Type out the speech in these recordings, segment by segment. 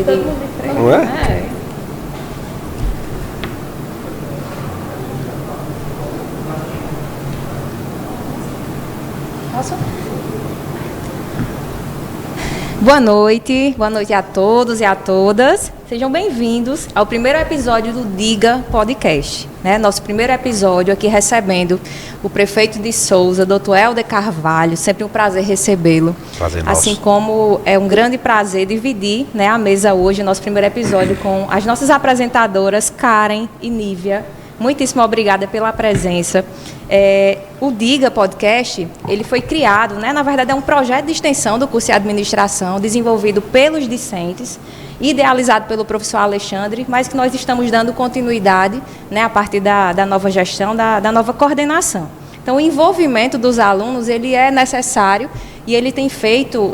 todo mundo de frente. Não é? Posso? Boa noite a todos e a todas. Sejam bem-vindos ao primeiro episódio do Diga Podcast. Nosso primeiro episódio aqui recebendo o prefeito de Sousa, Dr. Helder Carvalho. Sempre um prazer recebê-lo. Prazer nosso. Assim como é um grande prazer dividir a mesa hoje, nosso primeiro episódio, com as nossas apresentadoras Karen e Nívia. Muitíssimo obrigada pela presença. O Diga Podcast, ele foi criado, na verdade é um projeto de extensão do curso de administração, desenvolvido pelos discentes, idealizado pelo professor Alexandre, mas que nós estamos dando continuidade a partir da nova gestão, da nova coordenação. Então, o envolvimento dos alunos ele é necessário e ele tem feito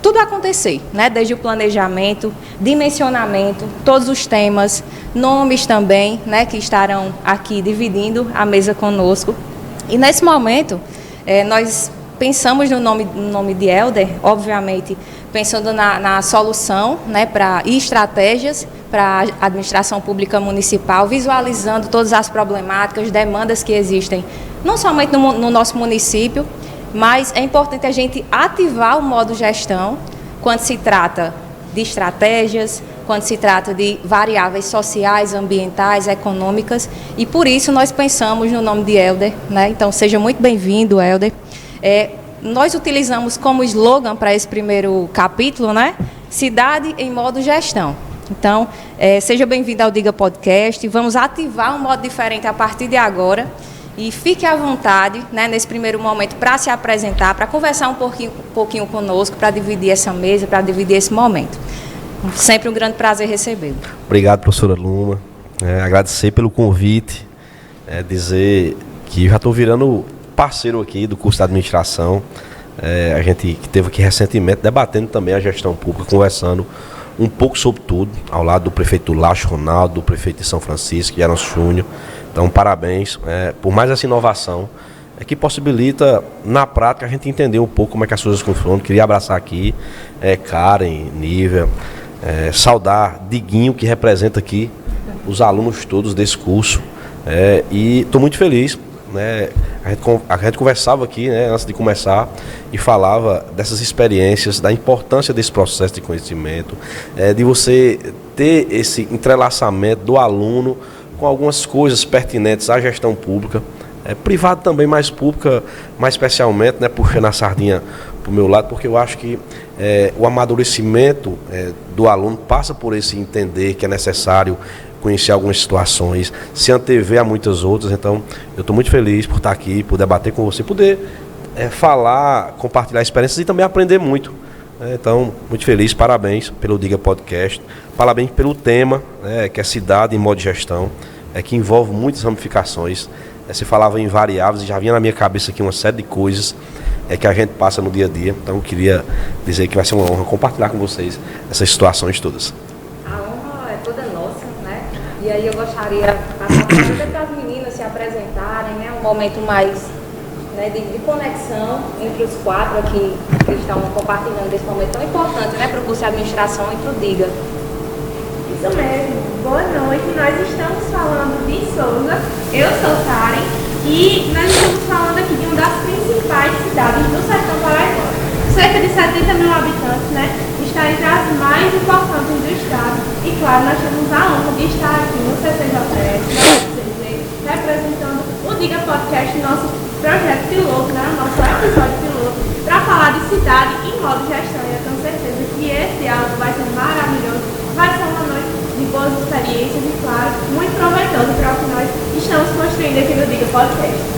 tudo acontecer, desde o planejamento, dimensionamento, todos os temas, nomes também, que estarão aqui dividindo a mesa conosco. E nesse momento, nós pensamos no nome de Helder, obviamente, pensando na solução e estratégias para a administração pública municipal, visualizando todas as problemáticas, demandas que existem, não somente no nosso município, mas é importante a gente ativar o modo gestão quando se trata de estratégias, quando se trata de variáveis sociais, ambientais, econômicas, e por isso nós pensamos no nome de Helder. Então, seja muito bem-vindo, Helder. Nós utilizamos como slogan para esse primeiro capítulo, Cidade em modo gestão. Então, seja bem-vindo ao Diga Podcast. Vamos ativar um modo diferente a partir de agora. E fique à vontade, nesse primeiro momento, para se apresentar, para conversar um pouquinho conosco, para dividir essa mesa, para dividir esse momento. Sempre um grande prazer recebê-lo. Obrigado, professora Luma. Agradecer pelo convite. Dizer que já estou virando parceiro aqui do curso de administração. A gente que esteve aqui recentemente debatendo também a gestão pública, conversando um pouco sobre tudo, ao lado do prefeito Lacho Ronaldo, do prefeito de São Francisco, Yaranço Júnior. Então, parabéns por mais essa inovação que possibilita, na prática, a gente entender um pouco como é que as coisas funcionam. Queria abraçar aqui Karen, Nívia, saudar Diguinho, que representa aqui os alunos todos desse curso. E estou muito feliz. A gente conversava aqui antes de começar e falava dessas experiências, da importância desse processo de conhecimento, de você ter esse entrelaçamento do aluno com algumas coisas pertinentes à gestão pública, privada também, mas pública mais especialmente, puxando a sardinha para o meu lado, porque eu acho que o amadurecimento do aluno passa por esse entender que é necessário conhecer algumas situações, se antever a muitas outras. Então, eu estou muito feliz por estar aqui, por debater com você, poder falar, compartilhar experiências e também aprender muito. Então, muito feliz, parabéns pelo Diga Podcast, parabéns pelo tema, que é Cidade em Modo de Gestão, que envolve muitas ramificações. Você falava em variáveis e já vinha na minha cabeça aqui uma série de coisas que a gente passa no dia a dia. Então, eu queria dizer que vai ser uma honra compartilhar com vocês essas situações todas. A honra é toda nossa, E aí eu gostaria para as meninas se apresentarem, um momento mais de conexão entre os quatro aqui que estão compartilhando esse momento tão importante para o curso de administração e para o Diga. Isso mesmo. Boa noite. Nós estamos falando de Sousa. Eu sou Karen e nós estamos falando aqui de uma das principais cidades do sertão paraibano. Cerca de 70 mil habitantes, está entre as mais importantes do estado. E claro, nós temos a honra de estar aqui no CCJS, representando o Diga Podcast, nosso projeto piloto, nosso episódio piloto, para falar de cidade em modo gestão. E eu tenho certeza que esse algo vai ser maravilhoso, vai ser uma noite de boas experiências e, claro, muito proveitoso para o que nós estamos construindo aqui no Diga Podcast.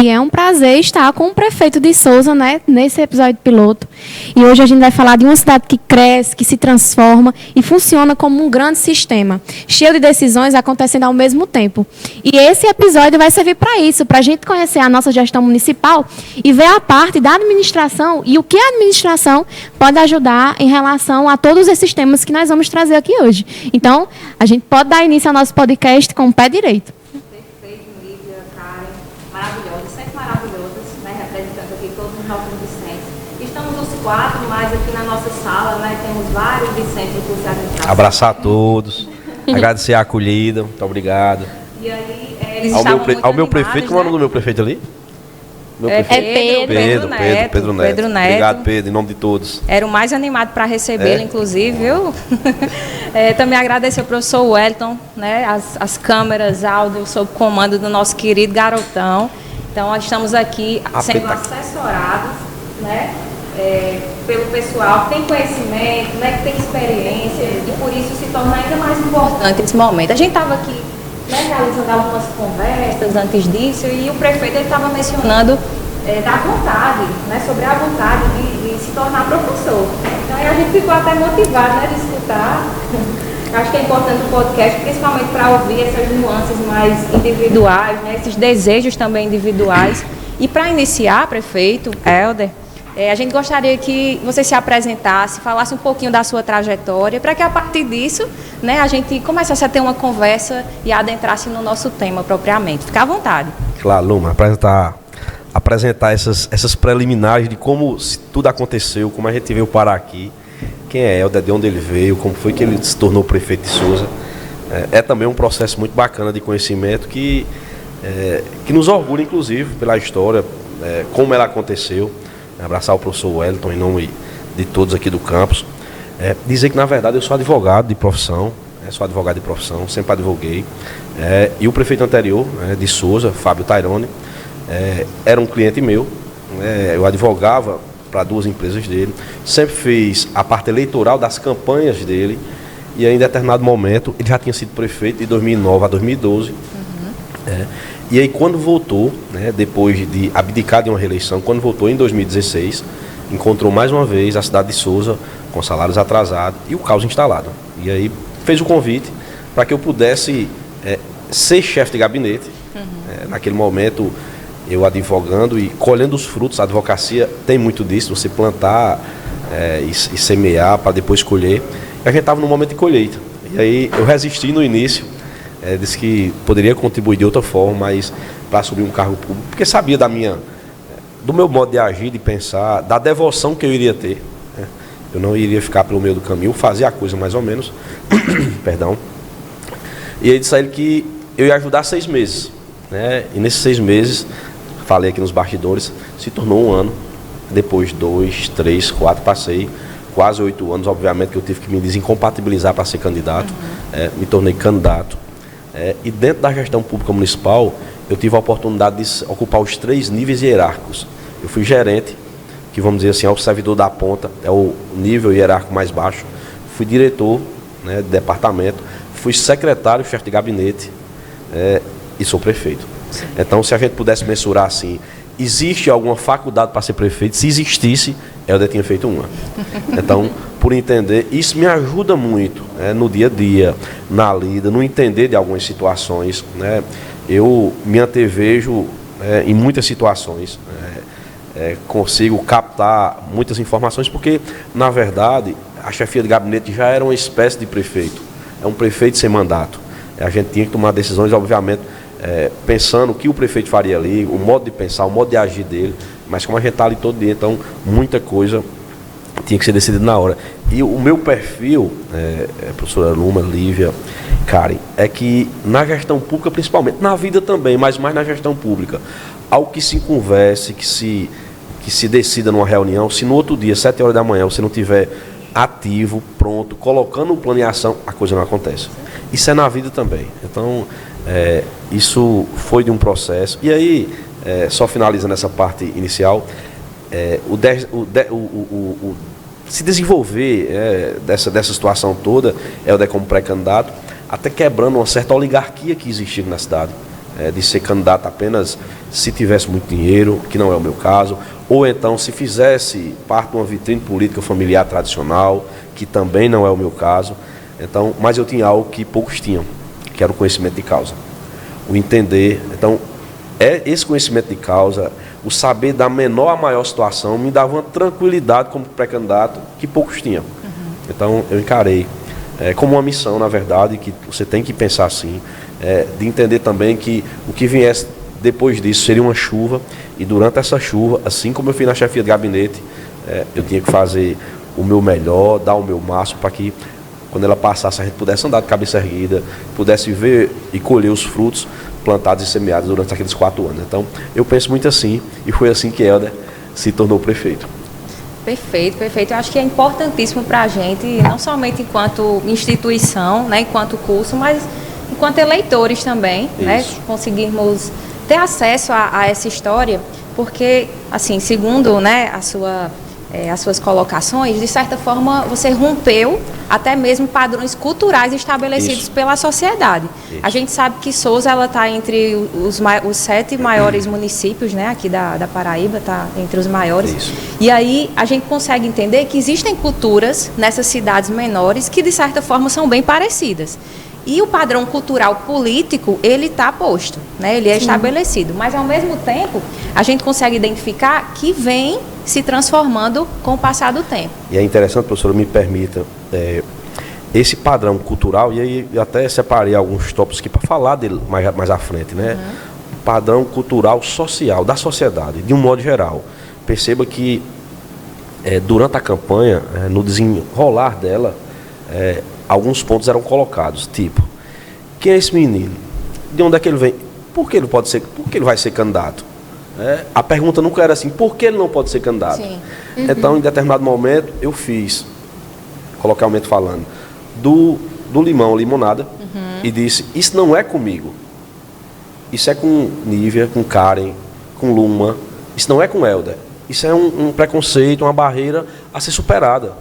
E é um prazer estar com o prefeito de Sousa, nesse episódio piloto. E hoje a gente vai falar de uma cidade que cresce, que se transforma e funciona como um grande sistema, cheio de decisões acontecendo ao mesmo tempo. E esse episódio vai servir para isso, para a gente conhecer a nossa gestão municipal e ver a parte da administração e o que a administração pode ajudar em relação a todos esses temas que nós vamos trazer aqui hoje. Então, a gente pode dar início ao nosso podcast com o pé direito. Perfeito, Nívia, Karen, maravilhosas, sempre maravilhosas, representando aqui todos os nossos discentes. Estamos nos 4, mas aqui na nossa sala, né, temos vários discentes do curso de administração. Abraçar a todos, agradecer a acolhida, muito obrigado. E aí, eles Ao estavam meu, muito ao meu animados, prefeito, como é o né? nome do meu prefeito ali? Meu É prefeito? Pedro Neto. Pedro Neto. Pedro Neto. Obrigado, Pedro, em nome de todos. Era o mais animado para recebê-lo, inclusive, viu? Também agradecer ao professor Wellington, né? As câmeras, áudio, sob comando do nosso querido garotão. Então, nós estamos aqui sendo assessorados, né? Pelo pessoal que tem conhecimento, né? Que tem experiência, e por isso se torna ainda mais importante esse momento. A gente estava aqui, né, realizando algumas conversas antes disso, e o prefeito estava mencionando da vontade, né, sobre a vontade de se tornar professor. Então a gente ficou até motivado, né, de escutar. Acho que é importante o podcast, principalmente para ouvir essas nuances mais individuais, né, esses desejos também individuais. E para iniciar, prefeito Helder, a gente gostaria que você se apresentasse, falasse um pouquinho da sua trajetória, para que a partir disso, né, a gente começasse a ter uma conversa e adentrasse no nosso tema propriamente. Fique à vontade. Claro, Luma, apresentar essas preliminares de como tudo aconteceu, como a gente veio parar aqui, quem é Helder, de onde ele veio, como foi que ele se tornou prefeito de Souza. É também um processo muito bacana de conhecimento que nos orgulha, inclusive, pela história, como ela aconteceu. Abraçar o professor Wellington em nome de todos aqui do campus. Dizer que, na verdade, eu sou advogado de profissão, sempre advoguei. E o prefeito anterior, de Souza, Fábio Tairone, era um cliente meu. Eu advogava para 2 empresas dele, sempre fiz a parte eleitoral das campanhas dele, e aí, em determinado momento, ele já tinha sido prefeito de 2009 a 2012. E aí, quando voltou, né, depois de abdicar de uma reeleição, quando voltou em 2016, encontrou mais uma vez a cidade de Souza com salários atrasados e o caos instalado. E aí fez o convite para que eu pudesse ser chefe de gabinete. Naquele momento, eu advogando e colhendo os frutos. A advocacia tem muito disso, você plantar e semear para depois colher. E a gente estava num momento de colheita. E aí eu resisti no início. Disse que poderia contribuir de outra forma, mas para assumir um cargo público, porque sabia do meu modo de agir, de pensar, da devoção que eu iria ter. Eu não iria ficar pelo meio do caminho, fazer a coisa mais ou menos. Perdão. E aí disse a ele que eu ia ajudar 6 meses. Né? E nesses 6 meses, falei aqui nos bastidores, se tornou 1 ano. Depois 2, 3, 4, passei quase 8 anos, obviamente que eu tive que me desincompatibilizar para ser candidato. Me tornei candidato. E dentro da gestão pública municipal, eu tive a oportunidade de ocupar os 3 níveis hierárquicos. Eu fui gerente, que vamos dizer assim, é o servidor da ponta, é o nível hierárquico mais baixo. Fui diretor, né, de departamento, fui secretário, chefe de gabinete e sou prefeito. Então, se a gente pudesse mensurar assim, existe alguma faculdade para ser prefeito? Se existisse, Helder tinha feito uma. Então, por entender, isso me ajuda muito, no dia a dia, na lida, no entender de algumas situações. Eu me antevejo em muitas situações, consigo captar muitas informações, porque, na verdade, a chefia de gabinete já era uma espécie de prefeito. É um prefeito sem mandato. A gente tinha que tomar decisões, obviamente, pensando o que o prefeito faria ali, o modo de pensar, o modo de agir dele, mas como a gente está ali todo dia, então muita coisa tinha que ser decidida na hora. E o meu perfil, professora Luma, Lívia, Karen, é que na gestão pública, principalmente, na vida também, mas mais na gestão pública, ao que se converse, que se decida numa reunião, se no outro dia, 7 horas da manhã, você não tiver ativo, pronto, colocando um plano em ação, a coisa não acontece. Isso é na vida também. Então, isso foi de um processo. E aí, só finalizando essa parte inicial, se desenvolver dessa situação toda, Helder como pré-candidato, até quebrando uma certa oligarquia que existia na cidade, de ser candidato apenas se tivesse muito dinheiro, que não é o meu caso, ou então se fizesse parte de uma vitrine política familiar tradicional, que também não é o meu caso. Então, mas eu tinha algo que poucos tinham, que era o conhecimento de causa, o entender. Então, esse conhecimento de causa, o saber da menor a maior situação, me dava uma tranquilidade como pré-candidato que poucos tinham. Então, eu encarei como uma missão, na verdade, que você tem que pensar assim, de entender também que o que viesse depois disso seria uma chuva, e durante essa chuva, assim como eu fiz na chefia de gabinete, eu tinha que fazer o meu melhor, dar o meu máximo para que quando ela passasse a gente pudesse andar de cabeça erguida, pudesse ver e colher os frutos plantados e semeados durante aqueles 4 anos. Então, eu penso muito assim, e foi assim que Helder se tornou prefeito. Perfeito, perfeito. Eu acho que é importantíssimo para a gente, não somente enquanto instituição, né, enquanto curso, mas enquanto eleitores também, né, conseguirmos ter acesso a essa história, porque, assim, segundo, né, as suas colocações, de certa forma, você rompeu até mesmo padrões culturais estabelecidos pela sociedade. A gente sabe que Souza está entre os 7 maiores municípios, né, aqui da Paraíba, está entre os maiores. E aí a gente consegue entender que existem culturas nessas cidades menores que, de certa forma, são bem parecidas. E o padrão cultural político, ele está posto, né? Ele é estabelecido. Mas, ao mesmo tempo, a gente consegue identificar que vem se transformando com o passar do tempo. E é interessante, professora, me permita, esse padrão cultural, e aí eu até separei alguns tópicos aqui para falar dele mais à frente, né? Padrão cultural social, da sociedade, de um modo geral. Perceba que, durante a campanha, no desenrolar dela, alguns pontos eram colocados, tipo, quem é esse menino? De onde é que ele vem? Por que ele pode ser? Por que ele vai ser candidato? A pergunta nunca era assim, por que ele não pode ser candidato? Sim. Então, em determinado momento, eu fiz, coloquialmente falando, do limão, limonada, e disse, isso não é comigo. Isso é com Nívia, com Karen, com Luma, isso não é com Helder. Isso é um preconceito, uma barreira a ser superada.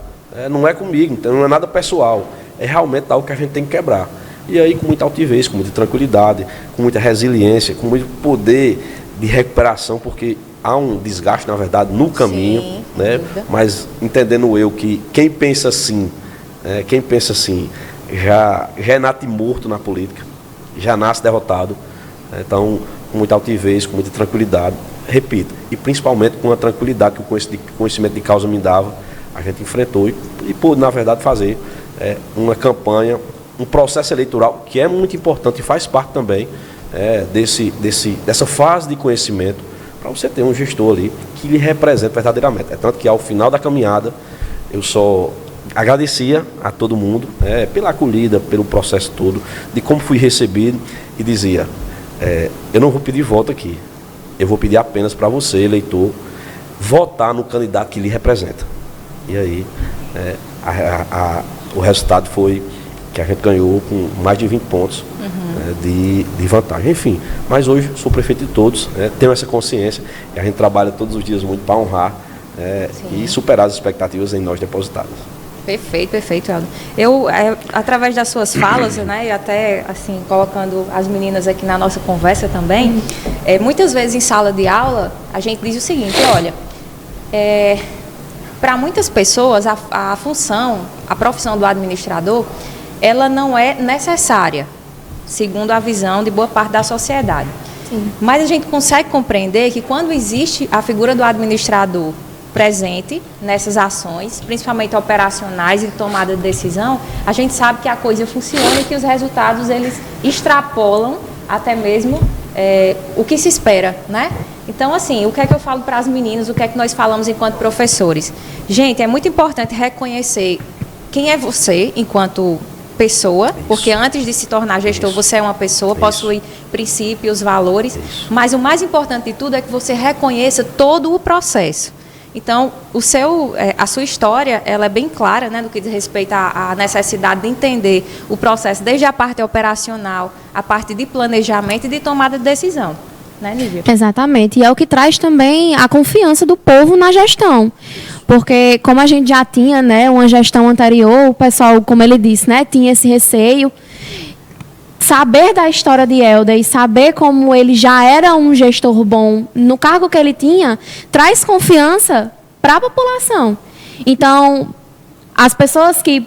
Não é comigo, então não é nada pessoal. É realmente algo que a gente tem que quebrar. E aí, com muita altivez, com muita tranquilidade, com muita resiliência, com muito poder de recuperação, porque há um desgaste, na verdade, no caminho, né? Mas entendendo eu que quem pensa assim já é natimorto na política, já nasce derrotado. Então, com muita altivez, com muita tranquilidade, repito, e principalmente com a tranquilidade que o conhecimento de causa me dava, a gente enfrentou e pôde, na verdade, fazer uma campanha, um processo eleitoral que é muito importante e faz parte também dessa fase de conhecimento, para você ter um gestor ali que lhe representa verdadeiramente. É tanto que ao final da caminhada eu só agradecia a todo mundo pela acolhida, pelo processo todo, de como fui recebido, e dizia, eu não vou pedir voto aqui, eu vou pedir apenas para você, eleitor, votar no candidato que lhe representa. E aí o resultado foi que a gente ganhou com mais de 20 pontos de vantagem. Enfim, mas hoje sou prefeito de todos, tenho essa consciência, e a gente trabalha todos os dias muito para honrar e superar as expectativas em nós depositadas. Perfeito, perfeito, Helder. Eu, através das suas falas, né, e até assim, colocando as meninas aqui na nossa conversa também, muitas vezes em sala de aula, a gente diz o seguinte, olha, para muitas pessoas a profissão do administrador, ela não é necessária, segundo a visão de boa parte da sociedade. Sim. Mas a gente consegue compreender que quando existe a figura do administrador presente nessas ações, principalmente operacionais e tomada de decisão, a gente sabe que a coisa funciona e que os resultados eles extrapolam até mesmo o que se espera, né? Então, assim, o que é que eu falo para as meninas, o que é que nós falamos enquanto professores? Gente, é muito importante reconhecer quem é você enquanto pessoa, porque antes de se tornar gestor, você é uma pessoa, possui princípios, valores, mas o mais importante de tudo é que você reconheça todo o processo. Então, a sua história, ela é bem clara, né, no que diz respeito à necessidade de entender o processo, desde a parte operacional, a parte de planejamento e de tomada de decisão. Né, Nívia? Exatamente. E é o que traz também a confiança do povo na gestão. Porque, como a gente já tinha, né, uma gestão anterior, o pessoal, como ele disse, né, tinha esse receio. Saber da história de Helder e saber como ele já era um gestor bom no cargo que ele tinha, traz confiança para a população. Então, as pessoas que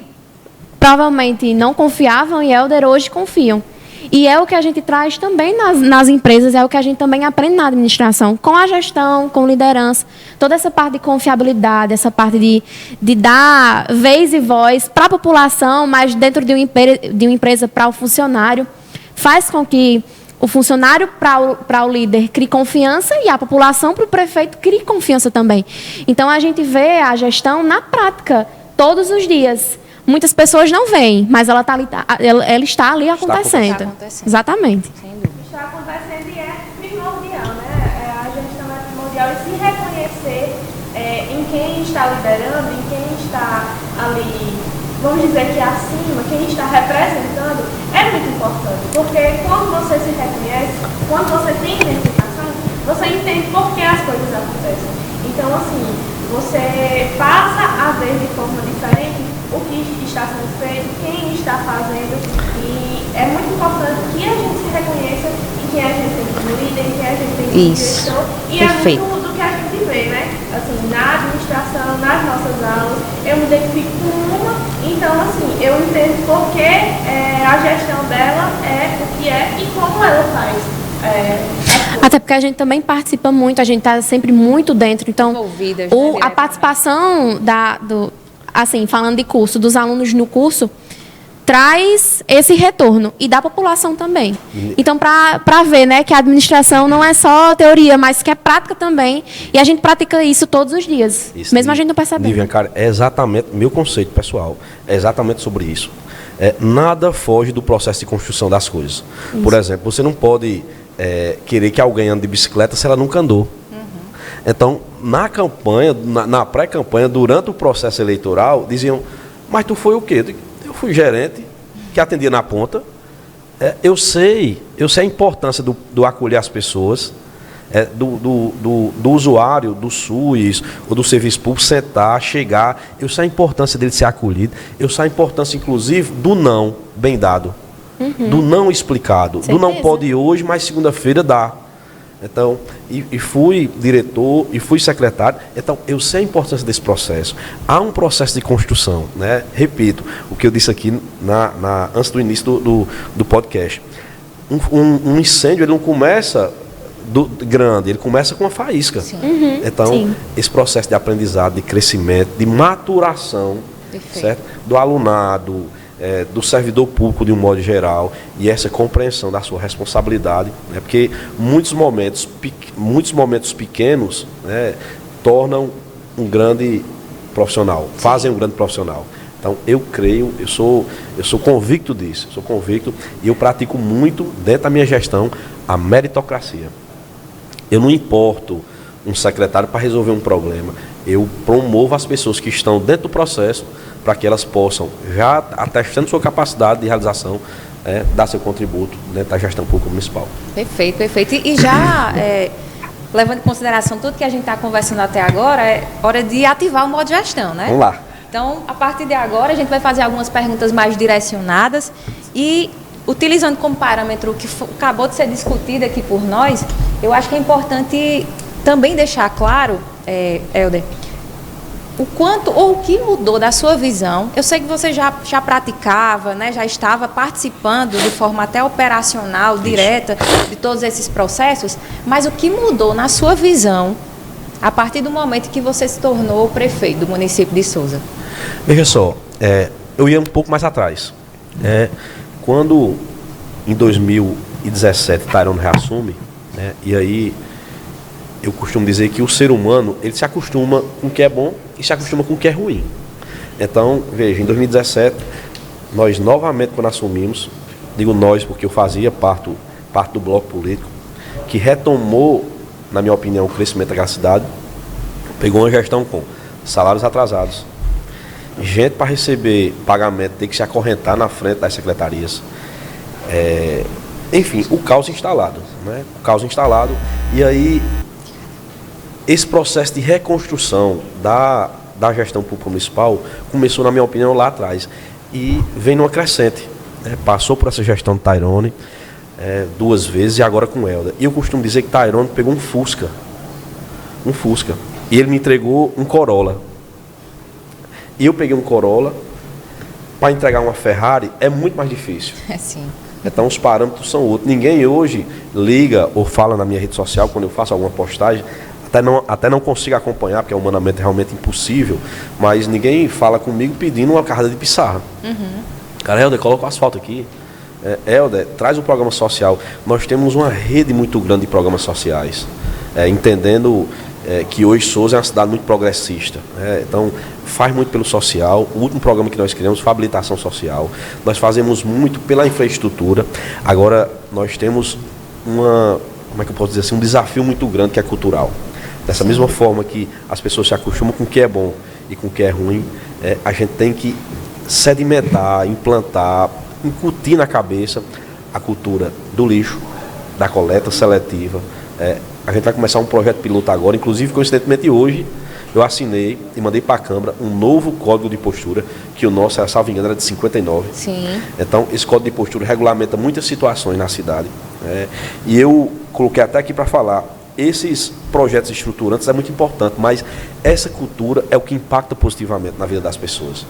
provavelmente não confiavam em Helder, hoje confiam. E é o que a gente traz também nas empresas, é o que a gente também aprende na administração, com a gestão, com liderança, toda essa parte de confiabilidade, essa parte de dar vez e voz para a população, mas dentro de uma empresa para o funcionário, faz com que o funcionário para o líder crie confiança e a população para o prefeito crie confiança também. Então, a gente vê a gestão na prática, todos os dias. Muitas pessoas não veem, mas ela está ali acontecendo. Está acontecendo. Exatamente. Sem dúvida. Está acontecendo e é primordial, né? A gestão é primordial e se reconhecer em quem está liderando, em quem está ali, vamos dizer que acima, quem está representando, é muito importante. Porque quando você se reconhece, quando você tem identificação, você entende por que as coisas acontecem. Então, assim, você passa a ver de forma diferente o que está sendo feito, quem está fazendo, e é muito importante que a gente se reconheça em quem a gente tem como líder, em quem a gente tem como gestor, e Perfeito. é muito do que a gente vê, né? Assim, na administração, nas nossas aulas, eu me identifico com uma, então assim, eu entendo por que a gestão dela é o que é e como ela faz. Até porque a gente também participa muito, a gente está sempre muito dentro. Então, Envolvidas, né, a diretamente. participação assim, falando de curso, dos alunos no curso, traz esse retorno e da população também. Então, para ver, né, que a administração não é só teoria, mas que é prática também, e a gente pratica isso todos os dias, mesmo a gente não percebendo. Nivian, cara, é exatamente meu conceito pessoal, é exatamente sobre isso. Nada foge do processo de construção das coisas. Isso. Por exemplo, você não pode querer que alguém ande de bicicleta se ela nunca andou. Então, na campanha, na pré-campanha, durante o processo eleitoral, diziam, mas tu foi o quê? Eu fui gerente, que atendia na ponta. Eu sei a importância do acolher as pessoas, do usuário, do SUS, ou do serviço público, sentar, chegar. Eu sei a importância dele ser acolhido. Eu sei a importância, inclusive, do não bem dado. Do não explicado. Certeza. Do não pode hoje, mas segunda-feira dá. Então, e fui diretor, e fui secretário, então eu sei a importância desse processo. Há um processo de construção, né? Repito, o que eu disse aqui antes do início do podcast. Um incêndio, ele não começa grande, ele começa com uma faísca. Então, Sim. esse processo de aprendizado, de crescimento, de maturação, certo? Do alunado, do servidor público de um modo geral, e essa compreensão da sua responsabilidade, né? Porque muitos momentos pequenos, né, tornam um grande profissional, fazem um grande profissional. Então eu creio, eu sou convicto disso, e eu pratico muito dentro da minha gestão a meritocracia. Eu não importo um secretário para resolver um problema, eu promovo as pessoas que estão dentro do processo para que elas possam, já atestando sua capacidade de realização, dar seu contributo dentro da gestão pública municipal. Perfeito, perfeito. E já levando em consideração tudo que a gente está conversando até agora, é hora de ativar o modo de gestão, né? Vamos lá. Então, a partir de agora, a gente vai fazer algumas perguntas mais direcionadas e, utilizando como parâmetro o que acabou de ser discutido aqui por nós, eu acho que é importante também deixar claro, Helder, o quanto ou o que mudou da sua visão. Eu sei que você já praticava, né, já estava participando de forma até operacional, direta, de todos esses processos, mas o que mudou na sua visão a partir do momento que você se tornou prefeito do município de Souza? Veja só, eu ia um pouco mais atrás. Quando, em 2017, Tairone reassume, né, e aí eu costumo dizer que o ser humano, ele se acostuma com o que é bom e se acostuma com o que é ruim. Então, veja, em 2017, nós novamente, quando assumimos, digo nós porque eu fazia parte do bloco político, que retomou, na minha opinião, o crescimento daquela cidade, pegou uma gestão com salários atrasados, gente para receber pagamento tem que se acorrentar na frente das secretarias, enfim, o caos instalado, né? O caos instalado, e aí esse processo de reconstrução da gestão pública municipal começou, na minha opinião, lá atrás e vem numa crescente, né? Passou por essa gestão de Tairone 2 vezes e agora com Helder. E eu costumo dizer que Tairone pegou um Fusca, e ele me entregou um Corolla. E eu peguei um Corolla, para entregar uma Ferrari é muito mais difícil. Sim. Então os parâmetros são outros. Ninguém hoje liga ou fala na minha rede social quando eu faço alguma postagem, até não consigo acompanhar, porque é humanamente realmente impossível, mas ninguém fala comigo pedindo uma carga de pissarra. Cara, Helder, coloca o asfalto aqui. Helder, traz o programa social. Nós temos uma rede muito grande de programas sociais, entendendo que hoje Souza é uma cidade muito progressista, então faz muito pelo social. O último programa que nós criamos foi a habilitação social. Nós fazemos muito pela infraestrutura. Agora nós temos como é que eu posso dizer assim, um desafio muito grande, que é cultural. Dessa mesma forma que as pessoas se acostumam com o que é bom e com o que é ruim, a gente tem que sedimentar, implantar, incutir na cabeça a cultura do lixo, da coleta seletiva. A gente vai começar um projeto piloto agora, inclusive, coincidentemente hoje, eu assinei e mandei para a Câmara um novo código de postura, que o nosso, salvo engano, era de 59. Sim. Então, esse código de postura regulamenta muitas situações na cidade. E eu coloquei até aqui para falar, esses projetos estruturantes é muito importante, mas essa cultura é o que impacta positivamente na vida das pessoas.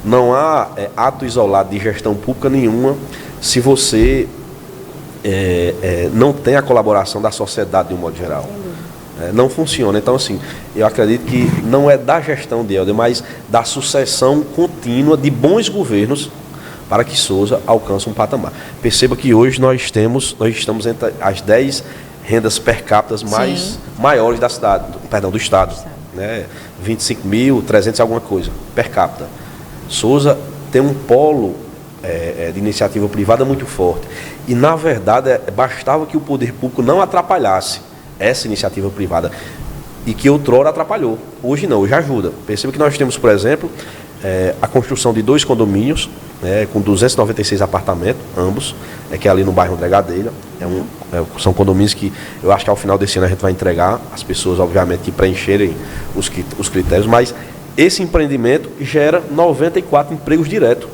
Não há ato isolado de gestão pública nenhuma se você não tem a colaboração da sociedade de um modo geral. Não funciona. Então, assim, eu acredito que não é da gestão de Helder, mas da sucessão contínua de bons governos para que Souza alcance um patamar. Perceba que hoje nós estamos entre as 10 rendas per capita maiores da cidade, do estado. 25.300 alguma coisa, per capita. Souza tem um polo de iniciativa privada muito forte. E, na verdade, bastava que o poder público não atrapalhasse essa iniciativa privada, e que outrora atrapalhou. Hoje não, hoje ajuda. Perceba que nós temos, por exemplo, a construção de 2 condomínios, com 296 apartamentos, ambos, que é ali no bairro André Gadelha. São condomínios que eu acho que ao final desse ano a gente vai entregar, as pessoas, obviamente, que preencherem os critérios, mas esse empreendimento gera 94 empregos diretos.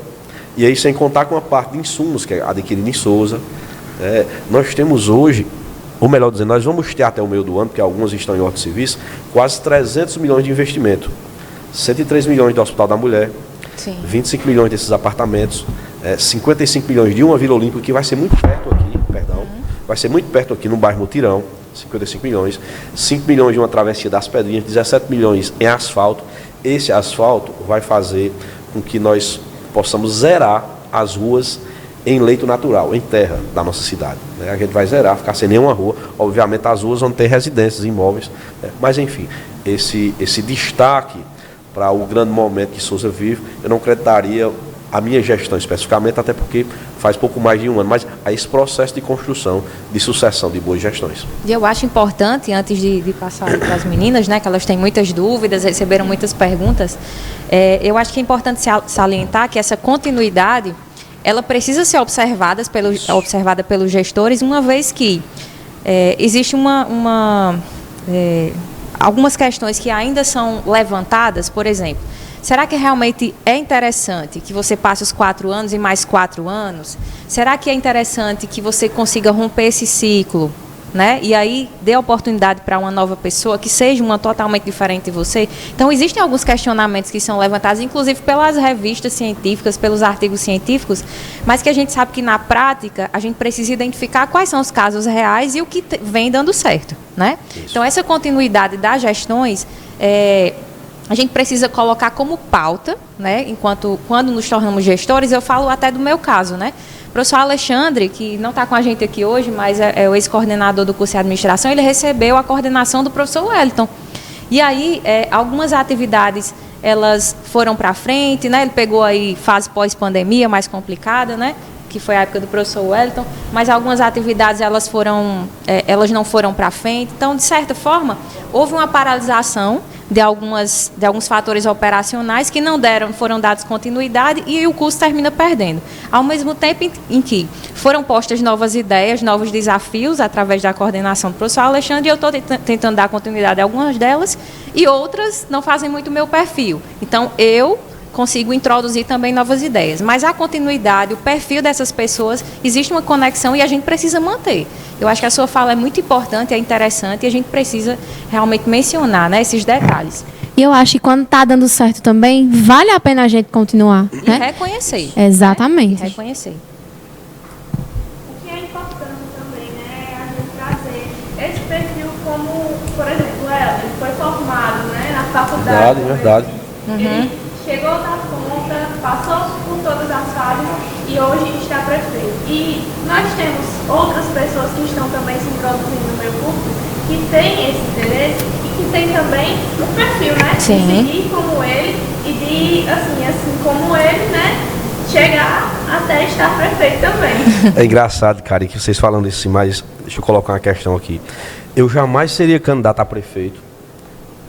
E aí, sem contar com a parte de insumos, que é adquirida em Souza. Nós temos hoje, ou melhor dizendo, nós vamos ter até o meio do ano, porque alguns estão em ordem de serviço, quase 300 milhões de investimento. 103 milhões do Hospital da Mulher, Sim. 25 milhões desses apartamentos, 55 milhões de uma Vila Olímpica, que vai ser muito perto aqui, vai ser muito perto aqui no bairro Mutirão, 55 milhões, 5 milhões de uma travessia das Pedrinhas, 17 milhões em asfalto. Esse asfalto vai fazer com que nós possamos zerar as ruas em leito natural, em terra da nossa cidade. A gente vai zerar, ficar sem nenhuma rua. Obviamente as ruas vão ter residências, imóveis, mas enfim, esse destaque para o grande momento que Souza vive, eu não acreditaria a minha gestão especificamente, até porque faz pouco mais de um ano, mas a esse processo de construção, de sucessão de boas gestões. E eu acho importante, antes de passar para as meninas, que elas têm muitas dúvidas, receberam muitas perguntas, eu acho que é importante salientar que essa continuidade, ela precisa ser observada pelos gestores, uma vez que existe algumas questões que ainda são levantadas. Por exemplo, será que realmente é interessante que você passe os 4 anos e mais 4 anos? Será que é interessante que você consiga romper esse ciclo, e aí dê oportunidade para uma nova pessoa que seja uma totalmente diferente de você? Então, existem alguns questionamentos que são levantados, inclusive pelas revistas científicas, pelos artigos científicos, mas que a gente sabe que, na prática, a gente precisa identificar quais são os casos reais e o que vem dando certo, Então, essa continuidade das gestões, a gente precisa colocar como pauta, quando nos tornamos gestores. Eu falo até do meu caso, O professor Alexandre, que não está com a gente aqui hoje, mas é o ex-coordenador do curso de administração, ele recebeu a coordenação do professor Wellington. E aí, algumas atividades, elas foram para frente, Ele pegou aí fase pós-pandemia, mais complicada, que foi a época do professor Wellington, mas algumas atividades, elas não foram para frente. Então, de certa forma, houve uma paralisação de alguns fatores operacionais que não foram dados continuidade, e o curso termina perdendo. Ao mesmo tempo em que foram postas novas ideias, novos desafios através da coordenação do professor Alexandre, e eu estou tentando dar continuidade a algumas delas, e outras não fazem muito o meu perfil. Então, eu consigo introduzir também novas ideias. Mas a continuidade, o perfil dessas pessoas, existe uma conexão e a gente precisa manter. Eu acho que a sua fala é muito importante, é interessante, e a gente precisa realmente mencionar, esses detalhes. E eu acho que quando está dando certo também, vale a pena a gente continuar. E reconhecer. Exatamente. E reconhecer. O que é importante também, é a gente trazer esse perfil como, por exemplo, ele foi formado, na faculdade. Verdade. Ele chegou na ponta, passou por todas as fases e e hoje está prefeito. E nós temos outras pessoas que estão também se introduzindo no meio público, que têm esse interesse e que têm também um perfil, né? Sim. De seguir como ele e de, assim como ele, né? Chegar até estar prefeito também. É engraçado, cara, que vocês falando isso, mas deixa eu colocar uma questão aqui. Eu jamais seria candidato a prefeito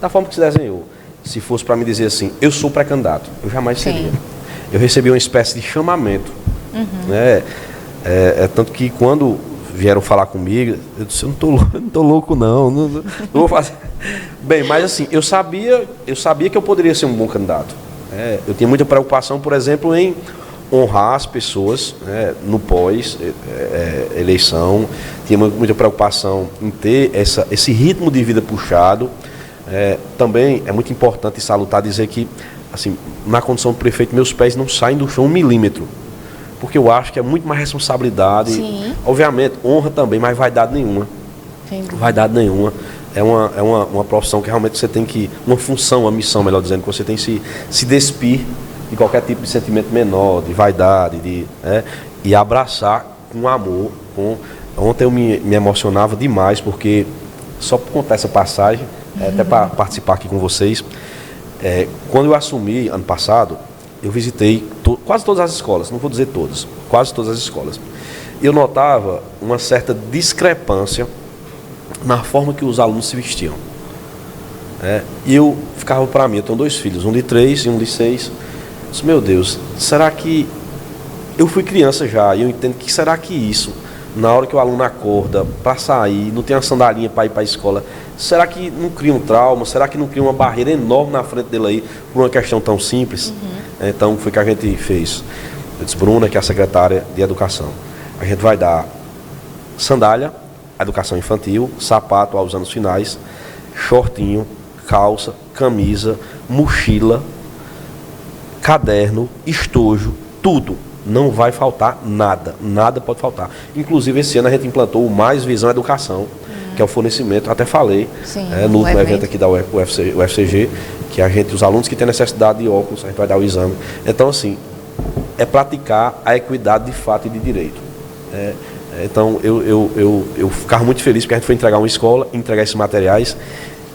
da forma que se desenhou. Se fosse para me dizer assim, eu sou pré-candidato, eu jamais seria. Eu recebi uma espécie de chamamento. Né? Tanto que quando vieram falar comigo, eu disse, eu não tô louco não vou fazer. Bem, mas assim, eu sabia que eu poderia ser um bom candidato. Eu tinha muita preocupação, por exemplo, em honrar as pessoas, né, no pós-eleição. Tinha muita preocupação em ter esse ritmo de vida puxado. Também é muito importante e salutar dizer que, assim, na condição de prefeito, meus pés não saem do chão 1 milímetro. Porque eu acho que é muito mais responsabilidade. Sim. Obviamente, honra também, mas vaidade nenhuma. Entendi. Vaidade nenhuma. É uma profissão que realmente você tem que... Uma função, uma missão, melhor dizendo, que você tem que se despir de qualquer tipo de sentimento menor, de vaidade, e abraçar com amor. Ontem eu me emocionava demais, porque, só por contar essa passagem, até para participar aqui com vocês, quando eu assumi, ano passado, eu visitei quase todas as escolas, não vou dizer todas, quase todas as escolas. Eu notava uma certa discrepância na forma que os alunos se vestiam. E eu ficava para mim, eu tenho 2 filhos, um de 3 e um de 6. Eu disse, meu Deus, será que... Eu fui criança já, e eu entendo que será que isso, na hora que o aluno acorda para sair, não tem uma sandalinha para ir para a escola, será que não cria um trauma? Será que não cria uma barreira enorme na frente dele aí, por uma questão tão simples? Então, foi o que a gente fez. Eu disse, Bruna, que é a secretária de Educação, a gente vai dar sandália, educação infantil, sapato aos anos finais, shortinho, calça, camisa, mochila, caderno, estojo, tudo. Não vai faltar nada, nada pode faltar. Inclusive, esse ano a gente implantou o Mais Visão Educação, que é o fornecimento, até falei, no último evento aqui da UFCG, que os alunos que têm necessidade de óculos, a gente vai dar o exame. Então, assim, é praticar a equidade de fato e de direito. Então, eu ficava muito feliz porque a gente foi entregar uma escola, entregar esses materiais.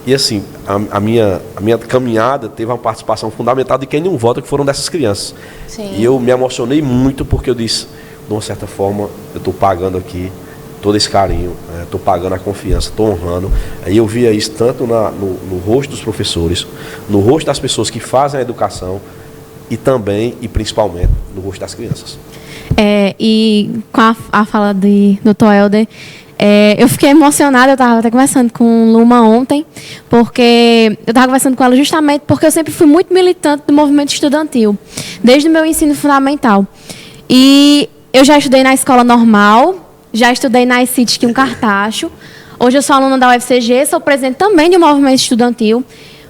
E assim, a minha caminhada teve uma participação fundamental de quem não vota, que foram dessas crianças. Sim. E eu me emocionei muito porque eu disse, de uma certa forma, eu estou pagando aqui todo esse carinho, estou pagando a confiança, estou honrando. Aí eu via isso tanto no rosto dos professores, no rosto das pessoas que fazem a educação e também, e principalmente, no rosto das crianças. E com a fala do Dr. Helder, eu fiquei emocionada, eu estava até conversando com Luma ontem, porque eu estava conversando com ela justamente porque eu sempre fui muito militante do movimento estudantil, desde o meu ensino fundamental. E eu já estudei na escola normal, já estudei na ICIT em Cartacho, hoje eu sou aluna da UFCG, sou presidente também de um movimento estudantil,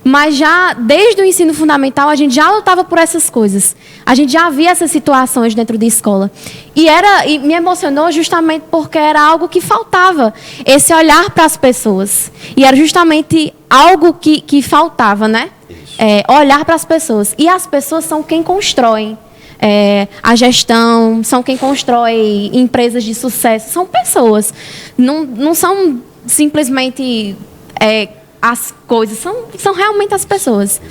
mas já desde o ensino fundamental a gente já lutava por essas coisas. A gente já via essas situações dentro da escola. E me emocionou justamente porque era algo que faltava, esse olhar para as pessoas. E era justamente algo que faltava, né? Olhar para as pessoas. E as pessoas são quem constroem a gestão, são quem constrói empresas de sucesso. São pessoas. Não são simplesmente... as coisas, são realmente as pessoas.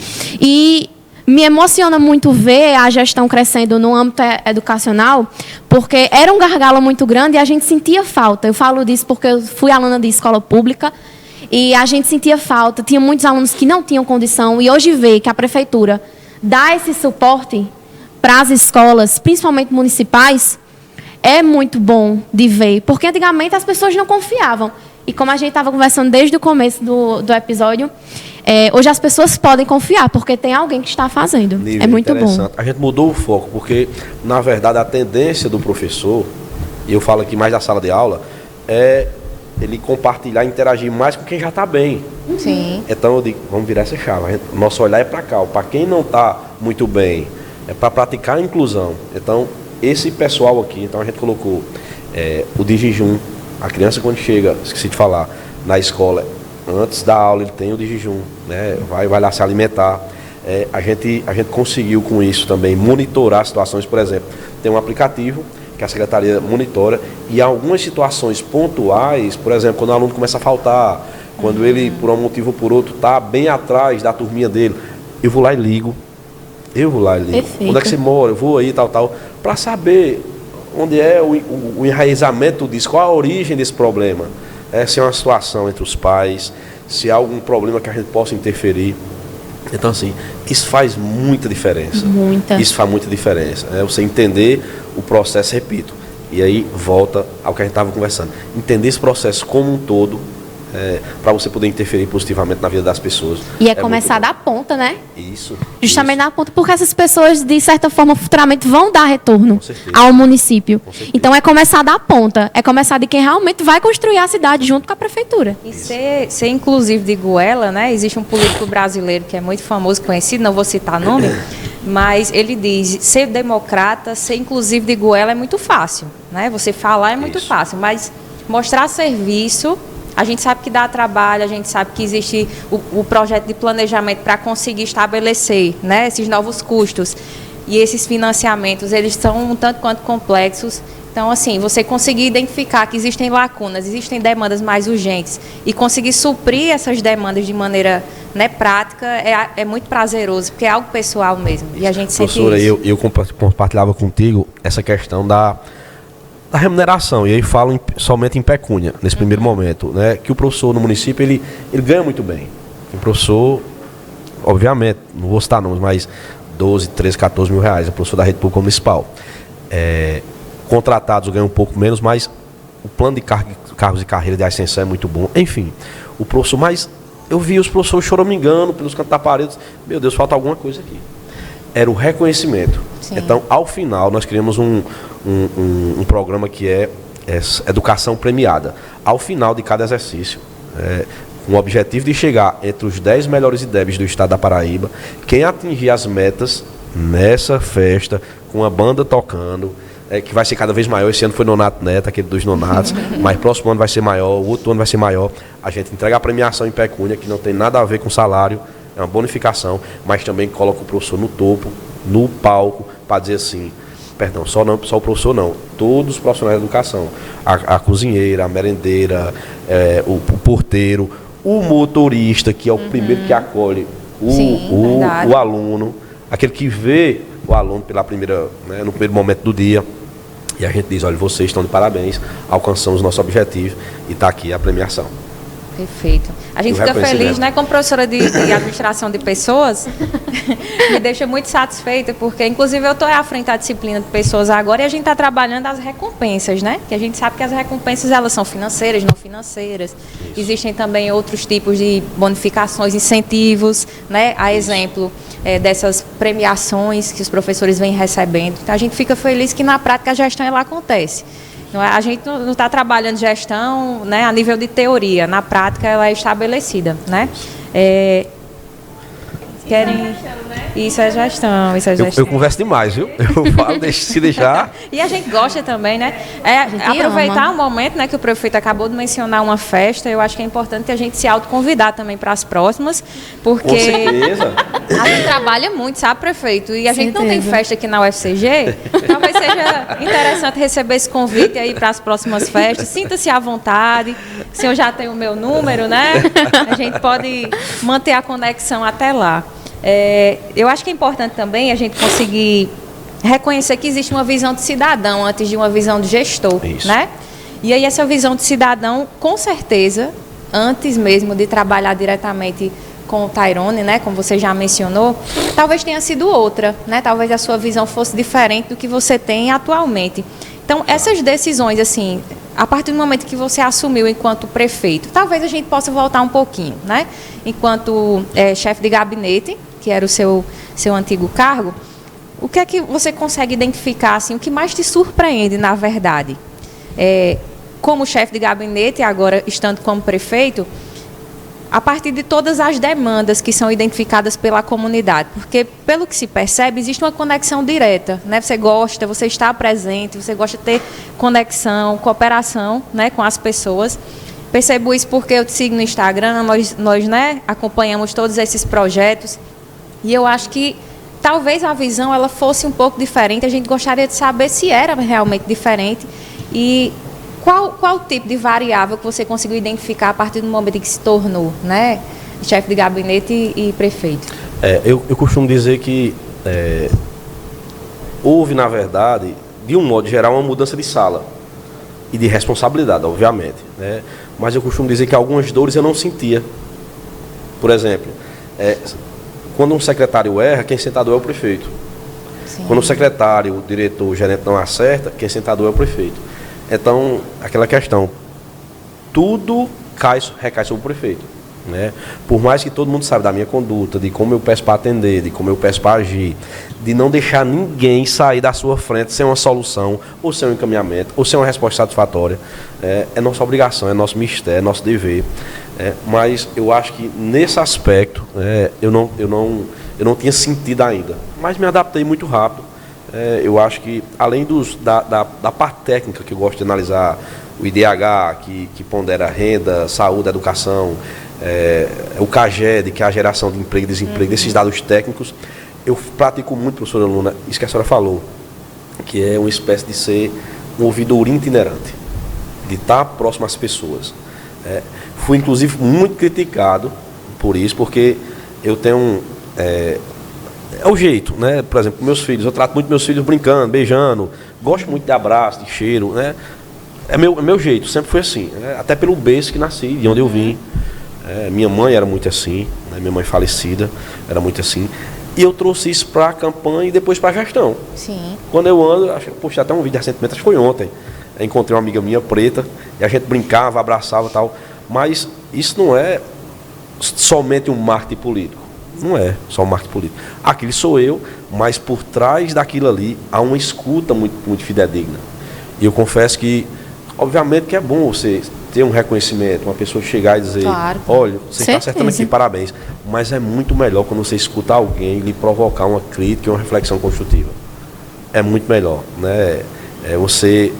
E me emociona muito ver a gestão crescendo no âmbito educacional, porque era um gargalo muito grande e a gente sentia falta. Eu falo disso porque eu fui aluna de escola pública e a gente sentia falta. Tinha muitos alunos que não tinham condição e hoje ver que a prefeitura dá esse suporte para as escolas, principalmente municipais, é muito bom de ver, porque antigamente as pessoas não confiavam. E como a gente estava conversando desde o começo do episódio, hoje as pessoas podem confiar, porque tem alguém que está fazendo. Nível é muito bom. A gente mudou o foco, porque, na verdade, a tendência do professor, e eu falo aqui mais da sala de aula, é ele compartilhar, interagir mais com quem já está bem. Sim. Então, eu digo, vamos virar essa chave. Nosso olhar é para cá. Para quem não está muito bem, é para praticar a inclusão. Então, esse pessoal aqui, então a gente colocou o de jejum. A criança, quando chega, esqueci de falar, na escola, antes da aula, ele tem o de jejum, né? Vai lá se alimentar. A gente conseguiu com isso também monitorar situações, por exemplo, tem um aplicativo que a secretaria monitora e algumas situações pontuais, por exemplo, quando o aluno começa a faltar, quando ele, por um motivo ou por outro, está bem atrás da turminha dele, eu vou lá e ligo. Perfeito. Onde é que você mora? Eu vou aí, tal, para saber onde é o enraizamento disso, qual a origem desse problema. Se é uma situação entre os pais, se há algum problema que a gente possa interferir. Então, assim, isso faz muita diferença. Isso faz muita diferença. Você entender o processo, repito, e aí volta ao que a gente estava conversando. Entender esse processo como um todo, para você poder interferir positivamente na vida das pessoas. E começar da ponta, né? Isso. Justamente na ponta, porque essas pessoas, de certa forma, futuramente vão dar retorno ao município. Então, é começar da ponta. É começar de quem realmente vai construir a cidade junto com a prefeitura. E ser inclusive de Goela, né? Existe um político brasileiro que é muito famoso, conhecido, não vou citar nome, mas ele diz, ser democrata, ser inclusive de Goela é muito fácil, né? Você falar é muito fácil, mas mostrar serviço, a gente sabe que dá trabalho, a gente sabe que existe o projeto de planejamento para conseguir estabelecer, né, esses novos custos. E esses financiamentos, eles são um tanto quanto complexos. Então, assim, você conseguir identificar que existem lacunas, existem demandas mais urgentes e conseguir suprir essas demandas de maneira, né, prática é muito prazeroso, porque é algo pessoal mesmo. E a gente sente Professora, isso. eu compartilhava contigo essa questão da remuneração, e aí falo somente em pecúnia, nesse primeiro momento, né, que o professor no município, ele ganha muito bem. O professor, obviamente, não vou citar nomes, mas 12, 13, 14 mil reais, é professor da rede pública municipal. Contratados ganham um pouco menos, mas o plano de cargos e carreira de ascensão é muito bom. Enfim, o professor, mas eu vi os professores choramingando pelos cantos da parede, meu Deus, falta alguma coisa aqui. Era o reconhecimento. Sim. Então, ao final, nós criamos um programa que é educação premiada. Ao final de cada exercício, com o objetivo de chegar entre os 10 melhores IDEBs do estado da Paraíba, quem atingir as metas nessa festa, com a banda tocando, que vai ser cada vez maior. Esse ano foi Nonato Neto, aquele dos Nonatos, mas próximo ano vai ser maior, o outro ano vai ser maior. A gente entrega a premiação em pecúnia, que não tem nada a ver com salário, é uma bonificação, mas também coloca o professor no topo, no palco, para dizer assim, perdão, só o professor não, todos os profissionais da educação, a cozinheira, a merendeira, o porteiro, o motorista, que é o primeiro que acolhe o aluno, aquele que vê o aluno pela primeira, né, no primeiro momento do dia, e a gente diz, olha, vocês estão de parabéns, alcançamos nosso objetivo e está aqui a premiação. Perfeito. A gente fica feliz, né, como professora de administração de pessoas, me deixa muito satisfeita, porque inclusive eu estou à frente da disciplina de pessoas agora e a gente está trabalhando as recompensas, né? Que a gente sabe que as recompensas elas são financeiras, não financeiras. Isso. Existem também outros tipos de bonificações, incentivos, né? A exemplo dessas premiações que os professores vêm recebendo. Então a gente fica feliz que na prática a gestão ela acontece. A gente não está trabalhando gestão, né, a nível de teoria, na prática ela é estabelecida, né? Querem... Isso é gestão, Eu converso demais, viu? Eu falo, se deixar. E a gente gosta também, né? Aproveitar o momento, né, que o prefeito acabou de mencionar uma festa, eu acho que é importante a gente se autoconvidar também para as próximas, porque com certeza. A gente trabalha muito, sabe, prefeito? E a gente não tem festa aqui na UFCG, talvez seja interessante receber esse convite aí para as próximas festas. Sinta-se à vontade, o senhor já tem o meu número, né? A gente pode manter a conexão até lá. Eu acho que é importante também a gente conseguir reconhecer que existe uma visão de cidadão antes de uma visão de gestor, né? E aí essa visão de cidadão, com certeza, antes mesmo de trabalhar diretamente com o Tyrone, né, como você já mencionou, talvez tenha sido outra, né? Talvez a sua visão fosse diferente do que você tem atualmente. Então, essas decisões, assim, a partir do momento que você assumiu enquanto prefeito, talvez a gente possa voltar um pouquinho, né? Enquanto chefe de gabinete, que era o seu antigo cargo, o que é que você consegue identificar, assim, o que mais te surpreende, na verdade? Como chefe de gabinete, agora estando como prefeito, a partir de todas as demandas que são identificadas pela comunidade, porque, pelo que se percebe, existe uma conexão direta, né? Você gosta, você está presente, você gosta de ter conexão, cooperação, né, com as pessoas. Percebo isso porque eu te sigo no Instagram, nós né, acompanhamos todos esses projetos. E eu acho que talvez a visão ela fosse um pouco diferente. A gente gostaria de saber se era realmente diferente e qual o tipo de variável que você conseguiu identificar a partir do momento em que se tornou, né, chefe de gabinete e prefeito. Eu costumo dizer que houve, na verdade, de um modo geral, uma mudança de sala e de responsabilidade, obviamente, né? Mas eu costumo dizer que algumas dores eu não sentia. Por exemplo, quando um secretário erra, quem sentador é o prefeito. Sim. Quando o secretário, o diretor, o gerente não acerta, quem sentador é o prefeito. Então, aquela questão, tudo recai sobre o prefeito, né? Por mais que todo mundo saiba da minha conduta, de como eu peço para atender, de como eu peço para agir, de não deixar ninguém sair da sua frente sem uma solução, ou sem um encaminhamento, ou sem uma resposta satisfatória, é nossa obrigação, é nosso mistério, é nosso dever. Mas eu acho que nesse aspecto eu não tinha sentido ainda, mas me adaptei muito rápido. Eu acho que além da parte técnica que eu gosto de analisar, o IDH que pondera renda, saúde, educação, o CAGED, que é a geração de emprego e desemprego, esses dados técnicos, eu pratico muito, professora Luna, isso que a senhora falou, que é uma espécie de ser um ouvidoria itinerante, de estar próximo às pessoas. Fui, inclusive, muito criticado por isso, porque eu tenho... É o jeito, né? Por exemplo, meus filhos, eu trato muito meus filhos brincando, beijando, gosto muito de abraço, de cheiro, né? É meu jeito, sempre foi assim, né? Até pelo berço que nasci, de onde eu vim. Minha mãe era muito assim, né? Minha mãe falecida era muito assim. E eu trouxe isso para a campanha e depois para a gestão. Sim. Quando eu ando, postei até um vídeo recentemente, acho que foi ontem. Encontrei uma amiga minha preta e a gente brincava, abraçava e tal. Mas isso não é somente um marketing político. Não é só um marketing político. Aquilo sou eu, mas por trás daquilo ali há uma escuta muito, muito fidedigna. E eu confesso que, obviamente que é bom você ter um reconhecimento, uma pessoa chegar e dizer, claro, olha, você está acertando aqui, parabéns. Mas é muito melhor quando você escuta alguém e lhe provocar uma crítica e uma reflexão construtiva. É muito melhor, né? Você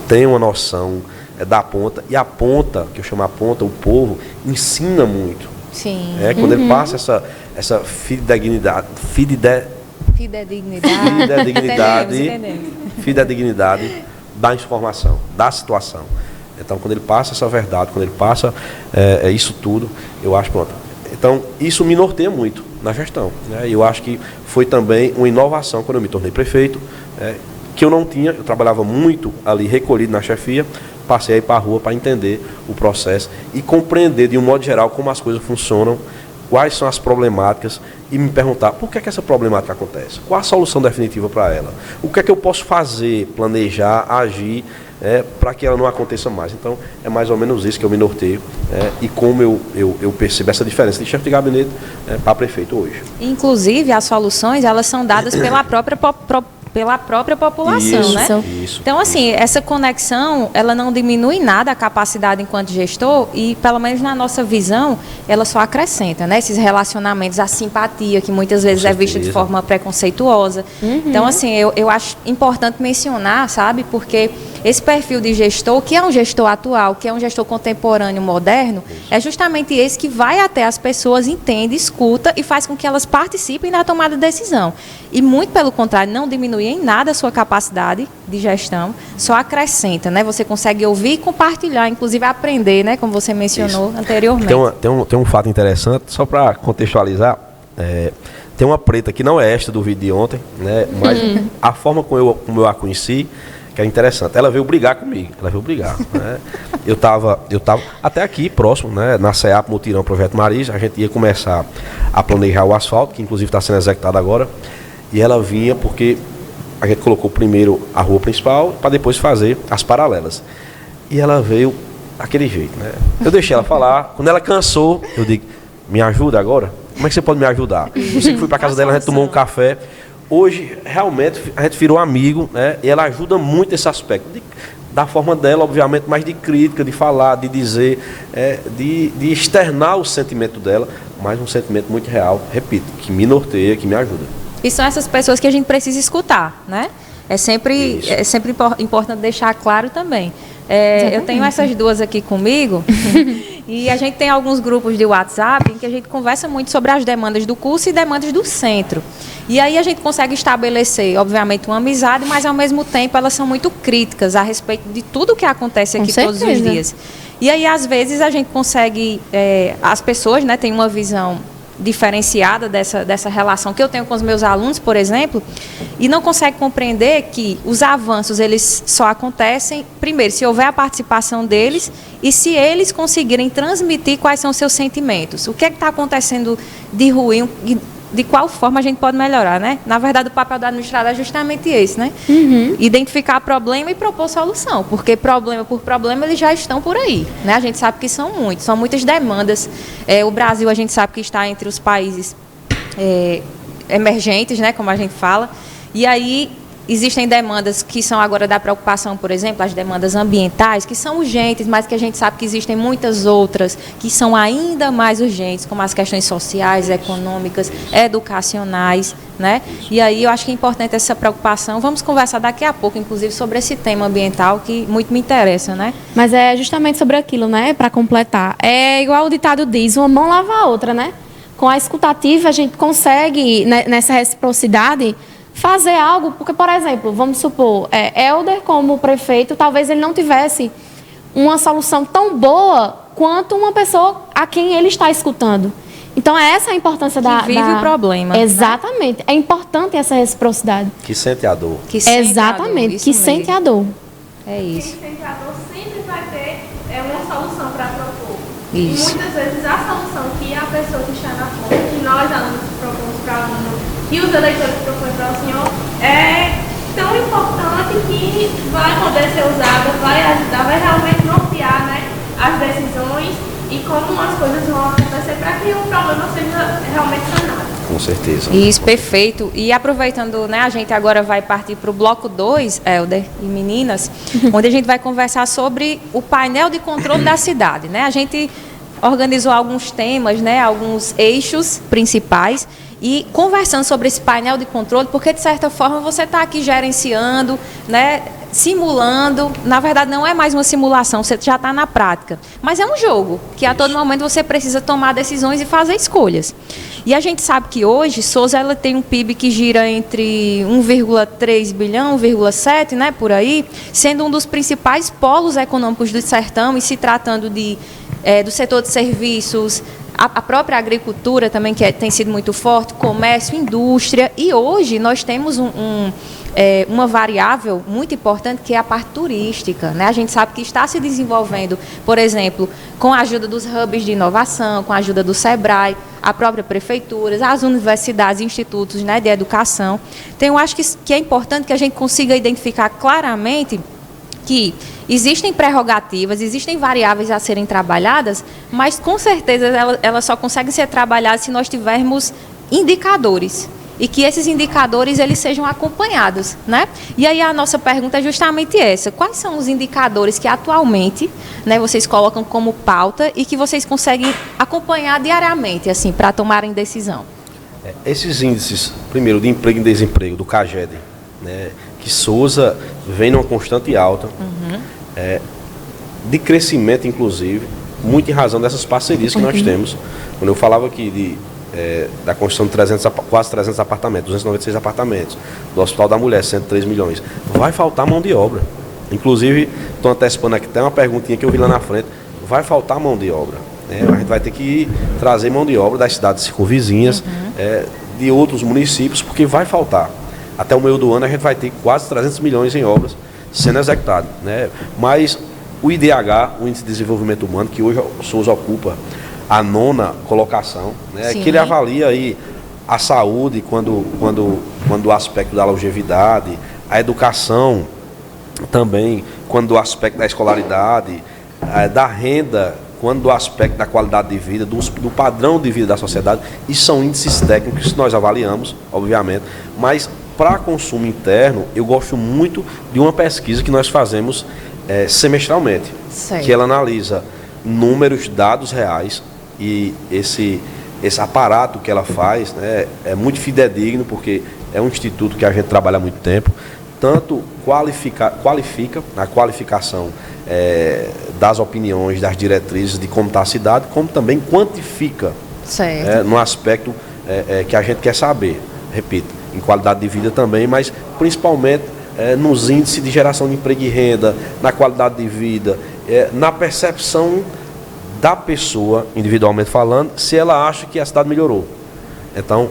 tem uma noção da ponta, e a ponta, que eu chamo a ponta, o povo, ensina muito. Sim. Quando ele passa essa fidedignidade da informação, da situação. Então, quando ele passa essa verdade, quando ele passa isso tudo, eu acho, pronto. Então, isso me norteia muito na gestão, né? E eu acho que foi também uma inovação quando eu me tornei prefeito, que eu não tinha, eu trabalhava muito ali recolhido na chefia, passei aí para a rua para entender o processo e compreender de um modo geral como as coisas funcionam, quais são as problemáticas e me perguntar por que essa problemática acontece, qual a solução definitiva para ela, o que é que eu posso fazer, planejar, agir para que ela não aconteça mais. Então é mais ou menos isso que eu me norteio e como eu percebo essa diferença de chefe de gabinete para prefeito hoje. Inclusive as soluções elas são dadas pela própria população, isso, né? Isso, então, assim, essa conexão, ela não diminui nada a capacidade enquanto gestor e, pelo menos na nossa visão, ela só acrescenta, né? Esses relacionamentos, a simpatia, que muitas vezes é vista de forma preconceituosa. Então, assim, eu acho importante mencionar, sabe? Porque esse perfil de gestor, que é um gestor atual, que é um gestor contemporâneo, moderno, é justamente esse que vai até as pessoas, entende, escuta e faz com que elas participem da tomada de decisão. E, muito pelo contrário, não diminui em nada a sua capacidade de gestão, só acrescenta, né? Você consegue ouvir e compartilhar, inclusive aprender, né? Como você mencionou anteriormente. Tem um fato interessante, só para contextualizar, tem uma preta que não é esta do vídeo de ontem, né? Mas a forma como eu a conheci, que é interessante, ela veio brigar comigo, né? Eu tava até aqui próximo, né? Na CEAP, Mutirão, Projeto Marisa, a gente ia começar a planejar o asfalto, que inclusive está sendo executado agora. E ela vinha porque a gente colocou primeiro a rua principal para depois fazer as paralelas. E ela veio daquele jeito, né? Eu deixei ela falar. Quando ela cansou, eu digo, me ajuda agora? Como é que você pode me ajudar? Eu sei que fui para casa dela, a gente tomou um café. Hoje, realmente, a gente virou amigo, né? E ela ajuda muito esse aspecto. Da forma dela, obviamente, mais de crítica, de falar, de dizer, de externar o sentimento dela, mas um sentimento muito real, repito, que me norteia, que me ajuda. E são essas pessoas que a gente precisa escutar, né? É sempre importante deixar claro também. Eu tenho essas duas aqui comigo E a gente tem alguns grupos de WhatsApp em que a gente conversa muito sobre as demandas do curso e demandas do centro. E aí a gente consegue estabelecer, obviamente, uma amizade, mas ao mesmo tempo elas são muito críticas a respeito de tudo que acontece aqui todos os dias. E aí, às vezes, a gente consegue... as pessoas, né, têm uma visão diferenciada dessa relação que eu tenho com os meus alunos, por exemplo, e não consegue compreender que os avanços eles só acontecem, primeiro, se houver a participação deles e se eles conseguirem transmitir quais são os seus sentimentos. O que é que está acontecendo de ruim, de qual forma a gente pode melhorar, né? Na verdade, o papel do administrador é justamente esse, né? Identificar problema e propor solução, porque problema por problema eles já estão por aí, né? A gente sabe que são muitas demandas. O Brasil, a gente sabe que está entre os países emergentes, né? Como a gente fala, e aí existem demandas que são agora da preocupação, por exemplo, as demandas ambientais, que são urgentes, mas que a gente sabe que existem muitas outras que são ainda mais urgentes, como as questões sociais, econômicas, educacionais, né? E aí eu acho que é importante essa preocupação. Vamos conversar daqui a pouco, inclusive, sobre esse tema ambiental que muito me interessa, né? Mas é justamente sobre aquilo, né? Para completar. É igual o ditado diz, uma mão lava a outra, né? Com a escutativa, a gente consegue, nessa reciprocidade, fazer algo, porque, por exemplo, vamos supor, Helder, como prefeito, talvez ele não tivesse uma solução tão boa quanto uma pessoa a quem ele está escutando. Então, essa é a importância que vive o problema. Exatamente. Né? É importante essa reciprocidade. Que sente a dor. Exatamente, que sente a dor. É isso. Quem sente a dor sempre vai ter uma solução para propor. Isso. E muitas vezes a solução que a pessoa que está na frente, que nós alunos propomos para o aluno, e os eleitores propõem para o senhor, é tão importante que vai poder ser usada, vai ajudar, vai realmente nortear, né, as decisões e como as coisas vão acontecer para que o problema seja realmente sanado. Com certeza. Isso, perfeito. E aproveitando, né, a gente agora vai partir para o bloco 2, Helder e meninas, onde a gente vai conversar sobre o painel de controle da cidade, né? A gente organizou alguns temas, né, alguns eixos principais, e conversando sobre esse painel de controle, porque de certa forma você está aqui gerenciando, né, simulando, na verdade não é mais uma simulação, você já está na prática, mas é um jogo, que a todo momento você precisa tomar decisões e fazer escolhas. E a gente sabe que hoje Sousa ela tem um PIB que gira entre 1,3 bilhão, 1,7, né, por aí, sendo um dos principais polos econômicos do sertão e se tratando do setor de serviços, a própria agricultura também, que tem sido muito forte, comércio, indústria, e hoje nós temos uma variável muito importante que é a parte turística, né? A gente sabe que está se desenvolvendo, por exemplo, com a ajuda dos hubs de inovação, com a ajuda do SEBRAE, a própria prefeitura, as universidades e institutos, né, de educação. Então, eu acho que é importante que a gente consiga identificar claramente que existem prerrogativas, existem variáveis a serem trabalhadas, mas com certeza elas só conseguem ser trabalhadas se nós tivermos indicadores e que esses indicadores eles sejam acompanhados, né? E aí a nossa pergunta é justamente essa: quais são os indicadores que atualmente, né, vocês colocam como pauta e que vocês conseguem acompanhar diariamente, assim, para tomarem decisão? Esses índices, primeiro, de emprego e desemprego do CAGED, né, que Sousa vem numa constante alta, de crescimento, inclusive, muito em razão dessas parcerias que nós temos. Quando eu falava aqui da construção de quase 300 apartamentos, 296 apartamentos, do Hospital da Mulher, 103 milhões, vai faltar mão de obra. Inclusive, estou antecipando aqui até uma perguntinha que eu vi lá na frente, vai faltar mão de obra. Né? A gente vai ter que trazer mão de obra das cidades circunvizinhas, de outros municípios, porque vai faltar. Até o meio do ano a gente vai ter quase 300 milhões em obras sendo executado, né? Mas o IDH, o Índice de Desenvolvimento Humano, que hoje o Sousa ocupa a 9ª colocação, né? Que ele avalia aí a saúde quando o aspecto da longevidade, a educação também quando o aspecto da escolaridade, da renda quando o aspecto da qualidade de vida, do padrão de vida da sociedade. Isso são índices técnicos que nós avaliamos, obviamente, mas para consumo interno, eu gosto muito de uma pesquisa que nós fazemos semestralmente, que ela analisa números, dados reais, e esse aparato que ela faz, né, é muito fidedigno, porque é um instituto que a gente trabalha há muito tempo, tanto qualifica a qualificação das opiniões, das diretrizes de como está a cidade, como também quantifica no aspecto que a gente quer saber. Repito, em qualidade de vida também, mas principalmente nos índices de geração de emprego e renda, na qualidade de vida, na percepção da pessoa, individualmente falando, se ela acha que a cidade melhorou. Então,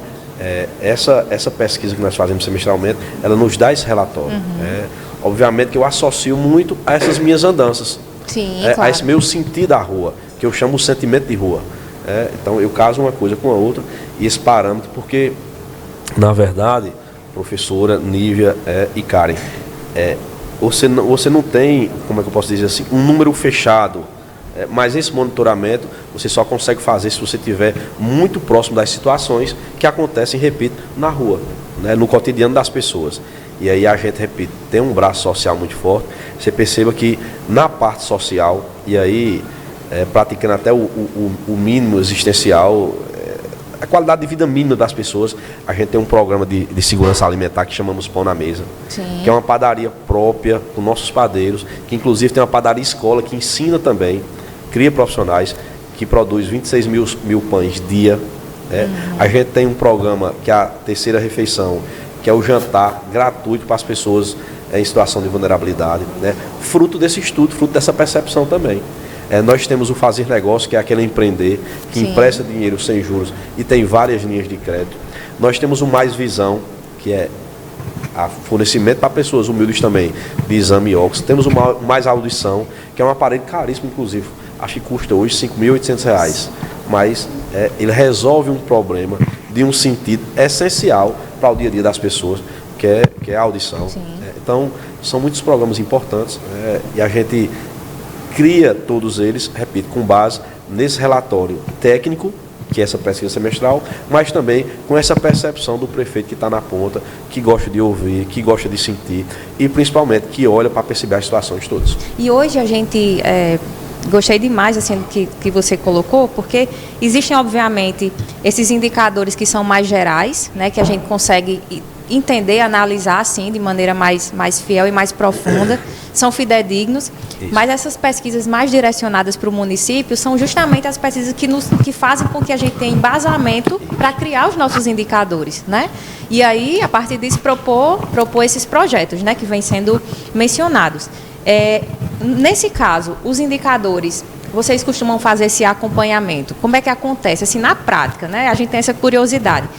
essa pesquisa que nós fazemos semestralmente, ela nos dá esse relatório. Obviamente que eu associo muito a essas minhas andanças. Sim, claro. A esse meu sentir da rua, que eu chamo o sentimento de rua. Então, eu caso uma coisa com a outra, e esse parâmetro, porque, na verdade, professora Nívia e Karen, você não tem, como é que eu posso dizer assim, um número fechado, mas esse monitoramento você só consegue fazer se você estiver muito próximo das situações que acontecem, repito, na rua, né, no cotidiano das pessoas. E aí a gente, repito, tem um braço social muito forte. Você perceba que na parte social, e aí praticando até o mínimo existencial, a qualidade de vida mínima das pessoas, a gente tem um programa de segurança alimentar que chamamos Pão na Mesa. Sim. Que é uma padaria própria com nossos padeiros, que inclusive tem uma padaria escola que ensina também, cria profissionais, que produz 26 mil pães dia. A gente tem um programa que é a terceira refeição, que é o jantar gratuito para as pessoas em situação de vulnerabilidade, né? Fruto desse estudo, fruto dessa percepção também. Nós temos o Fazer Negócio, que é aquele empreender, que empresta dinheiro sem juros e tem várias linhas de crédito. Nós temos o Mais Visão, que é fornecimento para pessoas humildes também, de exame e óculos. Temos o Mais Audição, que é um aparelho caríssimo, inclusive. Acho que custa hoje R$ 5.800. Mas ele resolve um problema de um sentido essencial para o dia a dia das pessoas, que é a audição. Então, são muitos programas importantes, e a gente cria todos eles, repito, com base nesse relatório técnico, que é essa pesquisa semestral, mas também com essa percepção do prefeito que está na ponta, que gosta de ouvir, que gosta de sentir e principalmente que olha para perceber as situações todas. E hoje a gente gostei demais assim do que você colocou, porque existem obviamente esses indicadores que são mais gerais, né, que a gente consegue entender, analisar assim de maneira mais fiel e mais profunda, são fidedignos. Isso. Mas essas pesquisas mais direcionadas para o município são justamente as pesquisas que fazem com que a gente tenha embasamento para criar os nossos indicadores, né? E aí, a partir disso, propor esses projetos, né, que vêm sendo mencionados. Nesse caso, os indicadores, vocês costumam fazer esse acompanhamento. Como é que acontece? Assim, na prática, né? A gente tem essa curiosidade.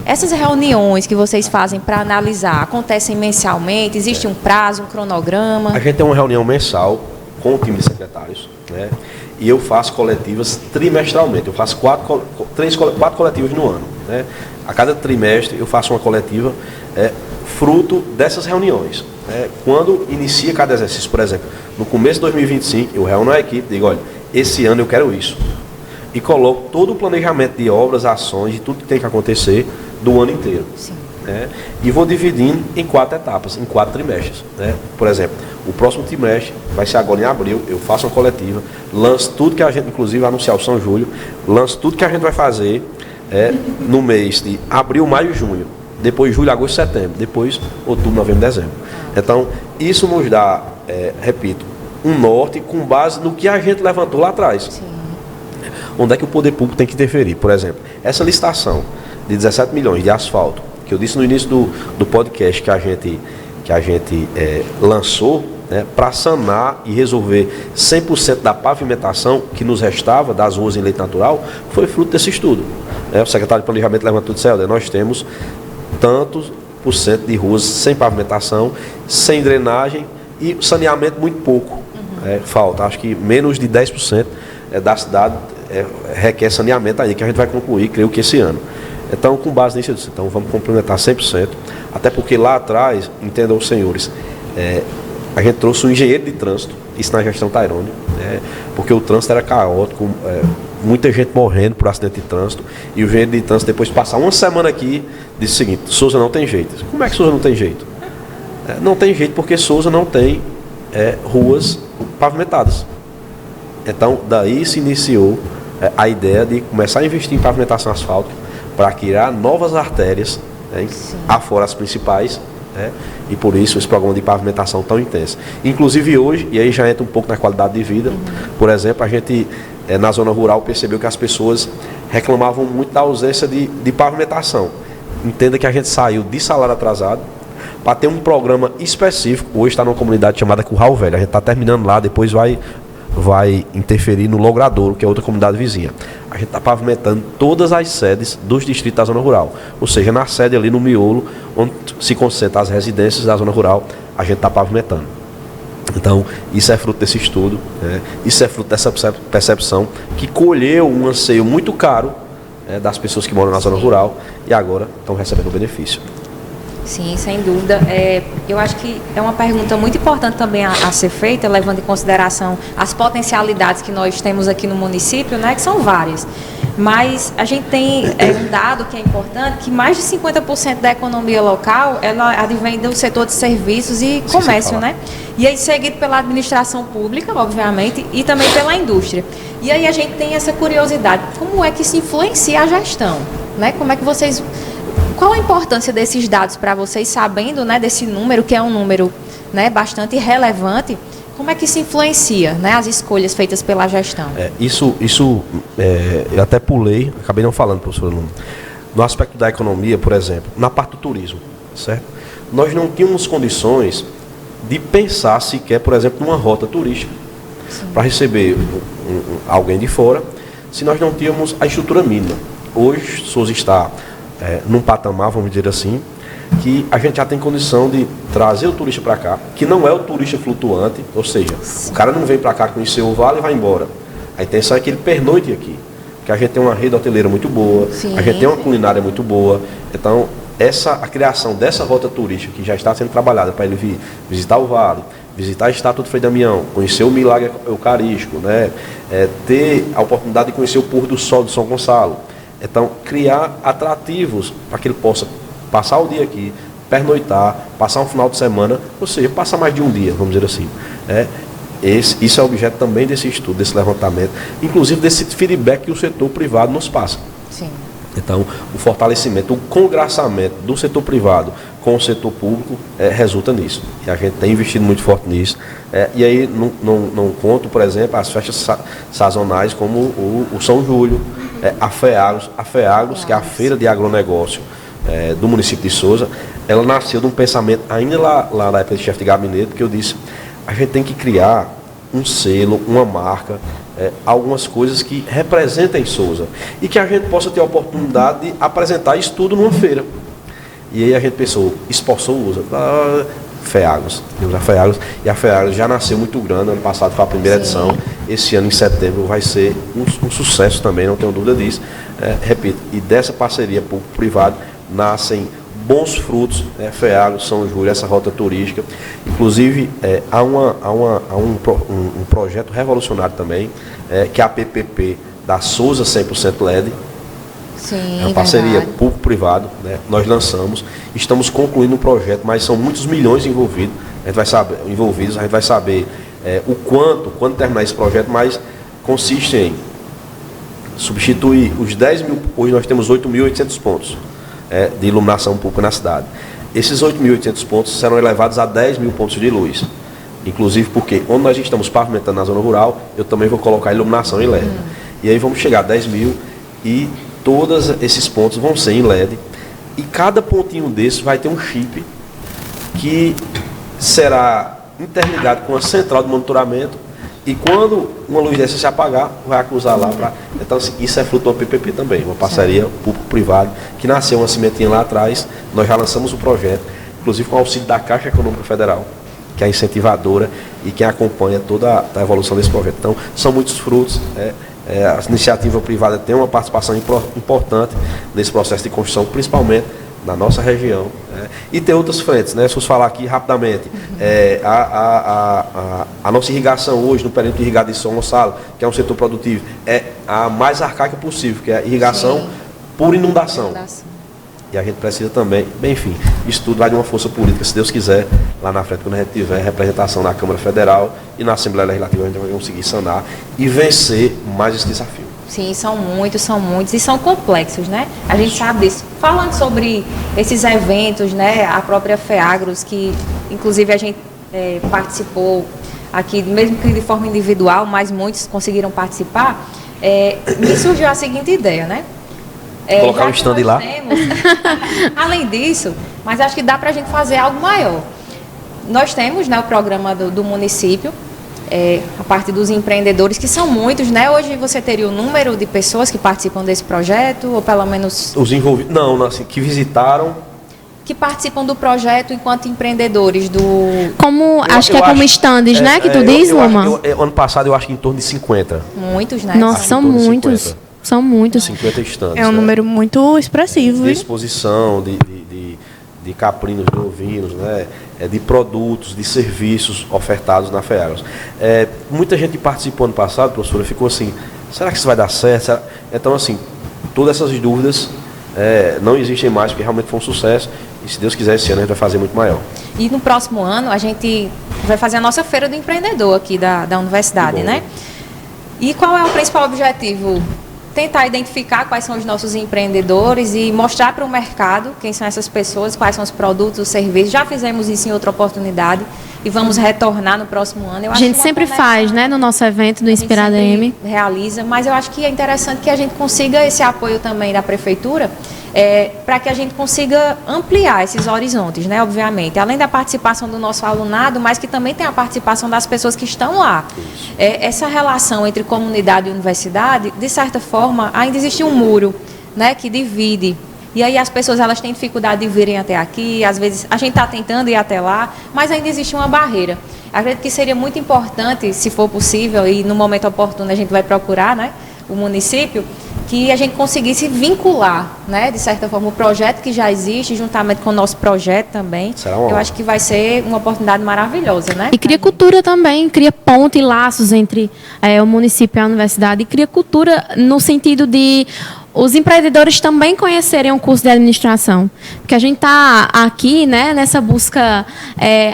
Essas reuniões que vocês fazem para analisar, acontecem mensalmente? Existe um prazo, um cronograma? A gente tem uma reunião mensal com o time de secretários, né? E eu faço coletivas trimestralmente. Eu faço quatro coletivas no ano, né? A cada trimestre eu faço uma coletiva fruto dessas reuniões. Quando inicia cada exercício, por exemplo, no começo de 2025, eu reúno a equipe e digo, olha, esse ano eu quero isso. E coloco todo o planejamento de obras, ações e tudo que tem que acontecer do ano inteiro. E vou dividindo em 4 etapas, em 4 trimestres. Por exemplo, o próximo trimestre vai ser agora em abril, eu faço uma coletiva, lanço tudo que a gente, inclusive anunciar o São Júlio, lanço tudo que a gente vai fazer no mês de abril, maio e junho. Depois julho, agosto, setembro. Depois outubro, novembro, dezembro. Então, isso nos dá, repito, um norte com base no que a gente levantou lá atrás. Sim. Onde é que o poder público tem que interferir? Por exemplo, essa licitação de 17 milhões de asfalto, que eu disse no início do podcast que a gente lançou, né, para sanar e resolver 100% da pavimentação que nos restava das ruas em leito natural, foi fruto desse estudo. O secretário de Planejamento levantou e disse, nós temos tantos por cento de ruas sem pavimentação, sem drenagem e saneamento muito pouco. Falta, acho que menos de 10% da cidade requer saneamento aí, que a gente vai concluir, creio que esse ano. Então, com base nisso, eu disse, então vamos complementar 100%, até porque lá atrás, entendam os senhores, a gente trouxe um engenheiro de trânsito, isso na gestão Tairone, porque o trânsito era caótico, muita gente morrendo por acidente de trânsito, e o engenheiro de trânsito, depois de passar uma semana aqui, disse o seguinte, Souza não tem jeito. Como é que Souza não tem jeito? Não tem jeito porque Souza não tem ruas pavimentadas. Então, daí se iniciou a ideia de começar a investir em pavimentação asfáltica para criar novas artérias, afora as principais, né? E por isso esse programa de pavimentação tão intenso. Inclusive hoje, e aí já entra um pouco na qualidade de vida, por exemplo, a gente na zona rural percebeu que as pessoas reclamavam muito da ausência de pavimentação. Entenda que a gente saiu de salário atrasado para ter um programa específico. Hoje está numa comunidade chamada Curral Velho. A gente está terminando lá, depois vai interferir no Logradouro, que é outra comunidade vizinha. A gente está pavimentando todas as sedes dos distritos da zona rural. Ou seja, na sede ali no miolo, onde se concentram as residências da zona rural, a gente está pavimentando. Então, isso é fruto desse estudo, né? Isso é fruto dessa percepção que colheu um anseio muito caro, né, das pessoas que moram na zona rural e agora estão recebendo o benefício. Sim, sem dúvida. Eu acho que é uma pergunta muito importante também a ser feita, levando em consideração as potencialidades que nós temos aqui no município, né, que são várias. Mas a gente tem um dado que é importante, que mais de 50% da economia local, ela advém do setor de serviços e comércio, né? E aí seguido pela administração pública, obviamente, e também pela indústria. E aí a gente tem essa curiosidade, como é que se influencia a gestão, né? Como é que vocês... Qual a importância desses dados para vocês, sabendo, né, desse número, que é um número, né, bastante relevante, como é que se influencia, né, as escolhas feitas pela gestão? Eu até pulei, acabei não falando, professora Luna. No aspecto da economia, por exemplo, na parte do turismo, certo? Nós não tínhamos condições de pensar sequer, por exemplo, numa rota turística para receber alguém de fora, se nós não tínhamos a estrutura mínima. Hoje, Sousa está num patamar, vamos dizer assim, que a gente já tem condição de trazer o turista para cá, que não é o turista flutuante, ou seja, o cara não vem para cá conhecer o vale e vai embora. A intenção é que ele pernoite aqui, porque a gente tem uma rede hoteleira muito boa, a gente tem uma culinária muito boa, então a criação dessa rota turística que já está sendo trabalhada para ele vir visitar o vale, visitar a estátua do Frei Damião, conhecer o milagre eucarístico, né? Ter a oportunidade de conhecer o pôr do sol de São Gonçalo. Então, criar atrativos para que ele possa passar o dia aqui, pernoitar, passar um final de semana, ou seja, passar mais de um dia, vamos dizer assim. Isso é objeto também desse estudo, desse levantamento, inclusive desse feedback que o setor privado nos passa. Sim. Então, o fortalecimento, o congraçamento do setor privado com o setor público resulta nisso. E a gente tem investido muito forte nisso. E aí não conto, por exemplo, as festas sazonais como o São Júlio, a FEAGROS, que é a Feira de Agronegócio do município de Sousa. Ela nasceu de um pensamento, ainda lá na época de chefe de gabinete, que eu disse, a gente tem que criar um selo, uma marca, algumas coisas que representem Sousa e que a gente possa ter a oportunidade de apresentar isso tudo numa feira. E aí a gente pensou, Expo Sousa, FEAGROS, e a FEAGROS já nasceu muito grande, ano passado foi a primeira edição, esse ano em setembro vai ser um sucesso também, não tenho dúvida disso. Repito, e dessa parceria público-privado nascem bons frutos, FEAGROS, São Júlio, essa rota turística. Inclusive, há um projeto revolucionário também, que é a PPP da Sousa 100% LED. Sim, é uma parceria público-privado, né? Nós lançamos, estamos concluindo um projeto, mas são muitos milhões envolvidos. A gente vai saber o quando terminar esse projeto, mas consiste em substituir os 10 mil, hoje nós temos 8.800 pontos de iluminação pública na cidade. Esses 8.800 pontos serão elevados a 10 mil pontos de luz. Inclusive porque onde nós estamos pavimentando na zona rural, eu também vou colocar iluminação em LED. E aí vamos chegar a 10 mil e todos esses pontos vão ser em LED. E cada pontinho desses vai ter um chip que será interligado com a central de monitoramento. E quando uma luz dessa se apagar, vai acusar lá para... Então, assim, isso é fruto do PPP também, uma parceria público-privada, que nasceu uma sementinha lá atrás. Nós já lançamos o projeto, inclusive com o auxílio da Caixa Econômica Federal, que é a incentivadora e que acompanha toda a evolução desse projeto. Então, são muitos frutos. A iniciativa privada tem uma participação importante nesse processo de construção, principalmente na nossa região. E tem outras frentes, né? Se eu falar aqui rapidamente, a nossa irrigação hoje no perímetro irrigado de São Gonçalo, que é um setor produtivo, é a mais arcaica possível, que é a irrigação por inundação. E a gente precisa também, bem, enfim, isso tudo vai de uma força política, se Deus quiser, lá na frente, quando a gente tiver representação na Câmara Federal e na Assembleia Legislativa, a gente vai conseguir sanar e vencer mais esse desafio. Sim, são muitos e são complexos, né? A gente sabe disso. Falando sobre esses eventos, né? A própria FEAGROS, que inclusive a gente participou aqui, mesmo que de forma individual, mas muitos conseguiram participar, me surgiu a seguinte ideia, né? Colocar um stand lá. Além disso, mas acho que dá para a gente fazer algo maior. Nós temos, né, o programa do município, a parte dos empreendedores, que são muitos, né? Hoje você teria o número de pessoas que participam desse projeto, ou pelo menos... Os envolvidos, não, assim, que visitaram... Que participam do projeto enquanto empreendedores do... Como, acho que é como stands, né, que tu diz, Luma? Ano passado eu acho que em torno de 50. Muitos, né? Nossa, são muitos. 50. São muitos. 50 stands. É um número muito expressivo. De exposição, de caprinos, de ovinos, né? De produtos, de serviços ofertados na FEAGROS. Muita gente que participou ano passado, professora, ficou assim, será que isso vai dar certo? Então, assim, todas essas dúvidas não existem mais, porque realmente foi um sucesso. E se Deus quiser, esse ano a gente vai fazer muito maior. E no próximo ano a gente vai fazer a nossa feira do empreendedor aqui da universidade, né? E qual é o principal objetivo? Tentar identificar quais são os nossos empreendedores e mostrar para o mercado quem são essas pessoas, quais são os produtos, os serviços. Já fizemos isso em outra oportunidade e vamos retornar no próximo ano. A gente sempre faz, né, no nosso evento do Inspirada M. Realiza, mas eu acho que é interessante que a gente consiga esse apoio também da prefeitura, para que a gente consiga ampliar esses horizontes, né, obviamente. Além da participação do nosso alunado, mas que também tem a participação das pessoas que estão lá. Essa relação entre comunidade e universidade, de certa forma, ainda existe um muro, né, que divide. E aí as pessoas, elas têm dificuldade de virem até aqui, às vezes a gente está tentando ir até lá, mas ainda existe uma barreira. Acredito que seria muito importante, se for possível, e no momento oportuno a gente vai procurar, né, o município, que a gente conseguisse vincular, né, de certa forma, o projeto que já existe, juntamente com o nosso projeto também. Eu acho que vai ser uma oportunidade maravilhosa, né? E cria cultura também, cria ponte e laços entre o município e a universidade. E cria cultura no sentido de os empreendedores também conhecerem o curso de administração. Porque a gente está aqui, né, nessa busca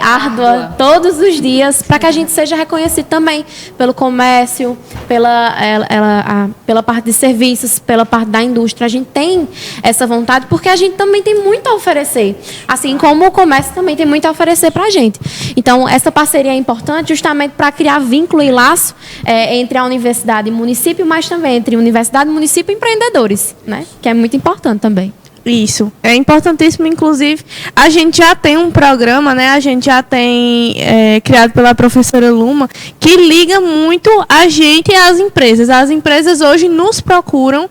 árdua todos os dias, para que a gente seja reconhecido também pelo comércio, pela parte de serviços, pela parte da indústria. A gente tem essa vontade porque a gente também tem muito a oferecer. Assim como o comércio também tem muito a oferecer para a gente. Então, essa parceria é importante justamente para criar vínculo e laço entre a universidade e o município, mas também entre universidade, município e empreendedores. Né? Que é muito importante também. Isso, é importantíssimo, inclusive, a gente já tem um programa, né? A gente já tem, criado pela professora Luma, que liga muito a gente e as empresas. As empresas hoje nos procuram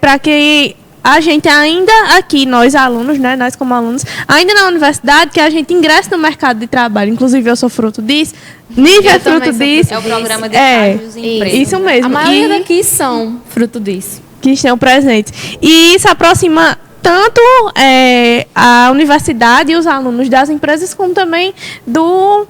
para que a gente ainda aqui, nós alunos, né? Nós como alunos, ainda na universidade, que a gente ingresse no mercado de trabalho. Inclusive, eu sou fruto disso. Nívia é fruto disso. É o programa de estágios em empresas. Isso mesmo. A maioria daqui são fruto disso. Que estão presentes. E isso aproxima tanto a universidade e os alunos das empresas, como também do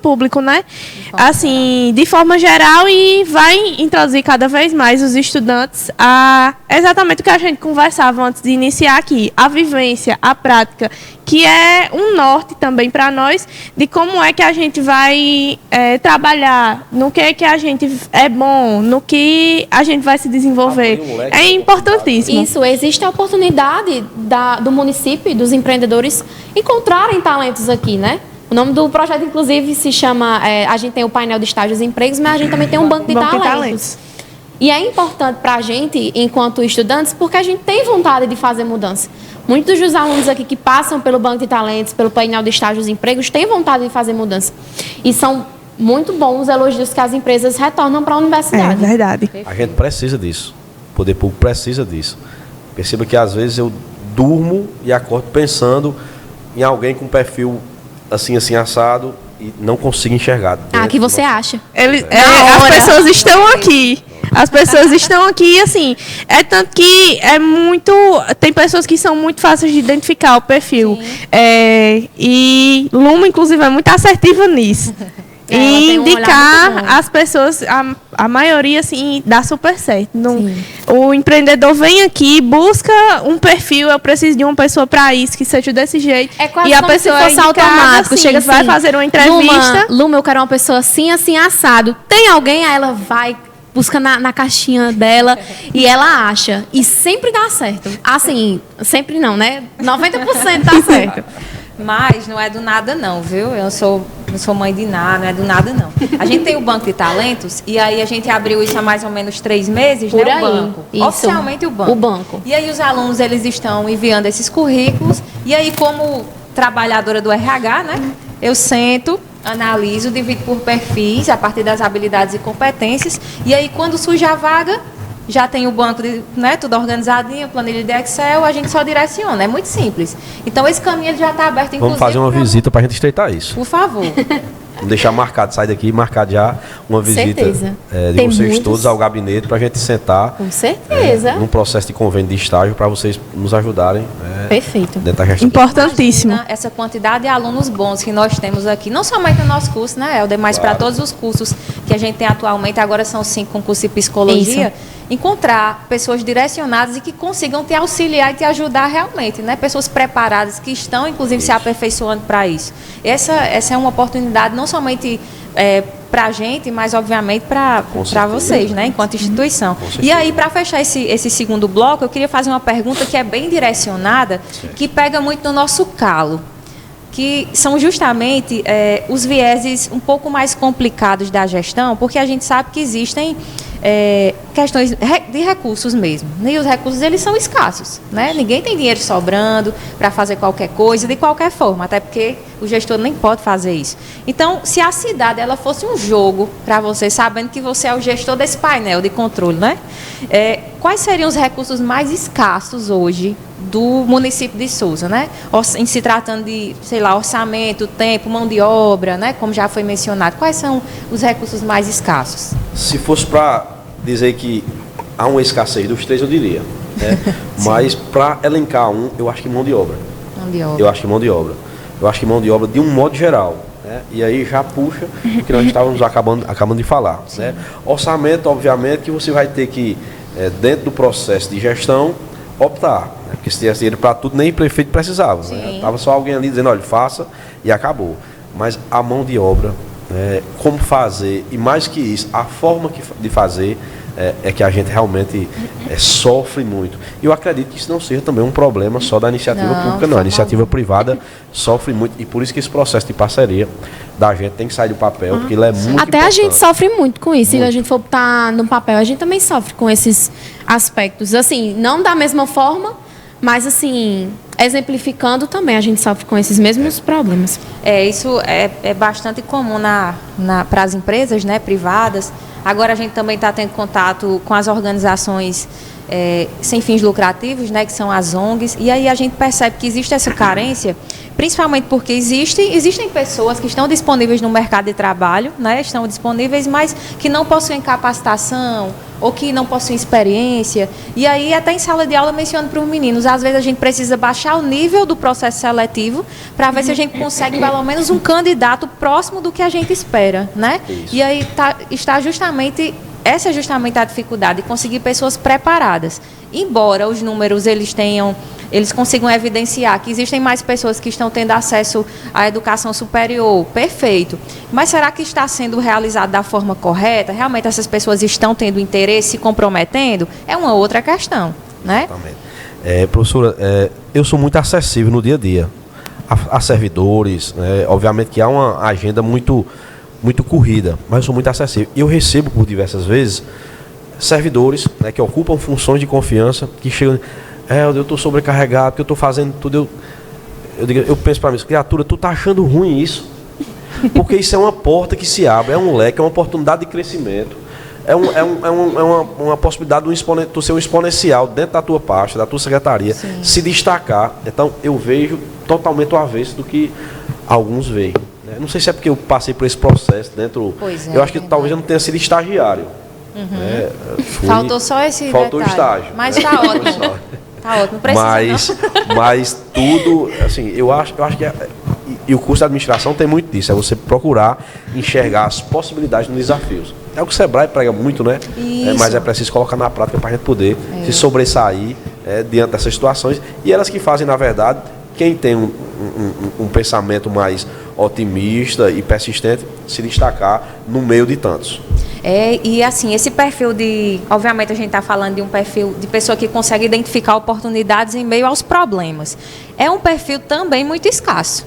público, né? Assim, de forma geral, e vai introduzir cada vez mais os estudantes a exatamente o que a gente conversava antes de iniciar aqui, a vivência, a prática, que é um norte também para nós de como é que a gente vai trabalhar, no que é que a gente é bom, no que a gente vai se desenvolver. É importantíssimo. Isso, existe a oportunidade do município e dos empreendedores encontrarem talentos aqui, né? O nome do projeto, inclusive, se chama... a gente tem o painel de estágios e empregos, mas a gente também tem um banco de talentos. E é importante para a gente, enquanto estudantes, porque a gente tem vontade de fazer mudança. Muitos dos alunos aqui que passam pelo banco de talentos, pelo painel de estágios e empregos, têm vontade de fazer mudança. E são muito bons os elogios que as empresas retornam para a universidade. É verdade. A gente precisa disso. O poder público precisa disso. Perceba que, às vezes, eu durmo e acordo pensando em alguém com perfil assim assado e não consigo enxergar. Que você acha? As pessoas estão aqui. As pessoas estão aqui, assim, tanto que tem pessoas que são muito fáceis de identificar o perfil. E Luma, inclusive, é muito assertiva nisso. E indicar as pessoas, a maioria, assim, dá super certo. O empreendedor vem aqui, busca um perfil, eu preciso de uma pessoa para isso, que seja desse jeito. É quase e a como pessoa se fosse automático. Assim, chega assim, vai fazer uma entrevista. Luma, eu quero uma pessoa assim, assim, assado. Tem alguém? Aí ela vai busca na caixinha dela e ela acha. E sempre dá certo. Assim, sempre não, né? 90% dá certo. Mas não é do nada não, viu? Eu não sou mãe de nada, não é do nada não. A gente tem o Banco de Talentos e aí a gente abriu isso há mais ou menos 3 meses, Por né? aí, O banco. isso. Oficialmente o banco. O banco. E aí os alunos, eles estão enviando esses currículos e aí como trabalhadora do RH, né? Eu sento, analiso, divido por perfis a partir das habilidades e competências e aí quando surge a vaga, já tem o banco, né, tudo organizadinho, planilha de Excel, a gente só direciona, é muito simples. Então, esse caminho ele já está aberto, inclusive... Vamos fazer uma visita para a gente estreitar isso. Por favor. Vamos deixar marcado, sair daqui e marcar já uma visita Certeza. De Tem vocês muitos. todos ao gabinete para a gente sentar Com certeza. num processo de convênio de estágio para vocês nos ajudarem Perfeito. dentro da gestão. Importantíssimo. Imagina essa quantidade de alunos bons que nós temos aqui, não somente no nosso curso, né, Helder, mas Claro. para todos os cursos que a gente tem atualmente, agora são 5 com curso de psicologia, encontrar pessoas direcionadas e que consigam te auxiliar e te ajudar realmente, né? Pessoas preparadas que estão, inclusive, se aperfeiçoando para isso. Essa é uma oportunidade não somente para a gente, mas, obviamente, para vocês, né? Enquanto instituição. E aí, para fechar esse segundo bloco, eu queria fazer uma pergunta que é bem direcionada, que pega muito no nosso calo, que são justamente os vieses um pouco mais complicados da gestão, porque a gente sabe que existem questões de recursos mesmo. E os recursos, eles são escassos, né? Ninguém tem dinheiro sobrando para fazer qualquer coisa, de qualquer forma, até porque o gestor nem pode fazer isso. Então, se a cidade ela fosse um jogo para você, sabendo que você é o gestor desse painel de controle, né? Quais seriam os recursos mais escassos hoje do município de Souza, né? Em se tratando de, sei lá, orçamento, tempo, mão de obra, né? Como já foi mencionado. Quais são os recursos mais escassos? Se fosse para dizer que há uma escassez dos 3, eu diria. Né? Mas para elencar eu acho que mão de obra. Mão de obra. Eu acho que mão de obra. Eu acho que mão de obra de um modo geral. Né? E aí já puxa o que nós estávamos acabando de falar. Né? Orçamento, obviamente, que você vai ter que, dentro do processo de gestão, optar. Né? Porque se tivesse dinheiro para tudo, nem prefeito precisava. Né? Estava só alguém ali dizendo, olha, faça e acabou. Mas a mão de obra, como fazer, e mais que isso, a forma de fazer é que a gente realmente sofre muito. E eu acredito que isso não seja também um problema só da iniciativa pública, não. A iniciativa privada sofre muito, e por isso que esse processo de parceria da gente tem que sair do papel, porque ele é muito Até importante. a gente sofre muito com isso. Se a gente for botar no papel, a gente também sofre com esses aspectos. Assim, não da mesma forma, mas assim, exemplificando também, a gente sofre com esses mesmos problemas. Isso é bastante comum para as empresas, né, privadas. Agora a gente também está tendo contato com as organizações sem fins lucrativos, né, que são as ONGs, e aí a gente percebe que existe essa carência, principalmente porque existem pessoas que estão disponíveis no mercado de trabalho, né, estão disponíveis, mas que não possuem capacitação ou que não possuem experiência. E aí, até em sala de aula, mencionando para os meninos, às vezes a gente precisa baixar o nível do processo seletivo para ver se a gente consegue, pelo menos, um candidato próximo do que a gente espera, né? Isso. E aí essa é justamente a dificuldade, de conseguir pessoas preparadas. Embora os números eles consigam evidenciar que existem mais pessoas que estão tendo acesso à educação superior, perfeito. Mas será que está sendo realizado da forma correta? Realmente essas pessoas estão tendo interesse, se comprometendo? É uma outra questão, né? Exatamente. Professora, eu sou muito acessível no dia a dia a servidores, obviamente que há uma agenda muito corrida, mas eu sou muito acessível. E eu recebo por diversas vezes servidores, né, que ocupam funções de confiança, que chegam, eu estou sobrecarregado, porque eu estou fazendo tudo. Eu penso para mim, criatura, tu tá achando ruim isso? Porque isso é uma porta que se abre, é um leque, é uma oportunidade de crescimento, uma possibilidade de tu ser um exponencial dentro da tua pasta, da tua secretaria, Sim. se destacar. Então eu vejo totalmente o avesso do que alguns veem. Não sei se é porque eu passei por esse processo dentro. Eu acho que talvez eu não tenha sido estagiário. Faltou só esse Faltou detalhe. estágio. Mas está ótimo. Está ótimo, não precisa mas tudo, assim, eu acho que e o curso de administração tem muito disso, é você procurar enxergar as possibilidades nos desafios. É o que o Sebrae prega muito, né? Mas é preciso colocar na prática para a gente poder se sobressair diante dessas situações. E elas que fazem, na verdade, quem tem um pensamento mais otimista e persistente, se destacar no meio de tantos. E assim, esse perfil obviamente a gente está falando de um perfil de pessoa que consegue identificar oportunidades em meio aos problemas. É um perfil também muito escasso.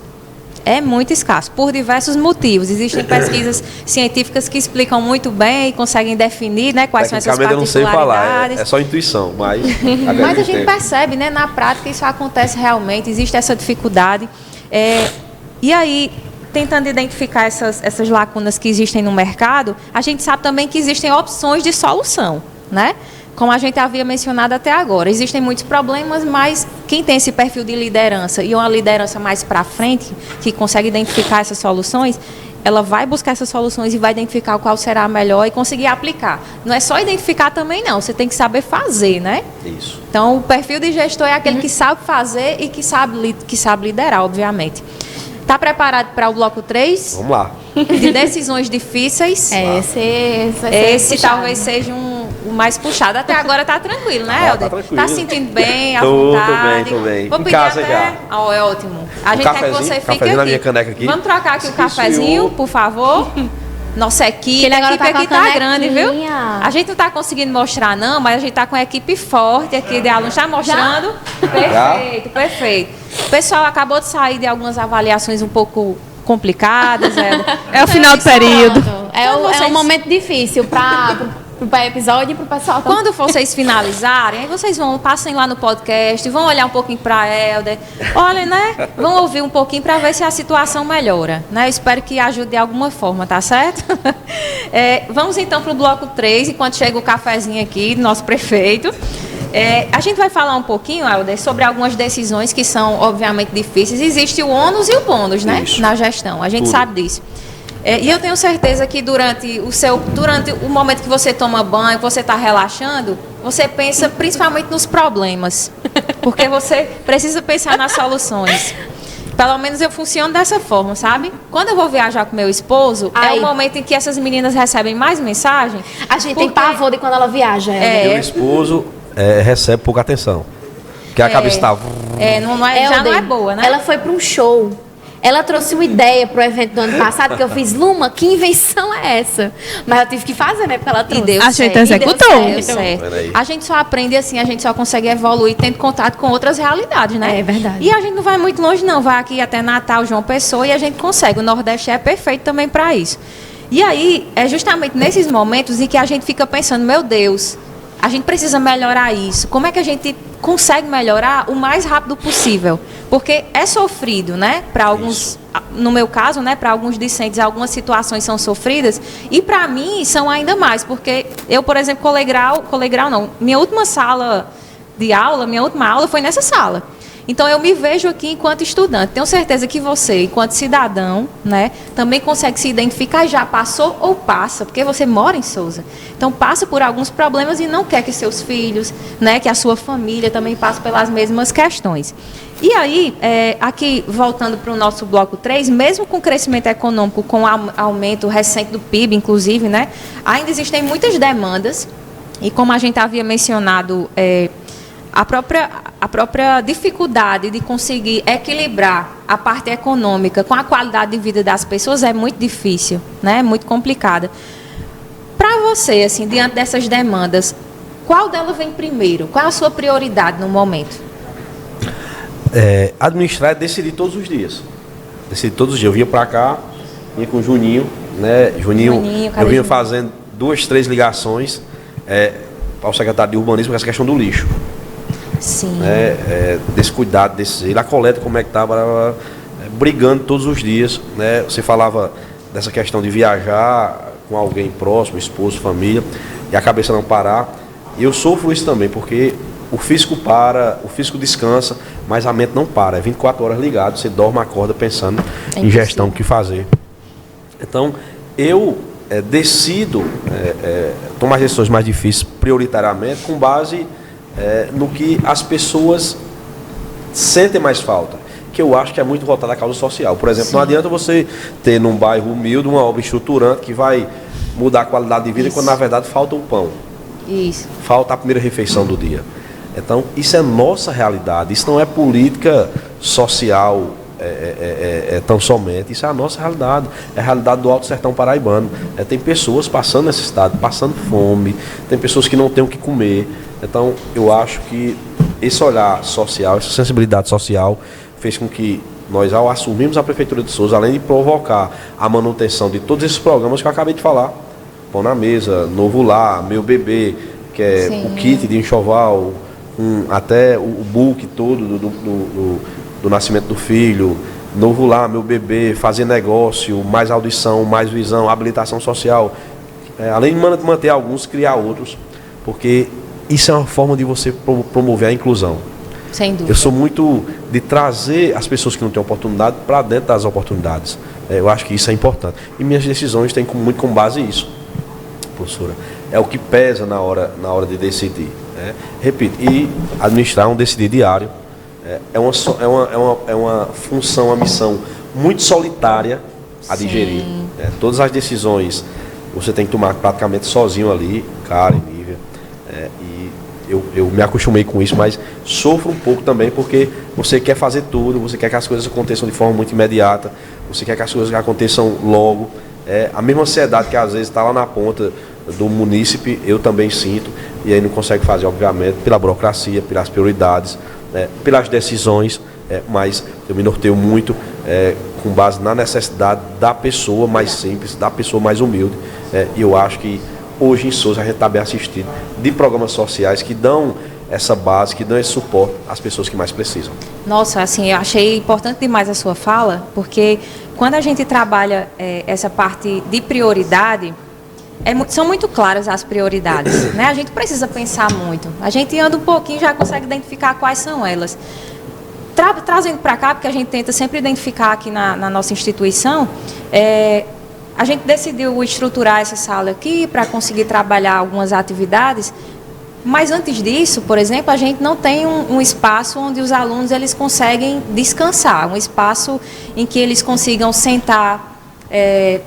É muito escasso, por diversos motivos. Existem pesquisas científicas que explicam muito bem e conseguem definir, né, quais são essas particularidades. Eu não sei falar, é só intuição, mas... Mas a gente percebe, né, na prática isso acontece realmente, existe essa dificuldade. E aí, tentando identificar essas lacunas que existem no mercado, a gente sabe também que existem opções de solução, né? Como a gente havia mencionado até agora, existem muitos problemas, mas quem tem esse perfil de liderança e uma liderança mais para frente, que consegue identificar essas soluções, ela vai buscar essas soluções e vai identificar qual será a melhor e conseguir aplicar. Não é só identificar também, não. Você tem que saber fazer, né? Isso. Então, o perfil de gestor é aquele que sabe fazer e que sabe liderar, obviamente. Está preparado para o bloco 3? Vamos lá. De decisões difíceis. Esse talvez seja o mais puxado. Até agora está tranquilo, né, Helder? Tá tranquilo. Está se sentindo bem, à vontade? Tô bem. Vou pedir casa até... já. É ótimo. A gente quer que você fique aqui. Na minha caneca aqui. Vamos trocar aqui o cafezinho, por favor. Nossa equipe, Ele agora aqui tá grande, viu? canequinha. A gente não está conseguindo mostrar, não, mas a gente está com a equipe forte aqui de alunos. Está mostrando? Perfeito. O pessoal acabou de sair de algumas avaliações um pouco complicadas. É o final do período. É um momento difícil para o episódio e para o pessoal. Quando vocês finalizarem, aí vocês passem lá no podcast, vão olhar um pouquinho para a Helder, olhem, né? Vão ouvir um pouquinho para ver se a situação melhora, né? Eu espero que ajude de alguma forma, tá certo? Vamos então para o bloco 3, enquanto chega o cafezinho aqui do nosso prefeito. A gente vai falar um pouquinho, Helder, sobre algumas decisões que são, obviamente, difíceis. Existe o ônus e o bônus, né? Isso. Na gestão. A gente sabe disso. E eu tenho certeza que durante o momento que você toma banho, que você está relaxando, você pensa principalmente nos problemas. Porque você precisa pensar nas soluções. Pelo menos eu funciono dessa forma, sabe? Quando eu vou viajar com meu esposo, é o momento em que essas meninas recebem mais mensagem. A gente tem pavor de quando ela viaja. Meu esposo recebe pouca atenção. Porque a cabeça está... não é boa, né? Ela foi para um show. Ela trouxe uma ideia pro evento do ano passado que eu fiz. Luma, que invenção é essa? Mas eu tive que fazer, né? Porque ela trouxe. E deu A certo. gente executou. Deu certo. A gente só aprende assim, a gente só consegue evoluir tendo contato com outras realidades, né? É verdade. E a gente não vai muito longe, não. Vai aqui até Natal, João Pessoa, e a gente consegue. O Nordeste é perfeito também para isso. E aí, é justamente nesses momentos em que a gente fica pensando, meu Deus, a gente precisa melhorar isso. Como é que a gente consegue melhorar o mais rápido possível? Porque é sofrido, né? Para alguns, no meu caso, né? Para alguns discentes, algumas situações são sofridas. E para mim são ainda mais, porque eu, por exemplo, colegial não. Minha última aula foi nessa sala. Então, eu me vejo aqui enquanto estudante. Tenho certeza que você, enquanto cidadão, né, também consegue se identificar, já passou ou passa, porque você mora em Souza. Então, passa por alguns problemas e não quer que seus filhos, né, que a sua família também passe pelas mesmas questões. E aí, aqui, voltando para o nosso bloco 3, mesmo com o crescimento econômico, com o aumento recente do PIB, inclusive, né, ainda existem muitas demandas. E como a gente havia mencionado, a própria dificuldade de conseguir equilibrar a parte econômica com a qualidade de vida das pessoas é muito difícil, né? É muito complicada. Para você, assim, diante dessas demandas, qual delas vem primeiro? Qual é a sua prioridade no momento? Administrar é decidir todos os dias. Decidir todos os dias. Eu vinha para cá, vinha com o Juninho, né? Juninho eu vinha fazendo 2, 3 ligações para o secretário de urbanismo com essa questão do lixo. Sim. Desse cuidado, a coleta, como é que estava, brigando todos os dias, né? Você falava dessa questão de viajar com alguém próximo, esposo, família, e a cabeça não parar. E eu sofro isso também, porque o físico o físico descansa, mas a mente não para. É 24 horas ligado, você dorme, acorda pensando em gestão, o que fazer. Então, eu decido tomar as decisões mais difíceis prioritariamente com base no que as pessoas sentem mais falta, que eu acho que é muito voltado à causa social. Por exemplo, não adianta você ter num bairro humilde uma obra estruturante que vai mudar a qualidade de vida quando na verdade falta o pão. Isso. Falta a primeira refeição do dia. Então, isso é nossa realidade, isso não é política social tão somente. Isso é a nossa realidade, é a realidade do Alto Sertão Paraibano. Tem pessoas passando necessidade, passando fome, tem pessoas que não têm o que comer. Então, eu acho que esse olhar social, essa sensibilidade social, fez com que nós, ao assumirmos a Prefeitura de Souza, além de provocar a manutenção de todos esses programas que eu acabei de falar, Pão na Mesa, Novo Lar, Meu Bebê, que é o kit de enxoval, até o book todo do nascimento do filho, Novo Lar, Meu Bebê, Fazer Negócio, mais audição, mais visão, habilitação social, além de manter alguns, criar outros, porque isso é uma forma de você promover a inclusão. Sem dúvida. Eu sou muito de trazer as pessoas que não têm oportunidade para dentro das oportunidades. Eu acho que isso é importante. E minhas decisões têm muito com base isso, professora. É o que pesa na hora de decidir. Repito, e administrar um decidir diário é uma função, uma missão muito solitária a digerir. Todas as decisões você tem que tomar praticamente sozinho ali, Karen, Nívia. Eu me acostumei com isso, mas sofro um pouco também porque você quer fazer tudo, você quer que as coisas aconteçam de forma muito imediata, você quer que as coisas aconteçam logo. A mesma ansiedade que às vezes está lá na ponta do munícipe, eu também sinto, e aí não consegue fazer, obviamente, pela burocracia, pelas prioridades, pelas decisões, mas eu me norteio muito com base na necessidade da pessoa mais simples, da pessoa mais humilde, e eu acho que hoje em Souza a gente está bem assistido de programas sociais que dão essa base, que dão esse suporte às pessoas que mais precisam. Nossa, assim, eu achei importante demais a sua fala, porque quando a gente trabalha essa parte de prioridade, são muito claras as prioridades, né? A gente precisa pensar muito. A gente anda um pouquinho e já consegue identificar quais são elas. Trazendo para cá, porque a gente tenta sempre identificar aqui na nossa instituição, a gente decidiu estruturar essa sala aqui para conseguir trabalhar algumas atividades, mas antes disso, por exemplo, a gente não tem um espaço onde os alunos eles conseguem descansar, um espaço em que eles consigam sentar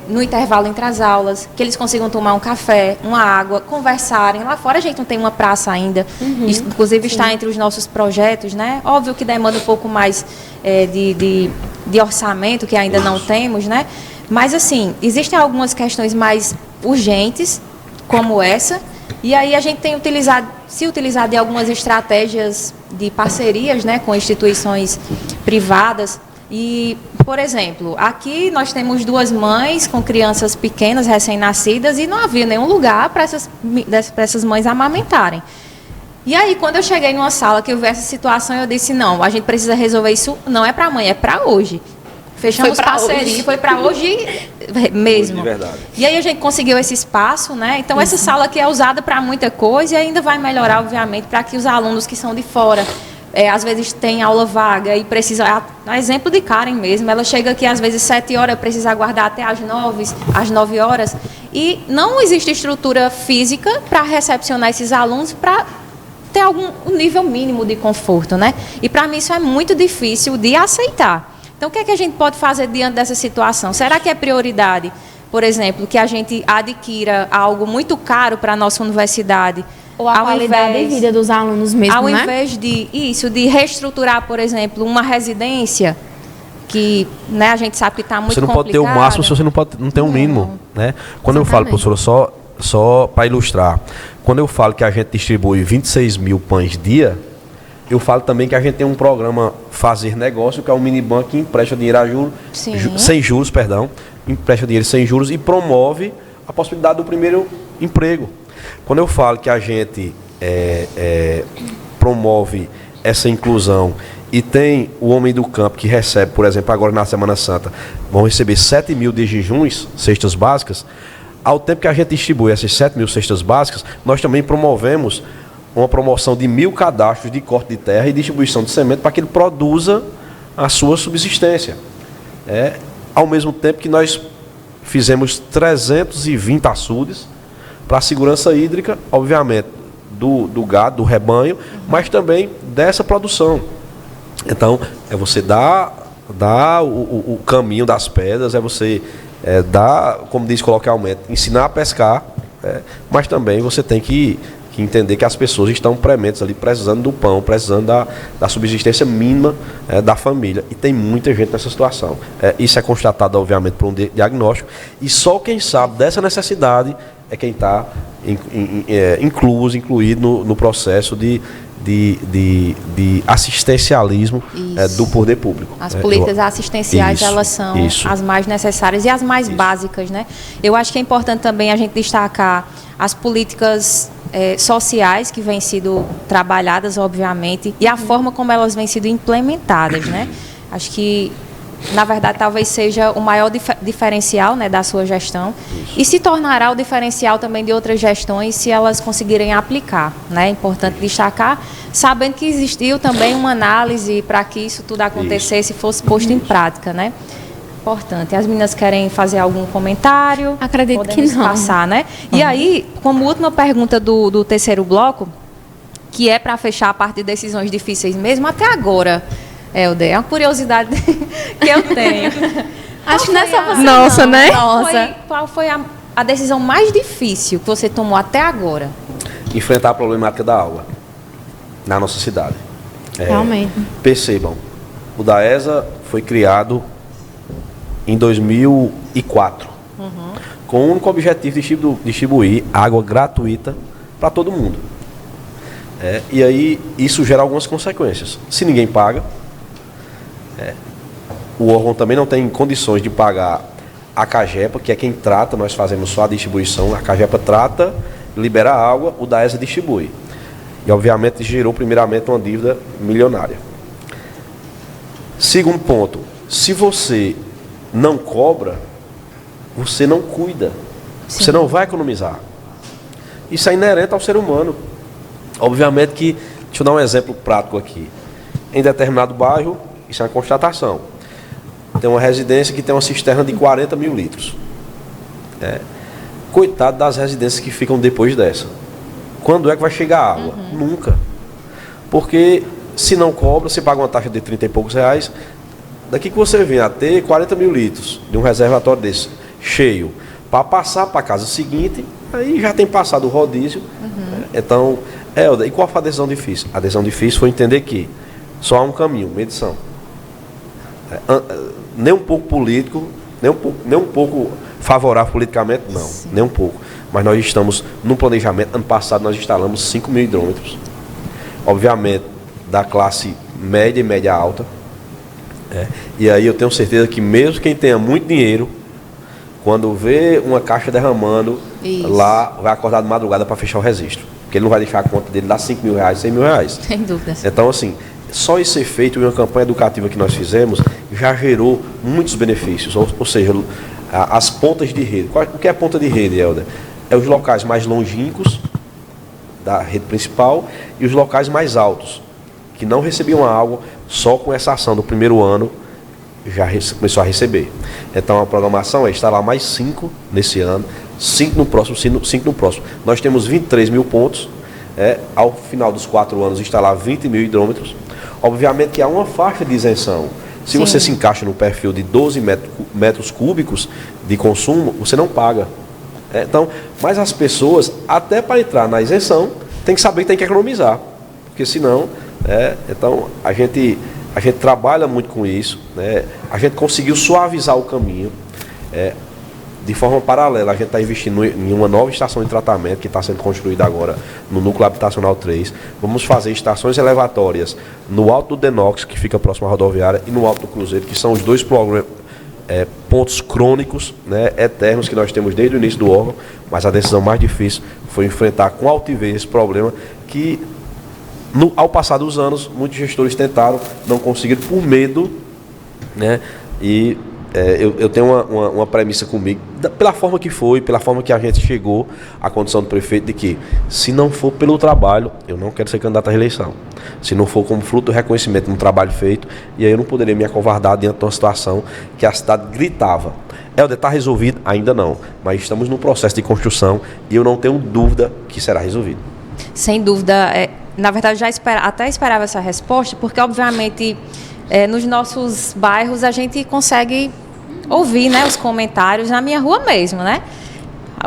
no intervalo entre as aulas, que eles consigam tomar um café, uma água, conversarem. Lá fora a gente não tem uma praça ainda, inclusive está entre os nossos projetos, né? Óbvio que demanda um pouco mais de orçamento, que ainda não temos, né? Mas, assim, existem algumas questões mais urgentes, como essa, e aí a gente tem se utilizado de algumas estratégias de parcerias, né, com instituições privadas. E, por exemplo, aqui nós temos 2 mães com crianças pequenas, recém-nascidas, e não havia nenhum lugar para essas mães amamentarem. E aí, quando eu cheguei numa sala que eu vi essa situação, eu disse, não, a gente precisa resolver isso, não é para amanhã, é para hoje. Fechamos parceria, foi para hoje mesmo. De verdade. E aí a gente conseguiu esse espaço, né? Então essa sala aqui é usada para muita coisa e ainda vai melhorar, obviamente, para que os alunos que são de fora, às vezes têm aula vaga e precisa, a exemplo de Karen mesmo, ela chega aqui às vezes 7 horas, precisa aguardar até às 9 horas, e não existe estrutura física para recepcionar esses alunos para ter um nível mínimo de conforto, né? E para mim isso é muito difícil de aceitar. Então, o que é que a gente pode fazer diante dessa situação? Será que é prioridade, por exemplo, que a gente adquira algo muito caro para a nossa universidade? Ou a qualidade de vida dos alunos mesmo, ao né? invés de reestruturar, por exemplo, uma residência que, né, a gente sabe que está muito complicada. Você não pode ter o máximo se você não tem o mínimo, né? Quando eu falo, professora, só para ilustrar, quando eu falo que a gente distribui 26 mil pães dia, eu falo também que a gente tem um programa Fazer Negócio, que é um minibanco que empresta dinheiro a juros, sem juros, empresta dinheiro sem juros e promove a possibilidade do primeiro emprego. Quando eu falo que a gente promove essa inclusão e tem o homem do campo que recebe, por exemplo, agora na Semana Santa, vão receber 7 mil de jejuns, cestas básicas, ao tempo que a gente distribui essas 7 mil cestas básicas, nós também promovemos uma promoção de 1.000 cadastros de corte de terra e distribuição de semente para que ele produza a sua subsistência. Ao mesmo tempo que nós fizemos 320 açudes para a segurança hídrica, obviamente, do gado, do rebanho, mas também dessa produção. Então, é você dar o caminho das pedras, é você dar, como diz coloquialmente, ensinar a pescar, mas também você tem que que entender que as pessoas estão prementes ali, precisando do pão, precisando da subsistência mínima da família. E tem muita gente nessa situação. Isso é constatado, obviamente, por um diagnóstico. E só quem sabe dessa necessidade é quem está incluído no processo de assistencialismo do poder público. As políticas assistenciais, elas são as mais necessárias e as mais básicas, né? Eu acho que é importante também a gente destacar as políticas sociais que vêm sido trabalhadas, obviamente, e a forma como elas vêm sido implementadas, né? Acho que, na verdade, talvez seja o maior diferencial, né, da sua gestão. Isso. E se tornará o diferencial também de outras gestões se elas conseguirem aplicar, né? É importante destacar, sabendo que existiu também uma análise para que isso tudo acontecesse e fosse posto em prática, né? Importante. As meninas querem fazer algum comentário? Acredito Podemos que não. passar, né? E aí, como última pergunta do terceiro bloco, que é para fechar a parte de decisões difíceis mesmo, até agora, Helder, é uma curiosidade que eu tenho. Acho que nessa você Nossa, não. né? Nossa. Qual foi a decisão mais difícil que você tomou até agora? Enfrentar a problemática da água na nossa cidade. Realmente. Percebam, o DAESA foi criado em 2004, com o único objetivo de distribuir água gratuita para todo mundo. E aí isso gera algumas consequências. Se ninguém paga, o órgão também não tem condições de pagar a CAGEPA, que é quem trata, nós fazemos só a distribuição, a CAGEPA trata, libera a água, o DAESA distribui. E obviamente gerou primeiramente uma dívida milionária. Segundo ponto, se você não cobra, você não cuida. Sim. Você não vai economizar. Isso é inerente ao ser humano. Obviamente que, deixa eu dar um exemplo prático aqui. Em determinado bairro, isso é uma constatação. Tem uma residência que tem uma cisterna de 40 mil litros. Coitado das residências que ficam depois dessa. Quando é que vai chegar a água? Nunca. Porque se não cobra, você paga uma taxa de 30 e poucos reais. Daqui que você vem a ter 40 mil litros de um reservatório desse, cheio, para passar para a casa seguinte, aí já tem passado o rodízio. Então, Helder, e qual foi a decisão difícil? A decisão difícil foi entender que só há um caminho, medição. Nem um pouco político, nem um pouco favorável politicamente, não, sim, nem um pouco. Mas nós estamos no planejamento, ano passado nós instalamos 5 mil hidrômetros, obviamente da classe média e média alta. E aí eu tenho certeza que mesmo quem tenha muito dinheiro, quando vê uma caixa derramando, lá vai acordar de madrugada para fechar o registro. Porque ele não vai deixar a conta dele dar 5 mil reais, 100 mil reais. Sem dúvida. Então, assim, só esse efeito e uma campanha educativa que nós fizemos já gerou muitos benefícios. Ou seja, as pontas de rede. O que é ponta de rede, Helder? É os locais mais longínquos da rede principal e os locais mais altos, que não recebiam água, só com essa ação do primeiro ano já começou a receber. Então a programação é instalar mais 5 nesse ano, 5 no próximo, 5 no próximo. Nós temos 23 mil pontos, ao final dos 4 anos instalar 20 mil hidrômetros. Obviamente que há uma faixa de isenção. Se Sim. você se encaixa no perfil de 12 metros cúbicos de consumo, você não paga. Então, mas as pessoas, até para entrar na isenção, tem que saber que tem que economizar. Porque senão, então a gente trabalha muito com isso, né? A gente conseguiu suavizar o caminho. De forma paralela, a gente está investindo em uma nova estação de tratamento que está sendo construída agora no Núcleo Habitacional 3. Vamos fazer estações elevatórias no Alto do Denox, que fica próximo à rodoviária, e no Alto do Cruzeiro, que são os dois pontos crônicos, né, eternos, que nós temos desde o início do órgão. Mas a decisão mais difícil foi enfrentar com altivez esse problema que, ao passar dos anos, muitos gestores tentaram, não conseguiram por medo, né, e eu tenho uma premissa comigo, pela forma que foi, pela forma que a gente chegou à condição do prefeito, de que, se não for pelo trabalho, eu não quero ser candidato à reeleição. Se não for como fruto do reconhecimento de um trabalho feito, e aí eu não poderia me acovardar diante de uma situação que a cidade gritava. Helder, está resolvido? Ainda não, mas estamos no processo de construção e eu não tenho dúvida que será resolvido. Sem dúvida. Na verdade, até esperava essa resposta, porque, obviamente, nos nossos bairros a gente consegue ouvir, né, os comentários na minha rua mesmo, né?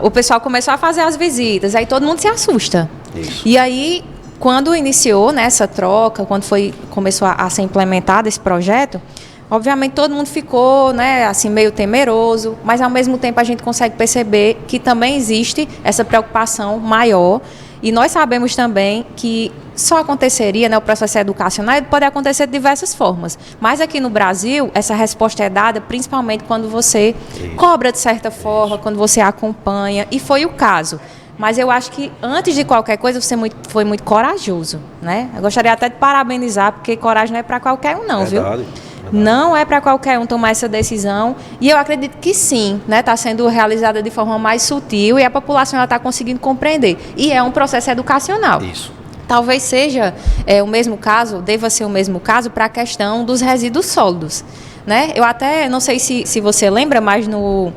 O pessoal começou a fazer as visitas, aí todo mundo se assusta. Isso. E aí, quando iniciou, né, essa troca, quando começou a ser implementado esse projeto, obviamente todo mundo ficou, né, assim, meio temeroso, mas ao mesmo tempo a gente consegue perceber que também existe essa preocupação maior. E nós sabemos também que só aconteceria, né, o processo educacional pode acontecer de diversas formas. Mas aqui no Brasil, essa resposta é dada principalmente quando você cobra de certa forma, quando você acompanha. E foi o caso. Mas eu acho que, antes de qualquer coisa, você foi muito corajoso, né? Eu gostaria até de parabenizar, porque coragem não é para qualquer um, não, Verdade. viu? Não é para qualquer um tomar essa decisão. E eu acredito que sim, né? Está sendo realizada de forma mais sutil e a população está conseguindo compreender. E é um processo educacional. Isso. Talvez seja o mesmo caso, deva ser o mesmo caso para a questão dos resíduos sólidos, né? Eu até não sei se você lembra, mas no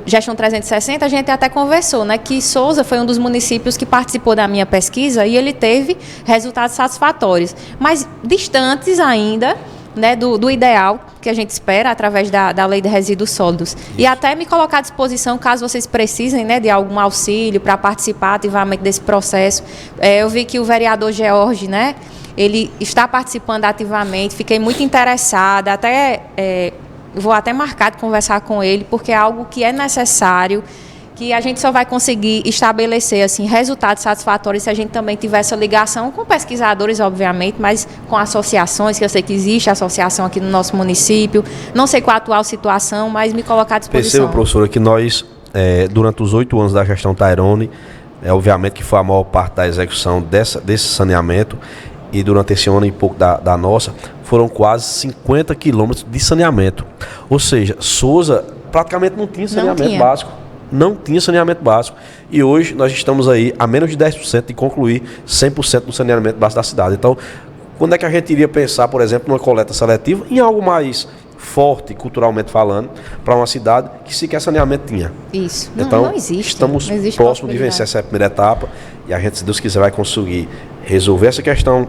Gestão 360 a gente até conversou, né, que Souza foi um dos municípios que participou da minha pesquisa e ele teve resultados satisfatórios, mas distantes ainda, né, do ideal que a gente espera através da lei de resíduos sólidos. Isso. E até me colocar à disposição, caso vocês precisem, né, de algum auxílio para participar ativamente desse processo. Eu vi que o vereador George, né, ele está participando ativamente, fiquei muito interessada, vou até marcar de conversar com ele, porque é algo que é necessário, que a gente só vai conseguir estabelecer assim, resultados satisfatórios se a gente também tiver essa ligação com pesquisadores, obviamente, mas com associações, que eu sei que existe associação aqui no nosso município. Não sei qual a atual situação, mas me colocar à disposição. Perceba, professora, que nós, durante os 8 anos da gestão Tairone, obviamente que foi a maior parte da execução desse saneamento, e durante esse ano e pouco da nossa, foram quase 50 quilômetros de saneamento. Ou seja, Souza praticamente não tinha saneamento básico. Não tinha saneamento básico. E hoje nós estamos aí a menos de 10% de concluir 100% do saneamento básico da cidade. Então, quando é que a gente iria pensar, por exemplo, numa coleta seletiva, em algo mais forte, culturalmente falando, para uma cidade que sequer saneamento tinha? Isso. Então, não existe. Estamos não existe próximos de vencer essa primeira etapa e a gente, se Deus quiser, vai conseguir resolver essa questão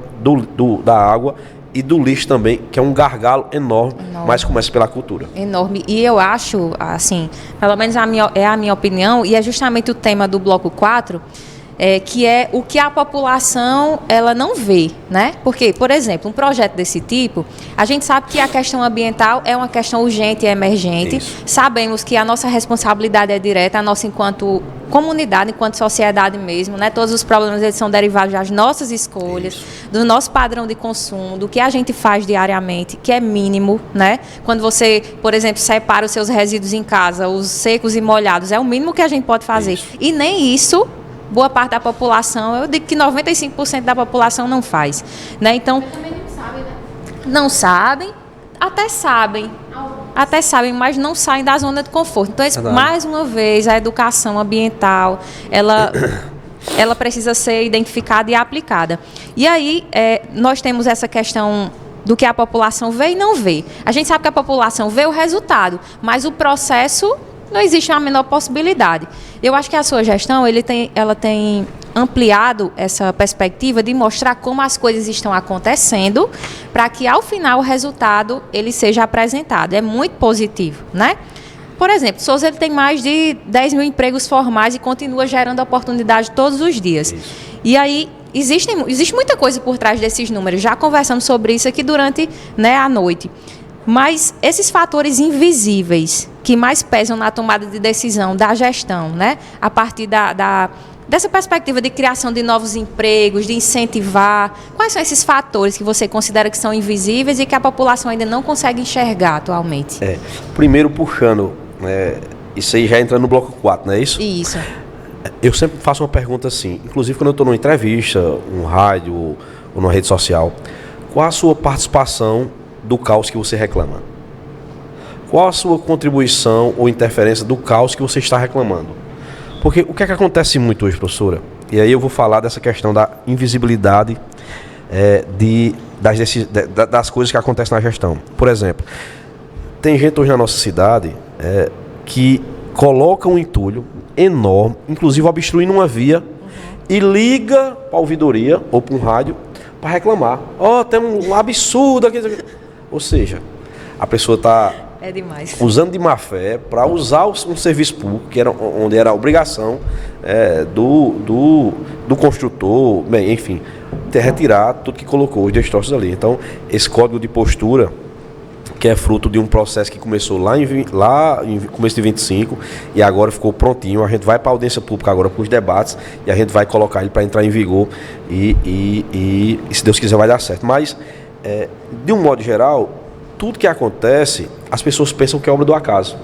da água e do lixo também, que é um gargalo enorme. Mas começa pela cultura. Enorme. E eu acho, assim, pelo menos a minha opinião, e é justamente o tema do bloco 4, que é o que a população ela não vê, né? Porque, por exemplo, um projeto desse tipo, a gente sabe que a questão ambiental é uma questão urgente e emergente. Isso. Sabemos que a nossa responsabilidade é direta, a nossa enquanto comunidade, enquanto sociedade mesmo, né? Todos os problemas eles são derivados das nossas escolhas, isso, do nosso padrão de consumo, do que a gente faz diariamente, que é mínimo, né? Quando você, por exemplo, separa os seus resíduos em casa, os secos e molhados, é o mínimo que a gente pode fazer. Isso. E nem isso boa parte da população, eu digo que 95% da população não faz, né? Então, também não sabem, né? Não sabem, até sabem, mas não saem da zona de conforto. Então, mais uma vez, a educação ambiental, ela precisa ser identificada e aplicada. E aí, nós temos essa questão do que a população vê e não vê. A gente sabe que a população vê o resultado, mas o processo não existe a menor possibilidade. Eu acho que a sua gestão, ela tem ampliado essa perspectiva de mostrar como as coisas estão acontecendo para que, ao final, o resultado ele seja apresentado. É muito positivo, né? Por exemplo, Souza ele tem mais de 10 mil empregos formais e continua gerando oportunidade todos os dias. Isso. E aí, existe muita coisa por trás desses números. Já conversamos sobre isso aqui durante, né, a noite. Mas esses fatores invisíveis que mais pesam na tomada de decisão da gestão, né? A partir dessa perspectiva de criação de novos empregos, de incentivar, quais são esses fatores que você considera que são invisíveis e que a população ainda não consegue enxergar atualmente? Primeiro puxando, isso aí já entrando no bloco 4, não é isso? Isso. Eu sempre faço uma pergunta assim, inclusive quando eu estou numa entrevista, um rádio ou numa rede social, qual a sua participação do caos que você reclama? Qual a sua contribuição ou interferência do caos que você está reclamando? Porque o que é que acontece muito hoje, professora? E aí eu vou falar dessa questão da invisibilidade das coisas que acontecem na gestão. Por exemplo, tem gente hoje na nossa cidade que coloca um entulho enorme, inclusive obstruindo uma via, e liga para a ouvidoria ou para um rádio para reclamar. Tem um absurdo aqui. Ou seja, a pessoa está usando de má fé para usar um serviço público, onde era a obrigação do do construtor, bem, enfim, retirar tudo que colocou, os destroços ali. Então, esse código de postura, que é fruto de um processo que começou lá em começo de 25 e agora ficou prontinho. A gente vai para a audiência pública agora para os debates e a gente vai colocar ele para entrar em vigor e se Deus quiser vai dar certo. Mas, de um modo geral, tudo que acontece, as pessoas pensam que é obra do acaso.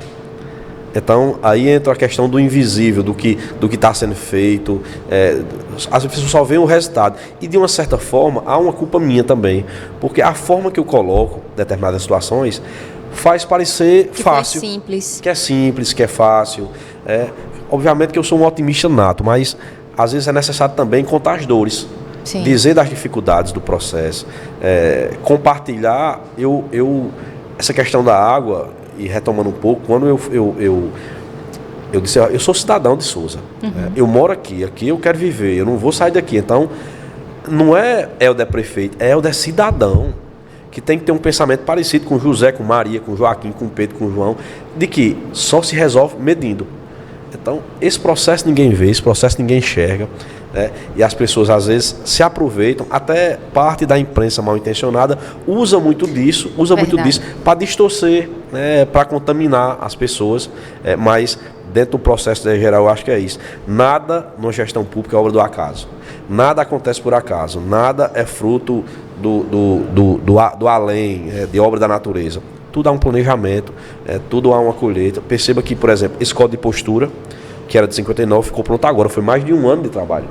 Então, aí entra a questão do invisível, do que está sendo feito. As pessoas só veem o resultado. E, de uma certa forma, há uma culpa minha também. Porque a forma que eu coloco determinadas situações faz parecer fácil. Que é simples, que é fácil. Obviamente que eu sou um otimista nato, mas, às vezes, é necessário também contar as dores. Sim. Dizer das dificuldades do processo. Compartilhar. Essa questão da água... E retomando um pouco, quando eu disse, eu sou cidadão de Souza, eu moro aqui eu quero viver, eu não vou sair daqui. Então, não é Helder prefeito, é Helder cidadão, que tem que ter um pensamento parecido com José, com Maria, com Joaquim, com Pedro, com João, de que só se resolve medindo. Então, esse processo ninguém vê, esse processo ninguém enxerga, e as pessoas às vezes se aproveitam, até parte da imprensa mal intencionada usa muito disso para distorcer, para contaminar as pessoas, mas dentro do processo geral eu acho que é isso. Nada na gestão pública é obra do acaso, nada acontece por acaso, nada é fruto do além, de obra da natureza. Tudo há um planejamento, tudo há uma colheita. Perceba que, por exemplo, esse código de postura, que era de 59, ficou pronto agora, foi mais de um ano de trabalho.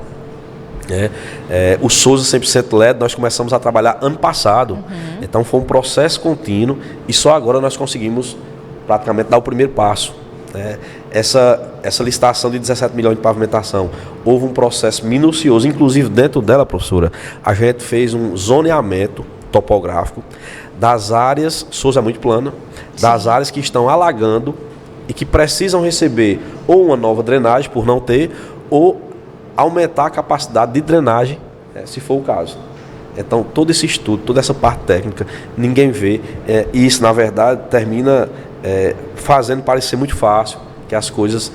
O Souza 100% LED nós começamos a trabalhar ano passado, então foi um processo contínuo e só agora nós conseguimos praticamente dar o primeiro passo. Essa licitação de 17 milhões de pavimentação, houve um processo minucioso, inclusive dentro dela, professora, a gente fez um zoneamento topográfico das áreas, Souza é muito plana, das áreas que estão alagando e que precisam receber ou uma nova drenagem, por não ter, ou aumentar a capacidade de drenagem, se for o caso. Então, todo esse estudo, toda essa parte técnica, ninguém vê, e isso, na verdade, termina fazendo parecer muito fácil, que as coisas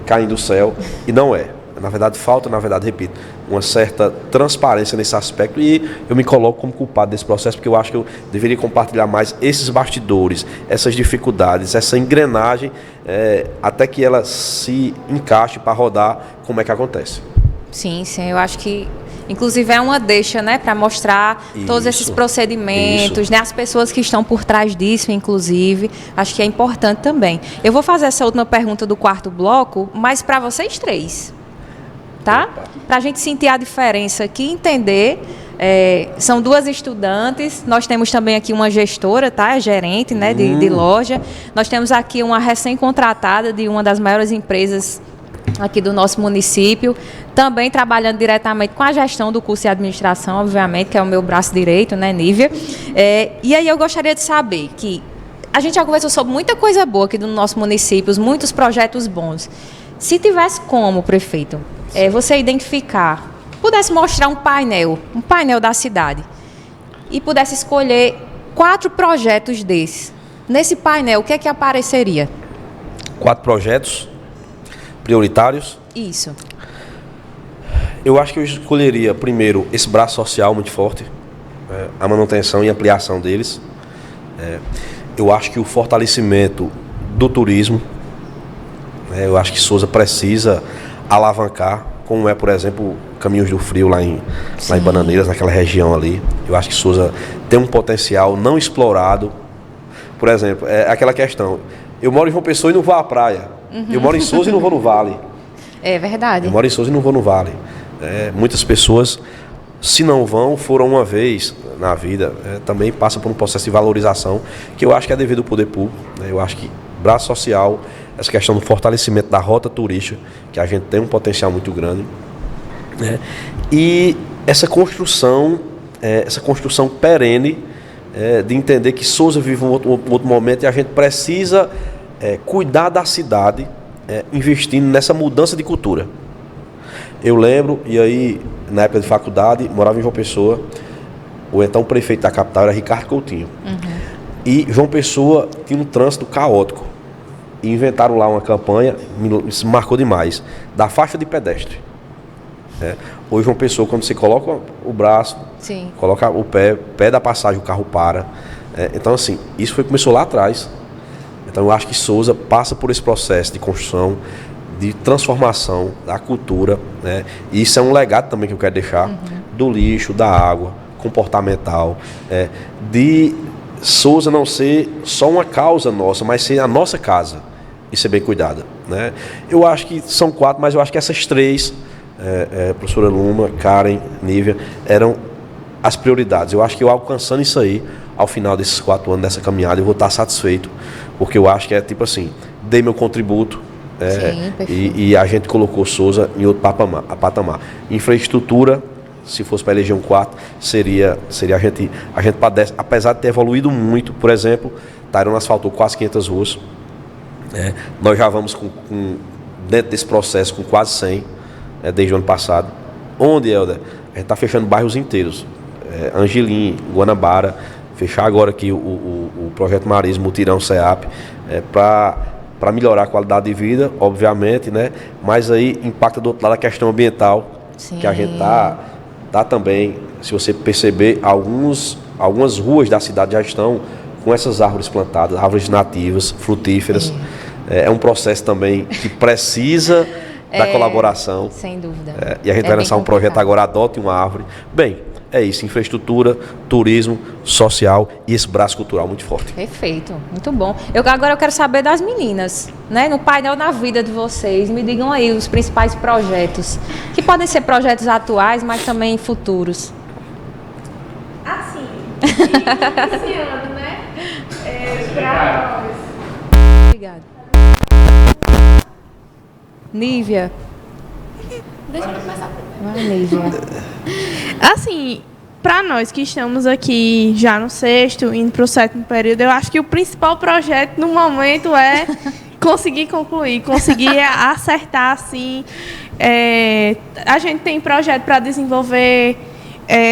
caem do céu, e não é. Na verdade, falta, repito, uma certa transparência nesse aspecto, e eu me coloco como culpado desse processo, porque eu acho que eu deveria compartilhar mais esses bastidores, essas dificuldades, essa engrenagem, até que ela se encaixe para rodar, como é que acontece. Sim, eu acho que, inclusive, é uma deixa, para mostrar todos esses procedimentos, as pessoas que estão por trás disso, inclusive, acho que é importante também. Eu vou fazer essa última pergunta do quarto bloco, mas para vocês três. Tá? Para a gente sentir a diferença aqui, entender, são duas estudantes, nós temos também aqui uma gestora, tá? Gerente, de loja, nós temos aqui uma recém-contratada de uma das maiores empresas aqui do nosso município, também trabalhando diretamente com a gestão do curso de administração, obviamente, que é o meu braço direito, Nívia, e aí eu gostaria de saber que a gente já conversou sobre muita coisa boa aqui do nosso município, muitos projetos bons. Se tivesse como, prefeito, você identificar, pudesse mostrar um painel da cidade e pudesse escolher 4 projetos desses, nesse painel, o que é que apareceria? 4 projetos prioritários? Isso. Eu acho que eu escolheria, primeiro, esse braço social muito forte, a manutenção e ampliação deles. Eu acho que o fortalecimento do turismo, eu acho que Souza precisa alavancar, como por exemplo, Caminhos do Frio lá em Bananeiras, naquela região ali. Eu acho que Souza tem um potencial não explorado. Por exemplo, aquela questão, eu moro em João Pessoa e não vou à praia. Eu moro em Souza e não vou no Vale. É verdade. Eu moro em Souza e não vou no Vale. Muitas pessoas, se não vão, foram uma vez na vida, também passam por um processo de valorização, que eu acho que é devido ao poder público. Eu acho que braço social, essa questão do fortalecimento da rota turística, que a gente tem um potencial muito grande, e essa construção perene, de entender que Souza vive um outro momento e a gente precisa cuidar da cidade, investindo nessa mudança de cultura. Eu lembro, e aí na época de faculdade, morava em João Pessoa, o então prefeito da capital era Ricardo Coutinho, e João Pessoa tinha um trânsito caótico. E inventaram lá uma campanha, isso me marcou demais, da faixa de pedestre. né? Hoje uma pessoa, quando você coloca o braço, Sim. coloca o pé da passagem, o carro para. Então, assim, isso começou lá atrás. Então, eu acho que Souza passa por esse processo de construção, de transformação da cultura, né? E isso é um legado também que eu quero deixar, do lixo, da água, comportamental, de Souza não ser só uma causa nossa, mas ser a nossa casa e ser bem cuidada, né? Eu acho que são 4, mas eu acho que essas 3, professora Luma, Karen, Nívia, eram as prioridades. Eu acho que eu alcançando isso aí, ao final desses 4 anos dessa caminhada, eu vou estar satisfeito, porque eu acho que tipo assim, dei meu contributo, e a gente colocou Souza em outro patamar. Infraestrutura, se fosse para eleger um 4, seria a gente padece, apesar de ter evoluído muito. Por exemplo, Tairona asfaltou quase 500 ruas, nós já vamos dentro desse processo com quase 100, desde o ano passado. Onde, Helder? A gente está fechando bairros inteiros, Angelim, Guanabara, fechar agora aqui o Projeto Marismo, o Tirão CEAP, para melhorar a qualidade de vida, obviamente, né? Mas aí impacta do outro lado a questão ambiental. Sim. Que a gente tá também, se você perceber, algumas ruas da cidade já estão com essas árvores plantadas, árvores nativas, frutíferas. É um processo também que precisa da colaboração. Sem dúvida. E a gente vai lançar um projeto agora, Adote uma Árvore. Bem, é isso, infraestrutura, turismo, social e esse braço cultural muito forte. Perfeito, muito bom. Agora eu quero saber das meninas, né? No painel da vida de vocês, me digam aí os principais projetos, que podem ser projetos atuais, mas também futuros. Assim, iniciando, né? Pra nós. Obrigada. Nívia. Deixa eu começar. Vai, Nívia. Assim, para nós que estamos aqui já no 6º, indo para o 7º período, eu acho que o principal projeto no momento é conseguir concluir, conseguir acertar, assim. A gente tem projeto para desenvolver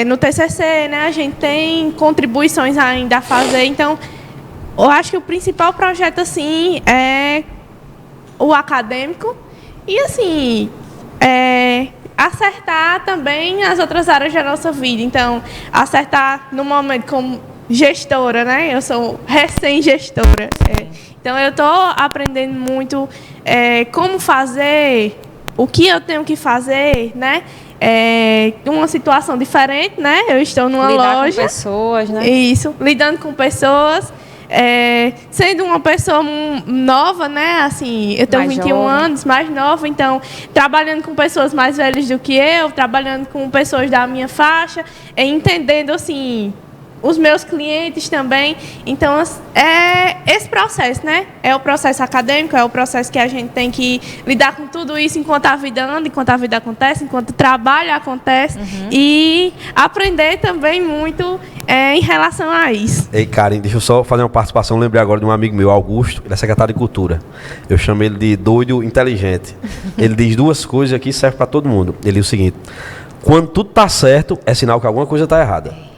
no TCC, né? A gente tem contribuições ainda a fazer, então eu acho que o principal projeto, assim, é o acadêmico e, assim, acertar também as outras áreas da nossa vida. Então, acertar no momento como gestora, né? Eu sou recém-gestora. Então, eu estou aprendendo muito como fazer, o que eu tenho que fazer, né? Uma situação diferente, né? Eu estou numa loja. Lidar com pessoas, né? Isso, lidando com pessoas. Sendo uma pessoa nova, né? Assim, eu tenho 21 anos, mais nova, então trabalhando com pessoas mais velhas do que eu, trabalhando com pessoas da minha faixa, entendendo assim os meus clientes também. Então, esse processo, né? É o processo acadêmico, é o processo que a gente tem que lidar com tudo isso enquanto a vida anda, enquanto a vida acontece, enquanto o trabalho acontece, e aprender também muito em relação a isso. Ei, Karen, deixa eu só fazer uma participação. Eu lembrei agora de um amigo meu, Augusto, ele é secretário de Cultura. Eu chamo ele de doido inteligente. Ele diz 2 coisas aqui que servem para todo mundo. Ele diz o seguinte: quando tudo tá certo, é sinal que alguma coisa tá errada.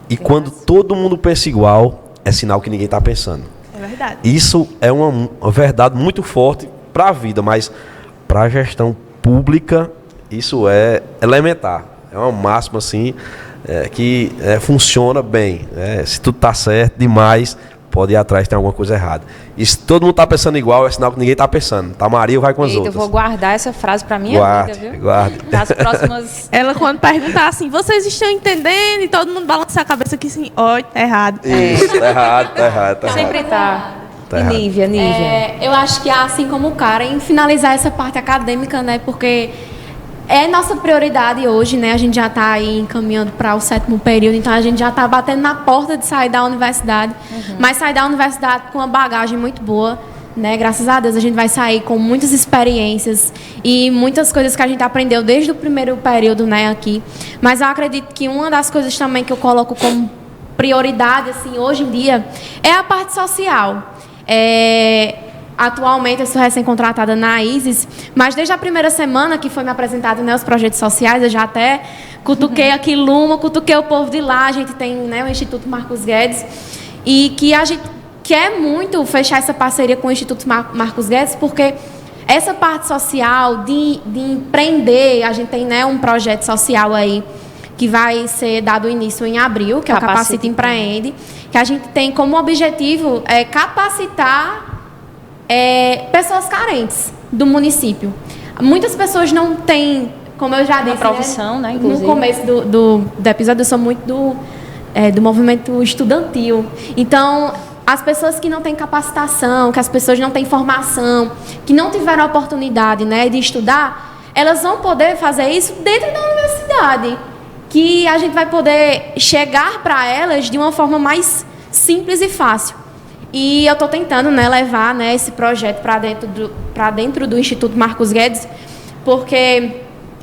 E quando todo mundo pensa igual, é sinal que ninguém está pensando. É verdade. Isso é uma verdade muito forte para a vida, mas para a gestão pública, isso é elementar. É uma máxima assim, que funciona bem. Se tudo está certo demais, pode ir atrás, tem alguma coisa errada. E se todo mundo está pensando igual, é sinal que ninguém está pensando. Tá, Maria vai com as outras. Eu vou guardar essa frase para minha vida, viu? Guarde. Nas próximas... Ela, quando perguntar assim, vocês estão entendendo? E todo mundo balança a cabeça aqui assim, ó, tá errado. Isso, tá errado. Sempre tá. E Nívia. Eu acho que assim como o Karen, finalizar essa parte acadêmica, né? Porque é nossa prioridade hoje, né? A gente já está aí encaminhando para o 7º período, então a gente já está batendo na porta de sair da universidade, mas sair da universidade com uma bagagem muito boa, né? Graças a Deus a gente vai sair com muitas experiências e muitas coisas que a gente aprendeu desde o primeiro período, né? Aqui. Mas eu acredito que uma das coisas também que eu coloco como prioridade, assim, hoje em dia, é a parte social. Atualmente, eu sou recém-contratada na ISIS, mas desde a primeira semana que foi me apresentado, né, os projetos sociais, eu já até cutuquei aqui Luma, cutuquei o povo de lá. A gente tem, né, o Instituto Marcos Guedes, e que a gente quer muito fechar essa parceria com o Instituto Marcos Guedes, porque essa parte social de empreender, a gente tem, né, um projeto social aí que vai ser dado início em abril, que é o Capacita Empreende, que a gente tem como objetivo capacitar pessoas carentes do município. Muitas pessoas não têm, como eu já disse, profissão, né, no começo do episódio, eu sou muito do movimento estudantil. Então, as pessoas que não têm capacitação, que as pessoas não têm formação, que não tiveram a oportunidade, né, de estudar, elas vão poder fazer isso dentro da universidade, que a gente vai poder chegar para elas de uma forma mais simples e fácil. E eu estou tentando, né, levar, né, esse projeto para dentro do Instituto Marcos Guedes, porque,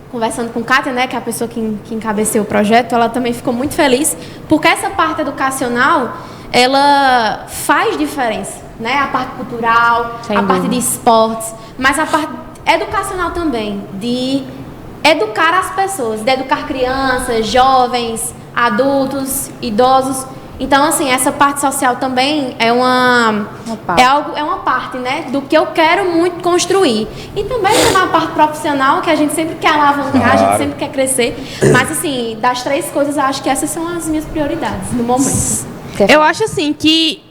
conversando com Kátia, né, que é a pessoa que encabeceou o projeto, ela também ficou muito feliz, porque essa parte educacional, ela faz diferença, né? A parte cultural, a parte de esportes, mas a parte educacional também, de educar as pessoas, de educar crianças, jovens, adultos, idosos. Então, assim, essa parte social também é uma parte, né, do que eu quero muito construir. E também tem uma parte profissional que a gente sempre quer alavancar, a gente sempre quer crescer. Mas, assim, das 3 coisas, eu acho que essas são as minhas prioridades no momento. Eu acho assim que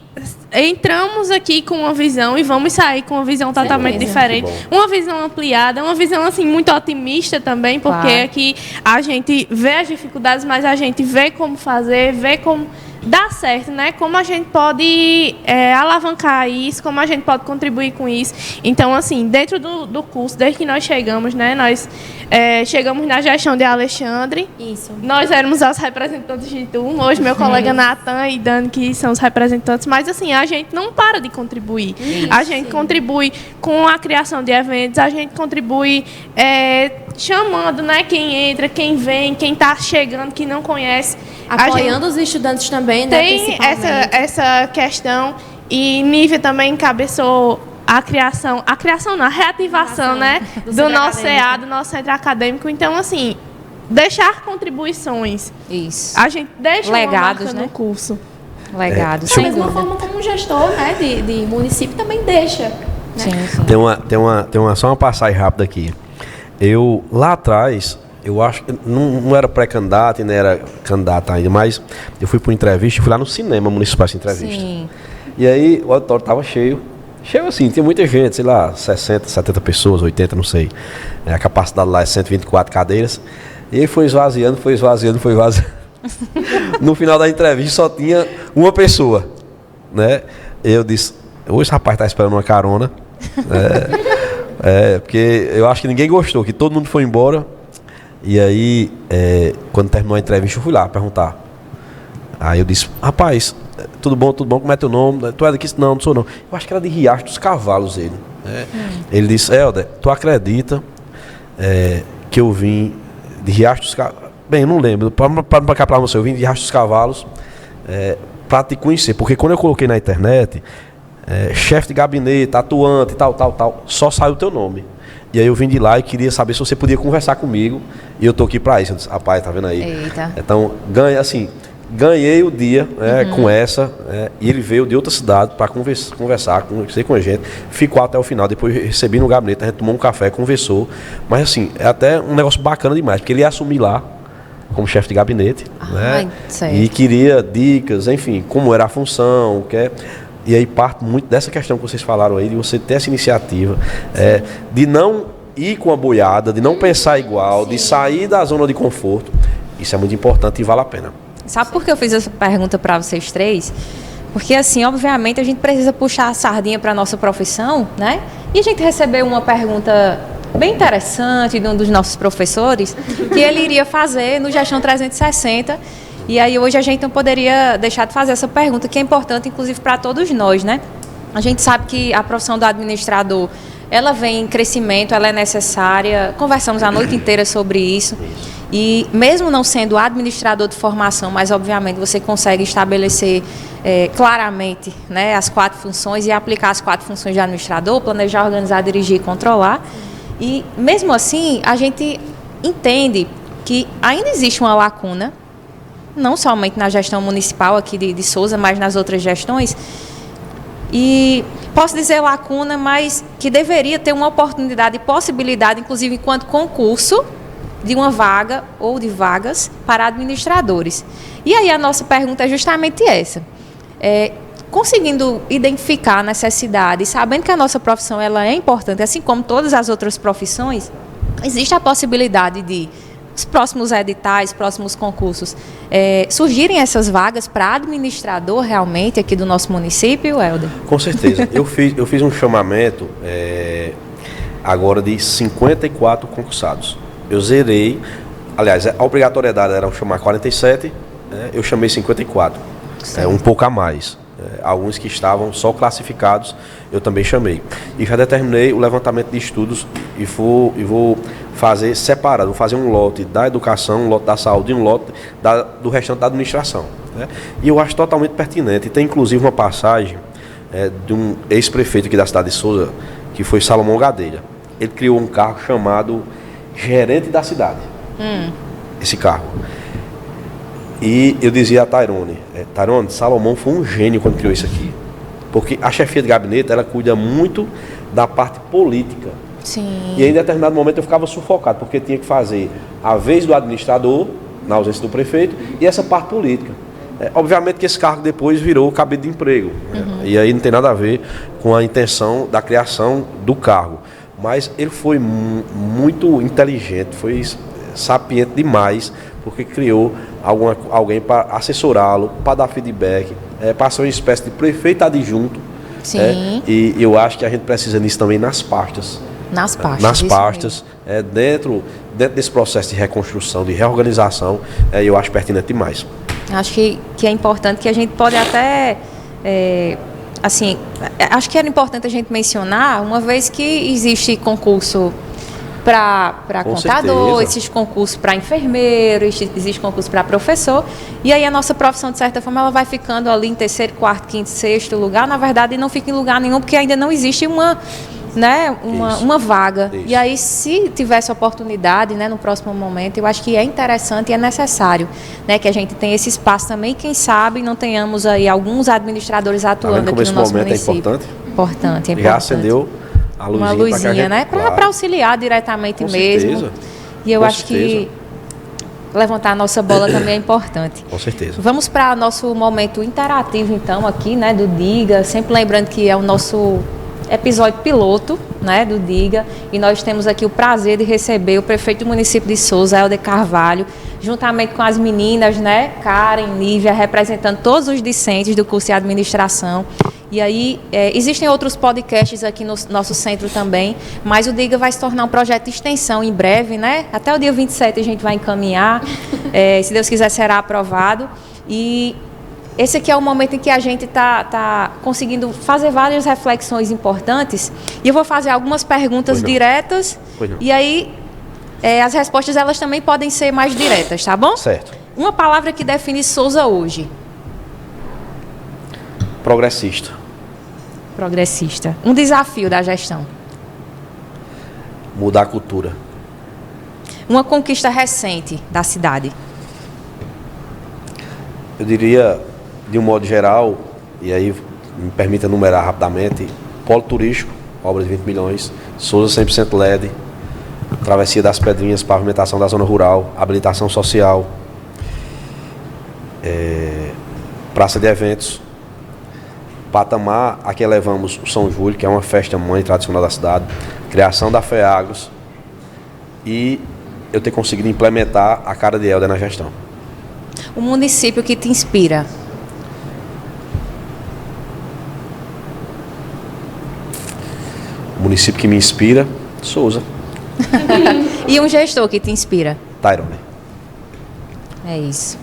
entramos aqui com uma visão e vamos sair com uma visão totalmente diferente, uma visão ampliada, uma visão assim muito otimista também, porque aqui a gente vê as dificuldades, mas a gente vê como fazer, vê como dá certo, né? Como a gente pode alavancar isso, como a gente pode contribuir com isso. Então, assim, dentro do curso, desde que nós chegamos, né? Nós chegamos na gestão de Alexandre. Isso. Nós éramos as representantes de turma. Hoje, meu colega Natan e Dani, que são os representantes. Mas, assim, a gente não para de contribuir. Isso. A gente contribui com a criação de eventos, a gente contribui chamando, né? Quem entra, quem vem, quem está chegando, que não conhece. Apoiando os estudantes também, né? Tem essa questão, e Nívia também encabeçou a reativação, né? Do nosso CA, do nosso centro acadêmico. Então, assim, deixar contribuições. Isso. A gente deixa legados, uma marca no curso. Legados. Da mesma forma como um gestor, né, de município também deixa. Né? Sim. Tem só uma passagem rápida aqui. Eu, lá atrás, eu acho que não era pré-candidato e nem era candidato ainda, mas eu fui para uma entrevista, fui lá no cinema municipal essa entrevista. Sim. E aí o auditório estava cheio assim, tinha muita gente, sei lá, 60, 70 pessoas, 80, não sei. A capacidade lá é 124 cadeiras. E aí foi esvaziando. No final da entrevista só tinha uma pessoa, né? Eu disse, hoje esse rapaz está esperando uma carona. Porque eu acho que ninguém gostou, que todo mundo foi embora. E aí, quando terminou a entrevista, eu fui lá perguntar. Aí eu disse, rapaz, tudo bom, como é teu nome? Tu é daqui? Não sou não. Eu acho que era de Riacho dos Cavalos ele. Ele disse, Helder, tu acredita que eu vim de Riacho dos Cavalos? Bem, eu não lembro, para cá para você, eu vim de Riacho dos Cavalos para te conhecer. Porque quando eu coloquei na internet, chefe de gabinete, atuante, tal, só saiu o teu nome. E aí eu vim de lá e queria saber se você podia conversar comigo. E eu tô aqui para isso. Eu disse, rapaz, tá vendo aí? Eita. Então, ganhei o dia com essa. E ele veio de outra cidade para conversar com a gente. Ficou até o final. Depois recebi no gabinete, a gente tomou um café, conversou. Mas assim, é até um negócio bacana demais. Porque ele ia assumir lá como chefe de gabinete. Né? E queria dicas, enfim, como era a função, E aí parte muito dessa questão que vocês falaram aí, de você ter essa iniciativa, de não ir com a boiada, de não pensar igual, de sair da zona de conforto. Isso é muito importante e vale a pena. Sabe por que eu fiz essa pergunta para vocês 3? Porque, assim, obviamente, a gente precisa puxar a sardinha para a nossa profissão, né? E a gente recebeu uma pergunta bem interessante de um dos nossos professores, que ele iria fazer no Gestão 360. E aí hoje a gente não poderia deixar de fazer essa pergunta, que é importante, inclusive, para todos nós, né? A gente sabe que a profissão do administrador, ela vem em crescimento, ela é necessária. Conversamos a noite inteira sobre isso. E mesmo não sendo administrador de formação, mas obviamente você consegue estabelecer claramente, né, as 4 funções e aplicar as 4 funções de administrador, planejar, organizar, dirigir e controlar. E mesmo assim, a gente entende que ainda existe uma lacuna, não somente na gestão municipal aqui de Sousa, mas nas outras gestões. E posso dizer lacuna, mas que deveria ter uma oportunidade e possibilidade, inclusive enquanto concurso, de uma vaga ou de vagas para administradores. E aí a nossa pergunta é justamente essa. Conseguindo identificar a necessidade, sabendo que a nossa profissão ela é importante, assim como todas as outras profissões, existe a possibilidade de os próximos editais, próximos concursos, surgirem essas vagas para administrador realmente aqui do nosso município, Helder? Com certeza. Eu fiz um chamamento agora de 54 concursados. Eu zerei, aliás, a obrigatoriedade era chamar 47, eu chamei 54, um pouco a mais. Alguns que estavam só classificados, eu também chamei. E já determinei o levantamento de estudos e vou fazer separado, vou fazer um lote da educação, um lote da saúde e um lote do restante da administração. E eu acho totalmente pertinente. E tem inclusive uma passagem de um ex-prefeito aqui da cidade de Souza, que foi Salomão Gadelha. Ele criou um cargo chamado gerente da cidade. Esse cargo. E eu dizia a Tairone, Salomão foi um gênio quando criou isso aqui. Porque a chefia de gabinete, ela cuida muito da parte política. Sim. E em determinado momento eu ficava sufocado, porque tinha que fazer a vez do administrador, na ausência do prefeito, e essa parte política. Obviamente que esse cargo depois virou cabide de emprego. E aí não tem nada a ver com a intenção da criação do cargo. Mas ele foi muito inteligente, foi sapiente demais, porque criou alguém para assessorá-lo, para dar feedback, para ser uma espécie de prefeito adjunto. Sim. E eu acho que a gente precisa nisso também nas pastas. Nas pastas. Nas pastas, dentro desse processo de reconstrução, de reorganização, eu acho pertinente demais. Acho que é importante, que a gente pode até... acho que era importante a gente mencionar, uma vez que existe concurso para contador, existe concurso para enfermeiro, existe concurso para professor, e aí a nossa profissão, de certa forma, ela vai ficando ali em terceiro, quarto, quinto, sexto lugar, na verdade não fica em lugar nenhum, porque ainda não existe uma vaga. Isso. E aí, se tivesse oportunidade, no próximo momento, eu acho que é interessante e é necessário, que a gente tenha esse espaço também, quem sabe não tenhamos aí alguns administradores atuando aqui no nosso município. É importante? Importante. Já acendeu a luzinha, uma luzinha, para auxiliar diretamente com mesmo. Certeza. E eu acho que levantar a nossa bola também é importante. Com certeza. Vamos para o nosso momento interativo, então, aqui, do Diga, sempre lembrando que é o nosso episódio piloto, do Diga, e nós temos aqui o prazer de receber o prefeito do município de Souza, Helder Carvalho, juntamente com as meninas, Karen, Nívia, representando todos os discentes do curso de administração. E aí, existem outros podcasts aqui no nosso centro também, mas o Diga vai se tornar um projeto de extensão em breve, Até o dia 27 a gente vai encaminhar, se Deus quiser será aprovado. E esse aqui é o momento em que a gente está conseguindo fazer várias reflexões importantes. E eu vou fazer algumas perguntas diretas. E aí, as respostas elas também podem ser mais diretas, tá bom? Certo. Uma palavra que define Souza hoje. Progressista. Progressista. Um desafio da gestão. Mudar a cultura. Uma conquista recente da cidade. Eu diria, de um modo geral, e aí me permita enumerar rapidamente: polo turístico, obra de 20 milhões, Souza 100% LED, travessia das Pedrinhas, pavimentação da zona rural, habilitação social, praça de eventos, patamar a que elevamos o São Júlio, que é uma festa mãe tradicional da cidade, criação da FEAGROS, e eu ter conseguido implementar a cara de Helder na gestão. O município que te inspira. O município que me inspira, Souza. E um gestor que te inspira? Tairone. É isso.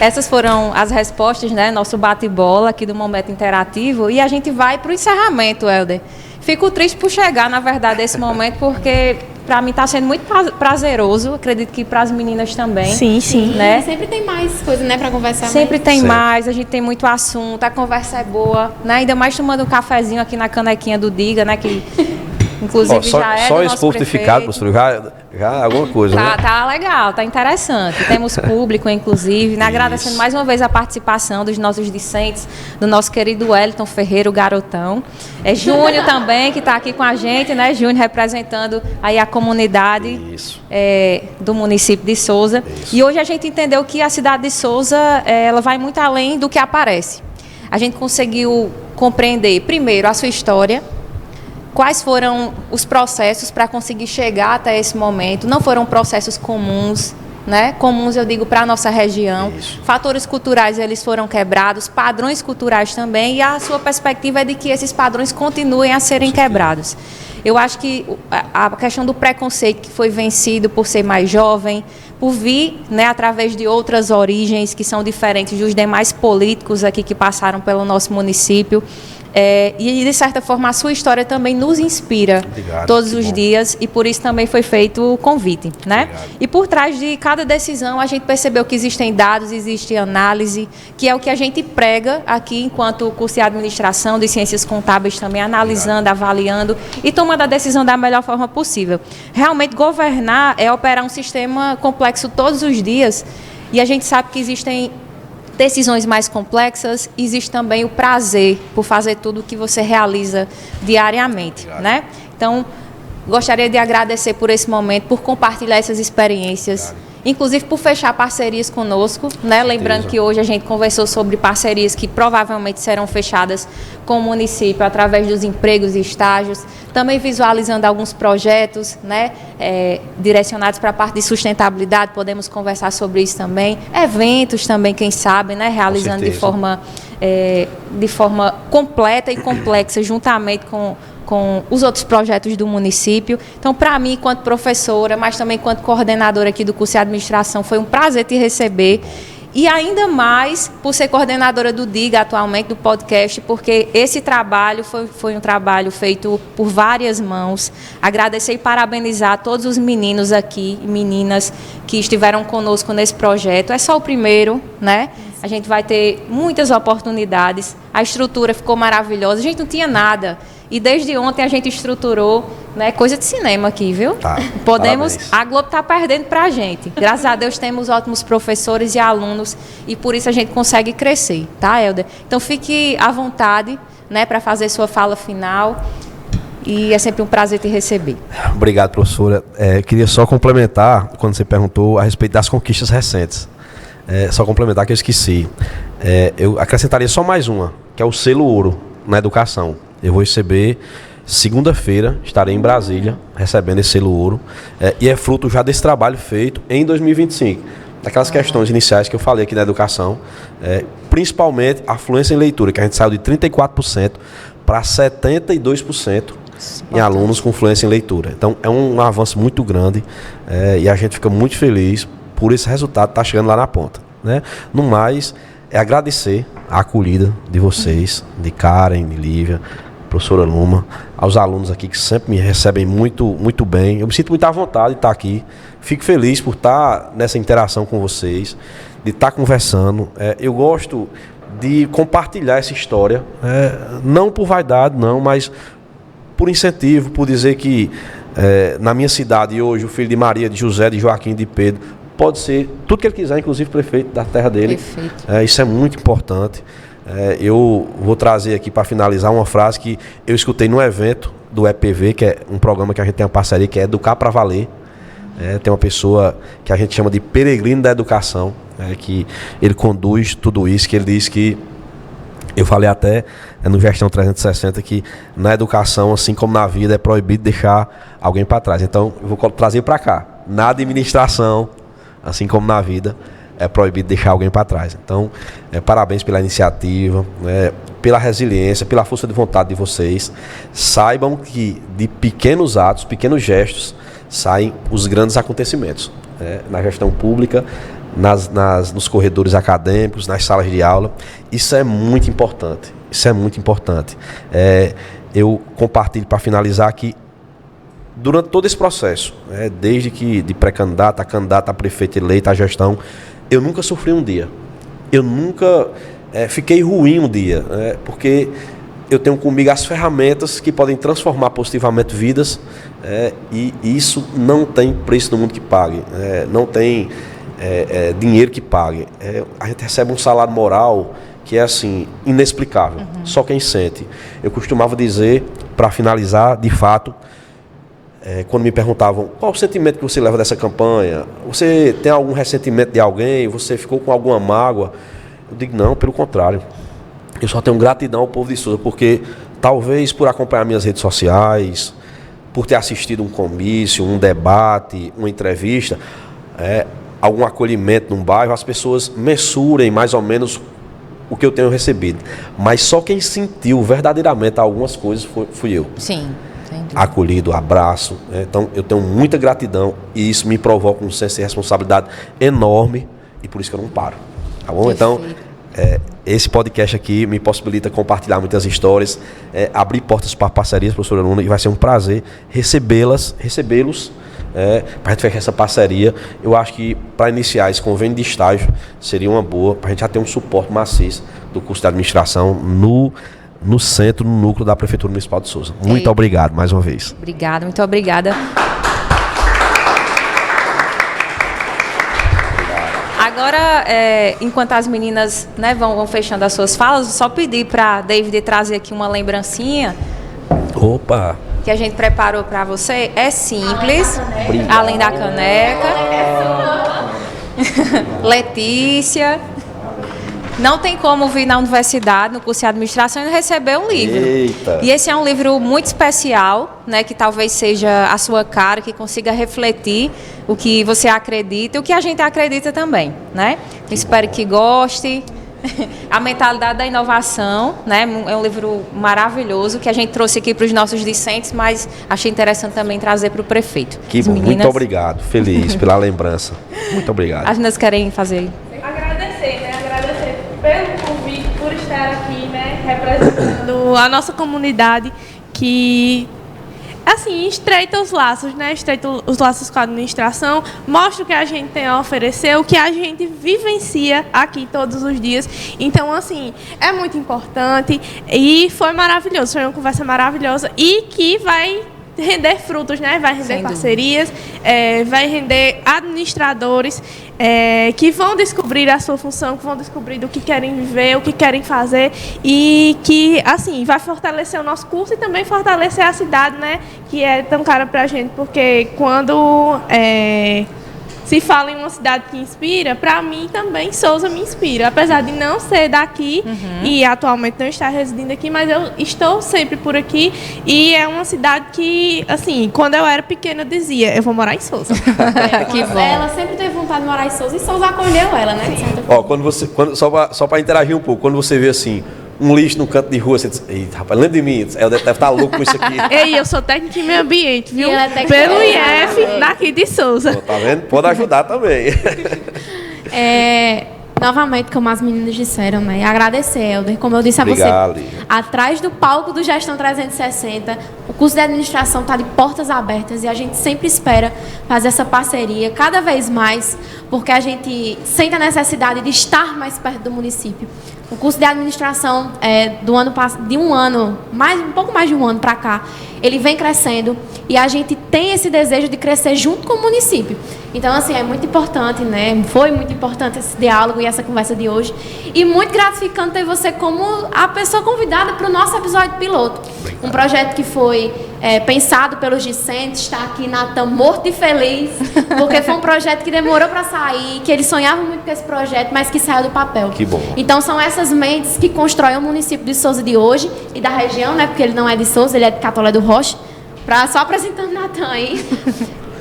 Essas foram as respostas, Nosso bate-bola aqui do Momento Interativo. E a gente vai para o encerramento, Helder. Fico triste por chegar, na verdade, a esse momento, porque para mim está sendo muito prazeroso. Acredito que para as meninas também. Sim. Sempre tem mais coisa, para conversar. Sempre tem mais, a gente tem muito assunto, a conversa é boa, Ainda mais tomando um cafezinho aqui na canequinha do Diga, que Inclusive já é só do esse nosso povo ter ficado, professor, já alguma coisa, né? Tá legal, tá interessante. Temos público, inclusive, né? Agradecendo mais uma vez a participação dos nossos discentes, do nosso querido Wellington Ferreira, o garotão. Júnior também, que está aqui com a gente, né? Júnior representando aí a comunidade do município de Souza. Isso. E hoje a gente entendeu que a cidade de Souza, ela vai muito além do que aparece. A gente conseguiu compreender, primeiro, a sua história, quais foram os processos para conseguir chegar até esse momento. Não foram processos comuns, né? Comuns, eu digo, para a nossa região. Isso. Fatores culturais, eles foram quebrados, padrões culturais também, e a sua perspectiva é de que esses padrões continuem a serem quebrados. Eu acho que a questão do preconceito que foi vencido por ser mais jovem, por vir, né, através de outras origens que são diferentes dos demais políticos aqui que passaram pelo nosso município. E, de certa forma, a sua história também nos inspira. Obrigado, todos os dias, e por isso também foi feito o convite, né? E por trás de cada decisão, a gente percebeu que existem dados, existe análise, que é o que a gente prega aqui enquanto curso de administração, de ciências contábeis também, analisando, avaliando e tomando a decisão da melhor forma possível. Realmente, governar é operar um sistema complexo todos os dias, e a gente sabe que existem decisões mais complexas, existe também o prazer por fazer tudo o que você realiza diariamente, né? Então, gostaria de agradecer por esse momento, por compartilhar essas experiências, inclusive por fechar parcerias conosco, né? Lembrando que hoje a gente conversou sobre parcerias que provavelmente serão fechadas com o município através dos empregos e estágios, também visualizando alguns projetos, né? Direcionados para a parte de sustentabilidade, podemos conversar sobre isso também, eventos também, quem sabe, né? Realizando de forma completa e complexa, juntamente com os outros projetos do município. Então, para mim, enquanto professora, mas também enquanto coordenadora aqui do curso de administração, foi um prazer te receber. E ainda mais por ser coordenadora do DIGA atualmente, do podcast, porque esse trabalho foi um trabalho feito por várias mãos. Agradecer e parabenizar todos os meninos aqui e meninas que estiveram conosco nesse projeto. É só o primeiro, né? A gente vai ter muitas oportunidades. A estrutura ficou maravilhosa. A gente não tinha nada. E desde ontem a gente estruturou, né, coisa de cinema aqui, viu? Tá, podemos. Parabéns. A Globo está perdendo para a gente. Graças a Deus temos ótimos professores e alunos e por isso a gente consegue crescer, tá, Helder? Então fique à vontade, né, para fazer sua fala final. E é sempre um prazer te receber. Obrigado, professora. Queria só complementar, quando você perguntou a respeito das conquistas recentes. Só complementar que eu esqueci. Eu acrescentaria só mais uma, que é o selo ouro na educação. Eu vou receber, segunda-feira, estarei em Brasília, recebendo esse selo ouro. E é fruto já desse trabalho feito em 2025. Daquelas questões iniciais que eu falei aqui na educação, principalmente a fluência em leitura, que a gente saiu de 34% para 72% em alunos com fluência em leitura. Então, é um avanço muito grande e a gente fica muito feliz por esse resultado estar chegando lá na ponta, né? No mais, é agradecer a acolhida de vocês, de Karen, de Lívia, professora Luma, aos alunos aqui que sempre me recebem muito, muito bem. Eu me sinto muito à vontade de estar aqui. Fico feliz por estar nessa interação com vocês, de estar conversando. Eu gosto de compartilhar essa história, não por vaidade, não, mas por incentivo, por dizer que na minha cidade hoje, o filho de Maria, de José, de Joaquim, de Pedro, pode ser tudo que ele quiser, inclusive prefeito da terra dele. Perfeito. Isso é muito importante. Eu vou trazer aqui para finalizar uma frase que eu escutei no evento do EPV, que é um programa que a gente tem uma parceria, que é Educar para Valer. Tem uma pessoa que a gente chama de peregrino da educação, que ele conduz tudo isso, que ele diz que, eu falei até no Gestão 360, que na educação, assim como na vida, é proibido deixar alguém para trás. Então, eu vou trazer para cá. Na administração, assim como na vida, é proibido deixar alguém para trás. Então, parabéns pela iniciativa, pela resiliência, pela força de vontade de vocês. Saibam que de pequenos atos, pequenos gestos, saem os grandes acontecimentos. Na gestão pública, nos corredores acadêmicos, nas salas de aula. Isso é muito importante. Isso é muito importante. Eu compartilho para finalizar que durante todo esse processo, desde que de pré-candidato a candidato a prefeito eleito, a gestão, eu nunca sofri um dia. Eu nunca fiquei ruim um dia, porque eu tenho comigo as ferramentas que podem transformar positivamente vidas, e isso não tem preço no mundo que pague, não tem dinheiro que pague. A gente recebe um salário moral que é assim, inexplicável, só quem sente. Eu costumava dizer, para finalizar, de fato, quando me perguntavam qual o sentimento que você leva dessa campanha, você tem algum ressentimento de alguém, você ficou com alguma mágoa? Eu digo, não, pelo contrário. Eu só tenho gratidão ao povo de Souza, porque talvez por acompanhar minhas redes sociais, por ter assistido um comício, um debate, uma entrevista, algum acolhimento num bairro, as pessoas mensurem mais ou menos o que eu tenho recebido. Mas só quem sentiu verdadeiramente algumas coisas fui eu. Sim. Acolhido, abraço. Então, eu tenho muita gratidão e isso me provoca um senso de responsabilidade enorme e por isso que eu não paro. Tá bom? Então, esse podcast aqui me possibilita compartilhar muitas histórias, abrir portas para parcerias, professora Luna, e vai ser um prazer recebê-los, para a gente fechar essa parceria. Eu acho que para iniciar esse convênio de estágio seria uma boa, para a gente já ter um suporte maciço do curso de administração no centro, no núcleo da Prefeitura Municipal de Souza. Muito obrigado mais uma vez. Obrigada, muito obrigada. Agora, enquanto as meninas, né, vão fechando as suas falas, só pedir para David trazer aqui uma lembrancinha. Opa! Que a gente preparou para você. É simples, além da caneca. Letícia. Não tem como vir na universidade, no curso de administração, e não receber um livro. Eita. E esse é um livro muito especial, né, que talvez seja a sua cara, que consiga refletir o que você acredita e o que a gente acredita também, né? Espero que goste. A mentalidade da inovação, né? É um livro maravilhoso que a gente trouxe aqui para os nossos discentes, mas achei interessante também trazer para o prefeito. Que bom, muito obrigado. Feliz pela lembrança. Muito obrigado. As meninas querem fazer. Agradecer pelo convite, por estar aqui, né? Representando a nossa comunidade que, assim, estreita os laços, né? Estreita os laços com a administração, mostra o que a gente tem a oferecer, o que a gente vivencia aqui todos os dias. Então, assim, é muito importante e foi maravilhoso, foi uma conversa maravilhosa e que vai render frutos, né? Vai render parcerias, vai render administradores que vão descobrir a sua função, que vão descobrir do que querem viver, o que querem fazer e que, assim, vai fortalecer o nosso curso e também fortalecer a cidade, né? Que é tão cara pra gente, porque quando se fala em uma cidade que inspira, para mim também Souza me inspira. Apesar de não ser daqui e atualmente não estar residindo aqui, mas eu estou sempre por aqui e é uma cidade que, assim, quando eu era pequena eu dizia, eu vou morar em Souza. Que bom. Ela sempre teve vontade de morar em Souza e Souza acolheu ela, né? Só para interagir um pouco, quando você vê assim, um lixo no canto de rua, você diz, eita, rapaz, lembra de mim? Eu deve estar louco com isso aqui. Ei, eu sou técnica em meio ambiente, viu? Pelo IF daqui de Souza. Tá vendo? Pode ajudar também. Novamente, como as meninas disseram, né? Agradecer, Helder. Como eu disse a você, atrás do palco do Gestão 360, o curso de administração está de portas abertas e a gente sempre espera fazer essa parceria cada vez mais, porque a gente sente a necessidade de estar mais perto do município. O curso de administração de um pouco mais de um ano para cá, ele vem crescendo e a gente tem esse desejo de crescer junto com o município. Então, assim, é muito importante, né? Foi muito importante esse diálogo e essa conversa de hoje. E muito gratificante ter você como a pessoa convidada para o nosso episódio piloto. Um projeto que foi pensado pelos discentes, está aqui Natan morto e feliz, porque foi um projeto que demorou para sair, que eles sonhavam muito com esse projeto, mas que saiu do papel. Que bom. Então, são essas mentes que constroem o município de Souza de hoje e da região, né? Porque ele não é de Souza, ele é de Catolé do Rocha. Só apresentando Natan aí.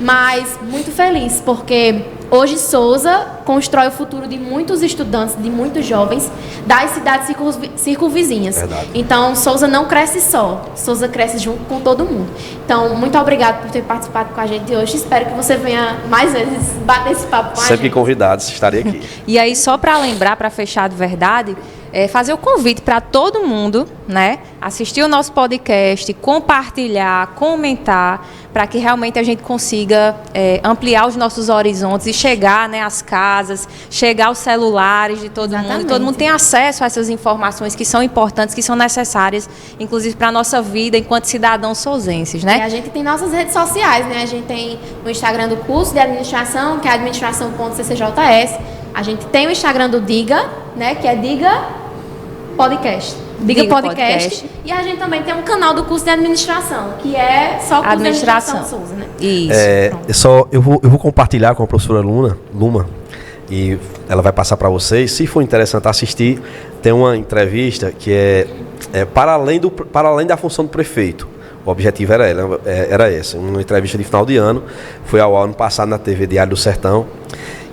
Mas muito feliz, porque hoje Souza constrói o futuro de muitos estudantes, de muitos jovens das cidades circunvizinhas. Verdade. Então, Souza não cresce só, Souza cresce junto com todo mundo. Então, muito obrigada por ter participado com a gente hoje. Espero que você venha mais vezes bater esse papo com a gente. Sempre convidados, estarei aqui. E aí, só para lembrar, para fechar de verdade, fazer o convite para todo mundo, né, assistir o nosso podcast, compartilhar, comentar, para que realmente a gente consiga ampliar os nossos horizontes e chegar, né, às casas, chegar aos celulares de todo mundo. Todo mundo tem acesso a essas informações que são importantes, que são necessárias, inclusive para a nossa vida enquanto cidadãos souzenses, né? E a gente tem nossas redes sociais, né? A gente tem o Instagram do curso de administração, que é administração.ccjs. A gente tem o Instagram do Diga, né? Que é Diga Podcast. Diga Podcast. E a gente também tem um canal do curso de administração, que é só curso de administração Souza, né? Isso. Eu vou compartilhar com a professora Luma, e ela vai passar para vocês. Se for interessante assistir, tem uma entrevista que é para além da função do prefeito. O objetivo era esse. Uma entrevista de final de ano, foi ao ano passado na TV Diário do Sertão,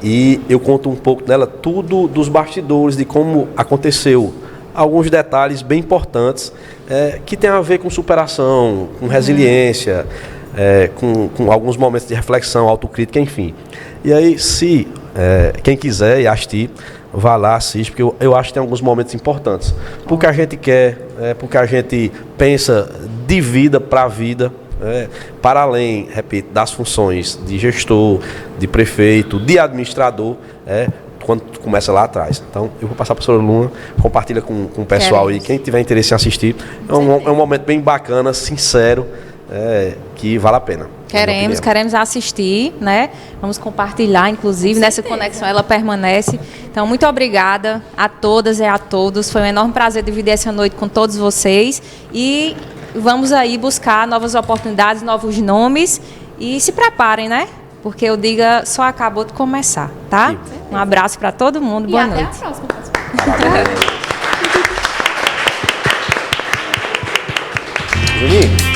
e eu conto um pouco dela, tudo dos bastidores, de como aconteceu, alguns detalhes bem importantes que tem a ver com superação, com resiliência, com alguns momentos de reflexão, autocrítica, enfim. E aí, se quem quiser e assistir, vá lá, assiste, porque eu acho que tem alguns momentos importantes. Porque a gente quer, porque a gente pensa de vida para a vida, para além, repito, das funções de gestor, de prefeito, de administrador, quando começa lá atrás. Então, eu vou passar para a professora Luna, compartilha com o pessoal aí, quem tiver interesse em assistir. É um momento bem bacana, sincero, que vale a pena. Queremos assistir, né? Vamos compartilhar, inclusive, nessa conexão ela permanece. Então, muito obrigada a todas e a todos. Foi um enorme prazer dividir essa noite com todos vocês. E vamos aí buscar novas oportunidades, novos nomes. E se preparem, né? Porque o Diga só acabou de começar, tá? Um abraço para todo mundo, boa noite. Até a próxima. Juninho.